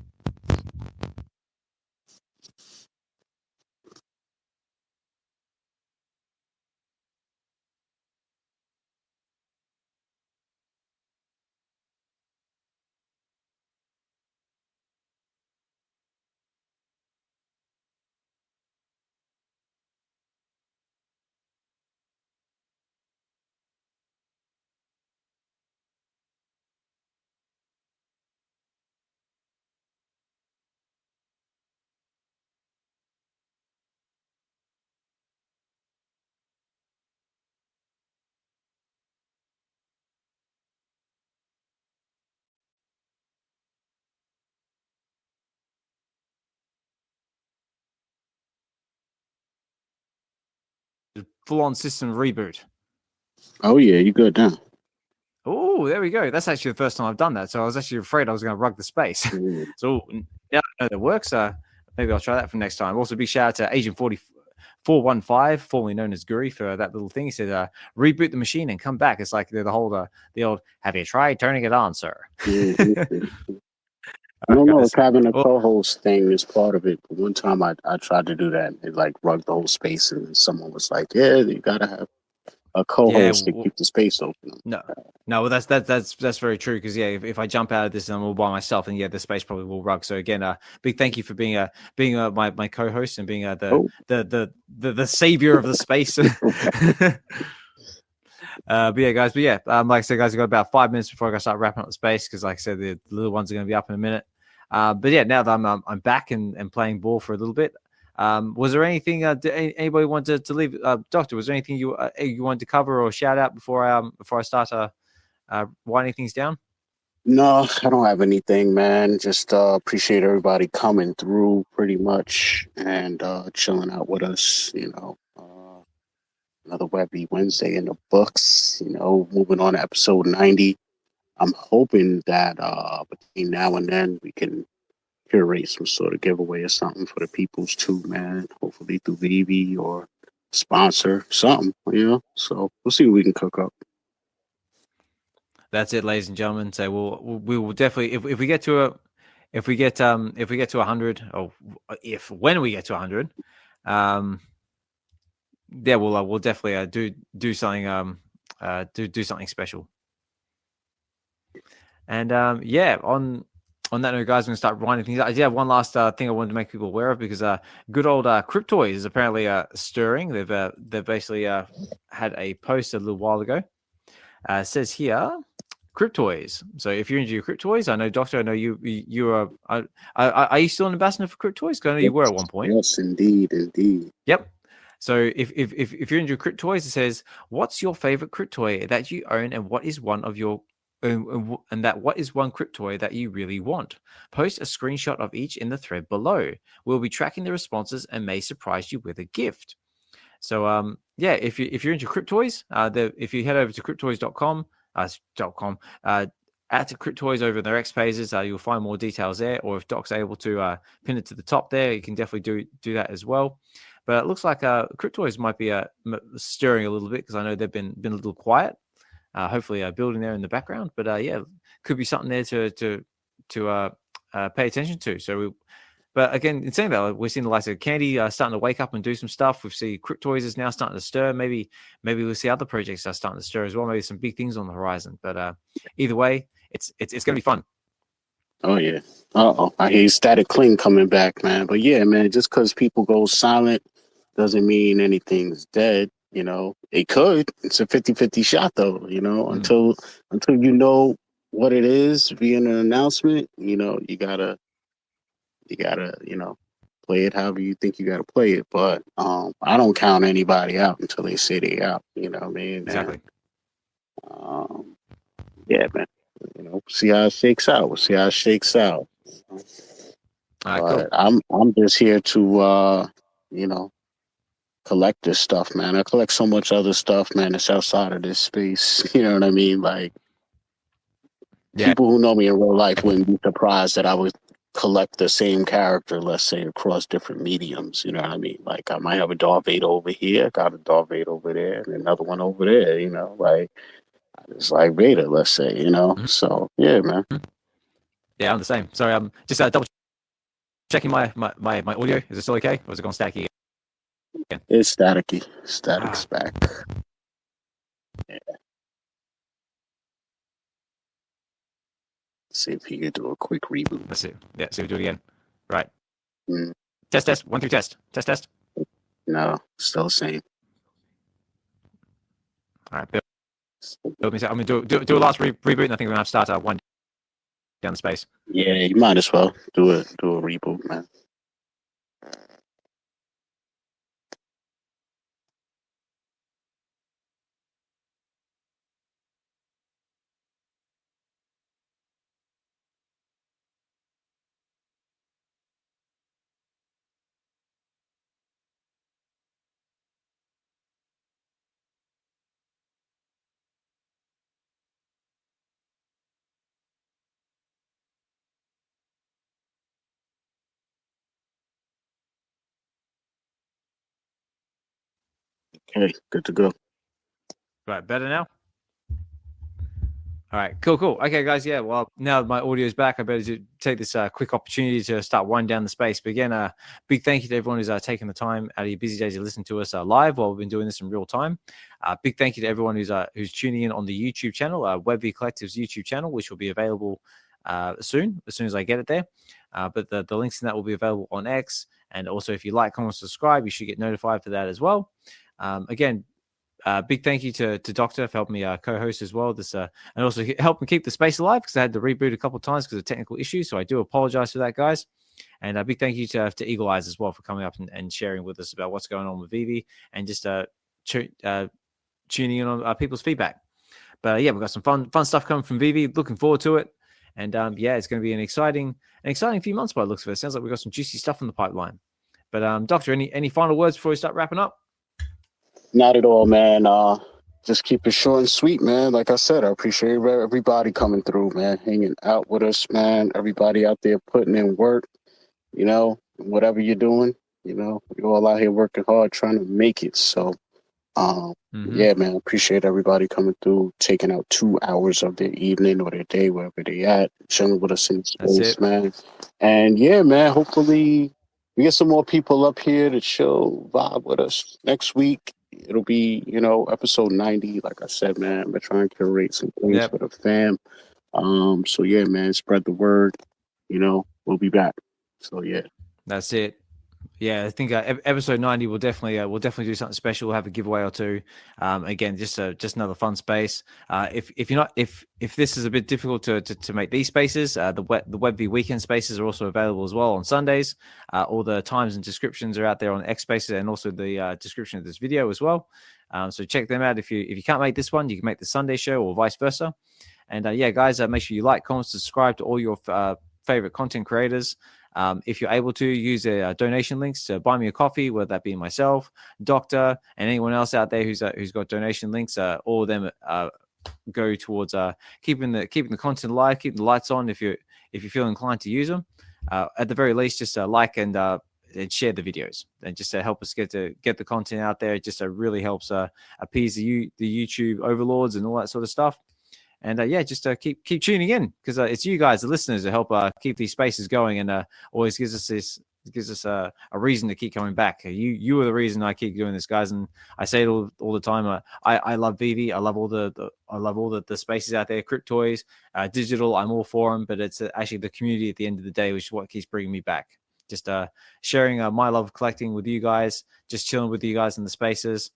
Full-on system reboot. Oh yeah, you good now. Oh, there we go. That's actually the first time I've done that. So I was actually afraid I was going to rug the space. So now I know that works. Maybe I'll try that for next time. Also, big shout out to Agent 415, formerly known as Guri, for that little thing. He said, reboot the machine and come back. It's like the old, have you tried turning it on, sir? I don't know if having a co-host thing is part of it. But one time I tried to do that. It like rugged the whole space, and someone was like, "Yeah, you gotta have a co-host to keep the space open." No, well, that's very true because if I jump out of this and I'm all by myself, and the space probably will rug. So again, big thank you for being my co-host and being the savior of the space. But yeah, guys. Like I said, guys, I've got about 5 minutes before I start wrapping up the space because, like I said, the little ones are going to be up in a minute. But yeah, now that I'm back and playing ball for a little bit, was there anything anybody wanted to leave? Doctor, was there anything you wanted to cover or shout out before I start winding things down? No, I don't have anything, man. Just appreciate everybody coming through pretty much and chilling out with us. Another Webby Wednesday in the books. Moving on to episode 90. I'm hoping that between now and then we can curate some sort of giveaway or something for the peoples too, man. Hopefully through VeVe or sponsor something, So we'll see what we can cook up. That's it, ladies and gentlemen. So we will definitely if we get to 100, or when we get to 100, we'll definitely do something do something special. And on that note, guys, I'm going to start winding things up. I did have one last thing I wanted to make people aware of because good old Cryptoys is apparently stirring. They've basically had a post a little while ago. It says here, Cryptoys. So if you're into your Cryptoys, I know, Doctor, I know you are. Are you still an ambassador for Cryptoys? Because I know you were at one point. Yes, indeed. Yep. So if you're into Cryptoys, it says, what's your favorite Cryptoy that you own, and what is one of your and that what is one Cryptoid that you really want? Post a screenshot of each in the thread below. We'll be tracking the responses and may surprise you with a gift. So yeah, if you're into Cryptoys, if you head over to cryptoys.com, at Cryptoys over their X pages, you'll find more details there. Or if Doc's able to pin it to the top there, you can definitely do that as well. But it looks like Cryptoys might be stirring a little bit, because I know they've been a little quiet. Hopefully building there in the background. But yeah, could be something there to pay attention to. But again, in saying that, we're seeing the likes of Candy starting to wake up and do some stuff. We've seen Cryptoys is now starting to stir. Maybe we'll see other projects are starting to stir as well. Maybe some big things on the horizon. But either way, it's going to be fun. Oh yeah. I hear Static Cling coming back, man. But yeah, man, just because people go silent doesn't mean anything's dead. You know, it could. It's a 50-50 shot, though. You know, until you know what it is via an announcement. You know, you gotta play it however you think you gotta play it. But I don't count anybody out until they say they out. You know what I mean? Exactly. And, yeah, man. You know, see how it shakes out. We'll see how it shakes out. All right, but cool. I'm just here to collect this stuff, man. I collect so much other stuff, man, that's outside of this space. You know what I mean? Like, people who know me in real life wouldn't be surprised that I would collect the same character, let's say, across different mediums. You know what I mean? Like, I might have a Darth Vader over here, got a Darth Vader over there, and another one over there, you know? Like, it's like Vader, let's say, you know? Mm-hmm. So, yeah, man. Yeah, I'm the same. Sorry, I'm just double checking my audio. Is it still okay? Or is it going staticky again? It's staticky. Static's back. Yeah. See if he could do a quick reboot. Let's see. Yeah, see if we do it again. Right. Mm. Test. 1 2 test. Test. No, still the same. All right, I'm going to do a last reboot, and I think we're going to have to start one down the space. Yeah, you might as well do a reboot, man. Okay, good to go. Right, better now? All right, cool. Okay, guys, yeah, well, now that my audio is back, I better take this quick opportunity to start winding down the space. But again, big thank you to everyone who's taking the time out of your busy days to listen to us live while we've been doing this in real time. Big thank you to everyone who's tuning in on the YouTube channel, VeVe Collective's YouTube channel, which will be available soon as I get it there. But the links in that will be available on X. And also, if you like, comment, subscribe, you should get notified for that as well. Again, big thank you to Dokta for helping me co-host as well. And also help me keep the space alive, because I had to reboot a couple of times because of technical issues. So I do apologize for that, guys. And a big thank you to Eagle Eyes as well for coming up and sharing with us about what's going on with VeVe and just tuning in on people's feedback. But yeah, we've got some fun stuff coming from VeVe. Looking forward to it. And yeah, it's going to be an exciting few months by the looks of it. Sounds like we've got some juicy stuff in the pipeline. But Doctor, any final words before we start wrapping up? Not at all, man. Just keep it short and sweet, man. Like I said, I appreciate everybody coming through, man, hanging out with us, man. Everybody out there putting in work, you know, whatever you're doing, you know, we're all out here working hard, trying to make it. So, yeah, man, appreciate everybody coming through, taking out 2 hours of their evening or their day, wherever they at, chilling with us in the space, man. And yeah, man, hopefully we get some more people up here to chill, vibe with us next week. It'll be, you know, episode 90. Like I said, man, we're trying to curate some things for the fam. So yeah, man, spread the word. You know, we'll be back. So yeah, that's it. Yeah, I think episode 90 we'll definitely do something special. We'll have a giveaway or two. Again, just another fun space. If this is a bit difficult to make these spaces, the VeVe weekend spaces are also available as well on Sundays. All the times and descriptions are out there on X Spaces and also the description of this video as well. So check them out. If you can't make this one, you can make the Sunday show or vice versa. And yeah, guys, make sure you like, comment, subscribe to all your favorite content creators. If you're able to, use donation links to buy me a coffee, whether that be myself, Dokta, and anyone else out there who's got donation links. All of them go towards keeping the content alive, keeping the lights on. If you feel inclined to use them, at the very least, just like and share the videos, and just to help us get the content out there. It just really helps appease the YouTube overlords and all that sort of stuff. And yeah, just keep tuning in, because it's you guys, the listeners, that help keep these spaces going, and always gives us a reason to keep coming back. You are the reason I keep doing this, guys, and I say it all the time. I love VeVe. I love all the spaces out there, cryptoys, digital. I'm all for them, but it's actually the community at the end of the day, which is what keeps bringing me back. Just sharing my love of collecting with you guys, just chilling with you guys in the spaces.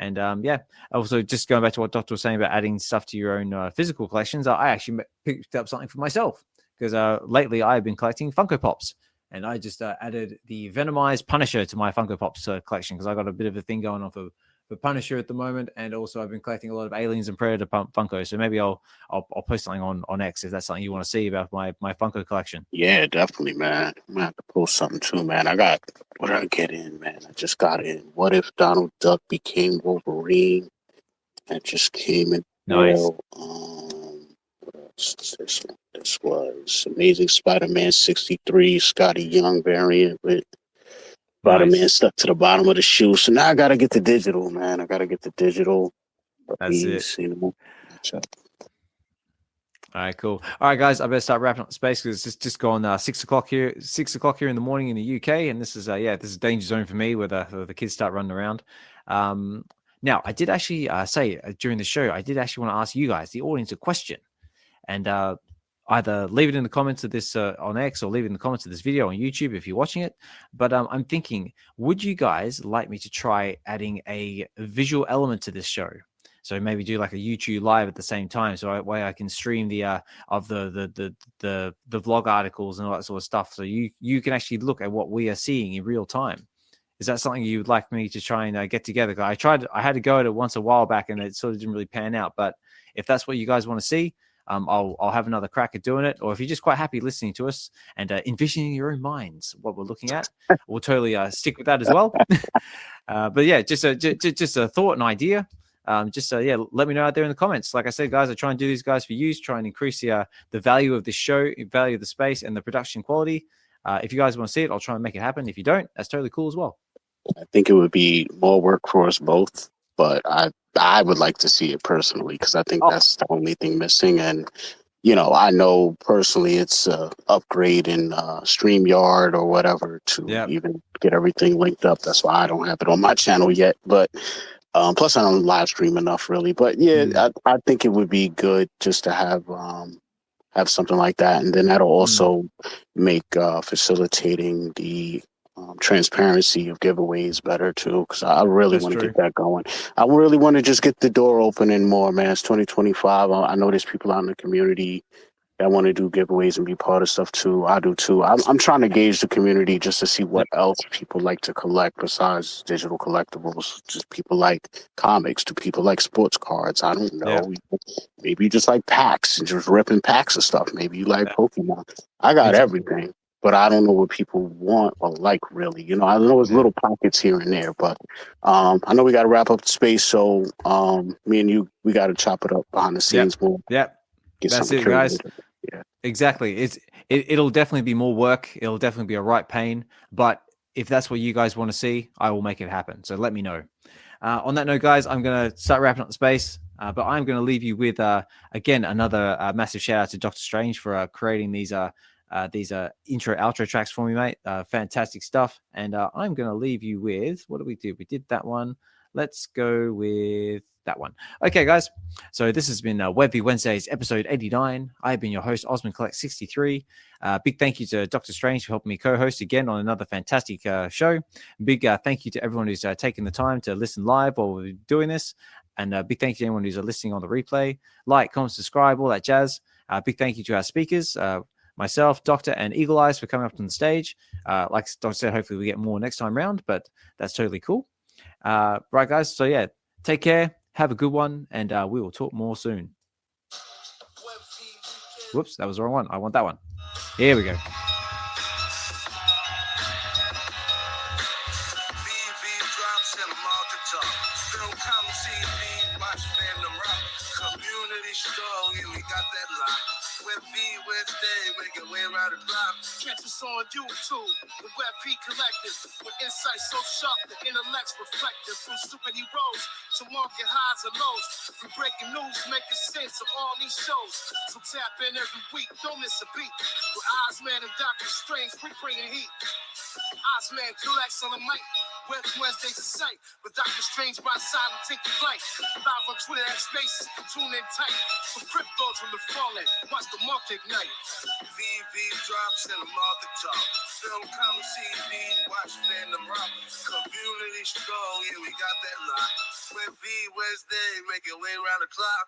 And yeah, also just going back to what Dokta was saying about adding stuff to your own physical collections, I actually picked up something for myself, because lately I've been collecting Funko Pops, and I just added the Venomized Punisher to my Funko Pops collection, because I got a bit of a thing going on for Punisher at the moment, and also I've been collecting a lot of Aliens and Predator Funko. So maybe I'll post something on X if that's something you want to see about my Funko collection. Yeah, definitely, man. I'm gonna have to post something too, man. What did I get in, man? I just got in What If Donald Duck Became Wolverine? That just came in. Nice. What else is this one? This was Amazing Spider-Man 63, Scotty Young variant with Spider-Man stuck to the bottom of the shoe. So now I gotta get the digital, man. I gotta get the digital. That's it. You know. All right, cool. All right, guys, I better start wrapping up the space, because it's just gone 6 o'clock here. 6 o'clock here in the morning in the UK, and this is this is danger zone for me, where the kids start running around. Now, I did actually say during the show, I did actually want to ask you guys, the audience, a question, and either leave it in the comments of this on X, or leave it in the comments of this video on YouTube if you're watching it. But I'm thinking, would you guys like me to try adding a visual element to this show? So maybe do like a YouTube live at the same time, so I can stream the vlog articles and all that sort of stuff, so you can actually look at what we are seeing in real time. Is that something you would like me to try and get together? I had to go at it once a while back, and it sort of didn't really pan out. But if that's what you guys want to see, I'll have another crack at doing it. Or if you're just quite happy listening to us and envisioning in your own minds what we're looking at, we'll totally stick with that as well. But yeah, just a thought and idea. Let me know out there in the comments. Like I said, guys, I try and do these guys for you, try and increase the value of the show, value of the space, and the production quality. If you guys want to see it, I'll try and make it happen. If you don't, that's totally cool as well. I think it would be more work for us both, but I would like to see it personally, because I think that's the only thing missing. And I know personally it's an upgrade in StreamYard or whatever to even get everything linked up. That's why I don't have it on my channel yet. But plus, I don't live stream enough, really. But yeah, I think it would be good just to have something like that, and then that'll also make facilitating the transparency of giveaways better too. Because I really want to get that going. I really want to just get the door opening more, man. It's 2025. I know there's people out in the community that want to do giveaways and be part of stuff too. I do too. I'm trying to gauge the community just to see what else people like to collect besides digital collectibles. Just people like comics. Do people like sports cards? I don't know. Maybe you just like packs and just ripping packs of stuff. Maybe you like Pokemon. I got everything, but I don't know what people want or like really. I know there's little pockets here and there, but I know we got to wrap up the space. So me and you, we got to chop it up behind the scenes more. That's it, guys. Yeah, exactly. It'll definitely be more work. It'll definitely be a right pain. But if that's what you guys want to see, I will make it happen. So let me know. On that note, guys, I'm going to start wrapping up the space. But I'm going to leave you with, again, another massive shout out to Dr. Strange for creating these intro outro tracks for me, mate. Fantastic stuff. And I'm going to leave you with, what did we do? We did that one. Let's go with that one. Okay, guys. So this has been VeVe Wednesdays, episode 89. I've been your host, Ozman Collect 63. Big thank you to Dr. Strange for helping me co-host again on another fantastic show. Big thank you to everyone who's taken the time to listen live while we're doing this. And big thank you to anyone who's listening on the replay. Like, comment, subscribe, all that jazz. Big thank you to our speakers, myself, Dokta, and Eagle Eyes for coming up on the stage. Like Dokta said, hopefully we get more next time round, but that's totally cool. Right, guys. So, yeah, take care. Have a good one, and we will talk more soon. Whoops, that was the wrong one. I want that one. Here we go. VeVe drops and I'm all the top. Film come TV, watch Phantom Rock. Community store, yeah, we got that lock. With V Wednesday, make it way around the block. Catch us on YouTube, the Web V Collective. With insights so sharp, the intellect's reflective. From superheroes to market highs and lows. From breaking news, making sense of all these shows. So tap in every week, don't miss a beat. With Ozman and Dr. Strange, we bringing heat. Ozman collects on the mic. Web Wednesday's a sight, but Dr. Strange by side and take the flight. Live on Twitter at Spaces, tune in tight. Some cryptos from the fallen, watch the market ignite. VeVe drops and I'm off the top. Film come TV, watch Phantom Rock. Community store, yeah, we got that lock. With V Wednesday, make it way around the clock.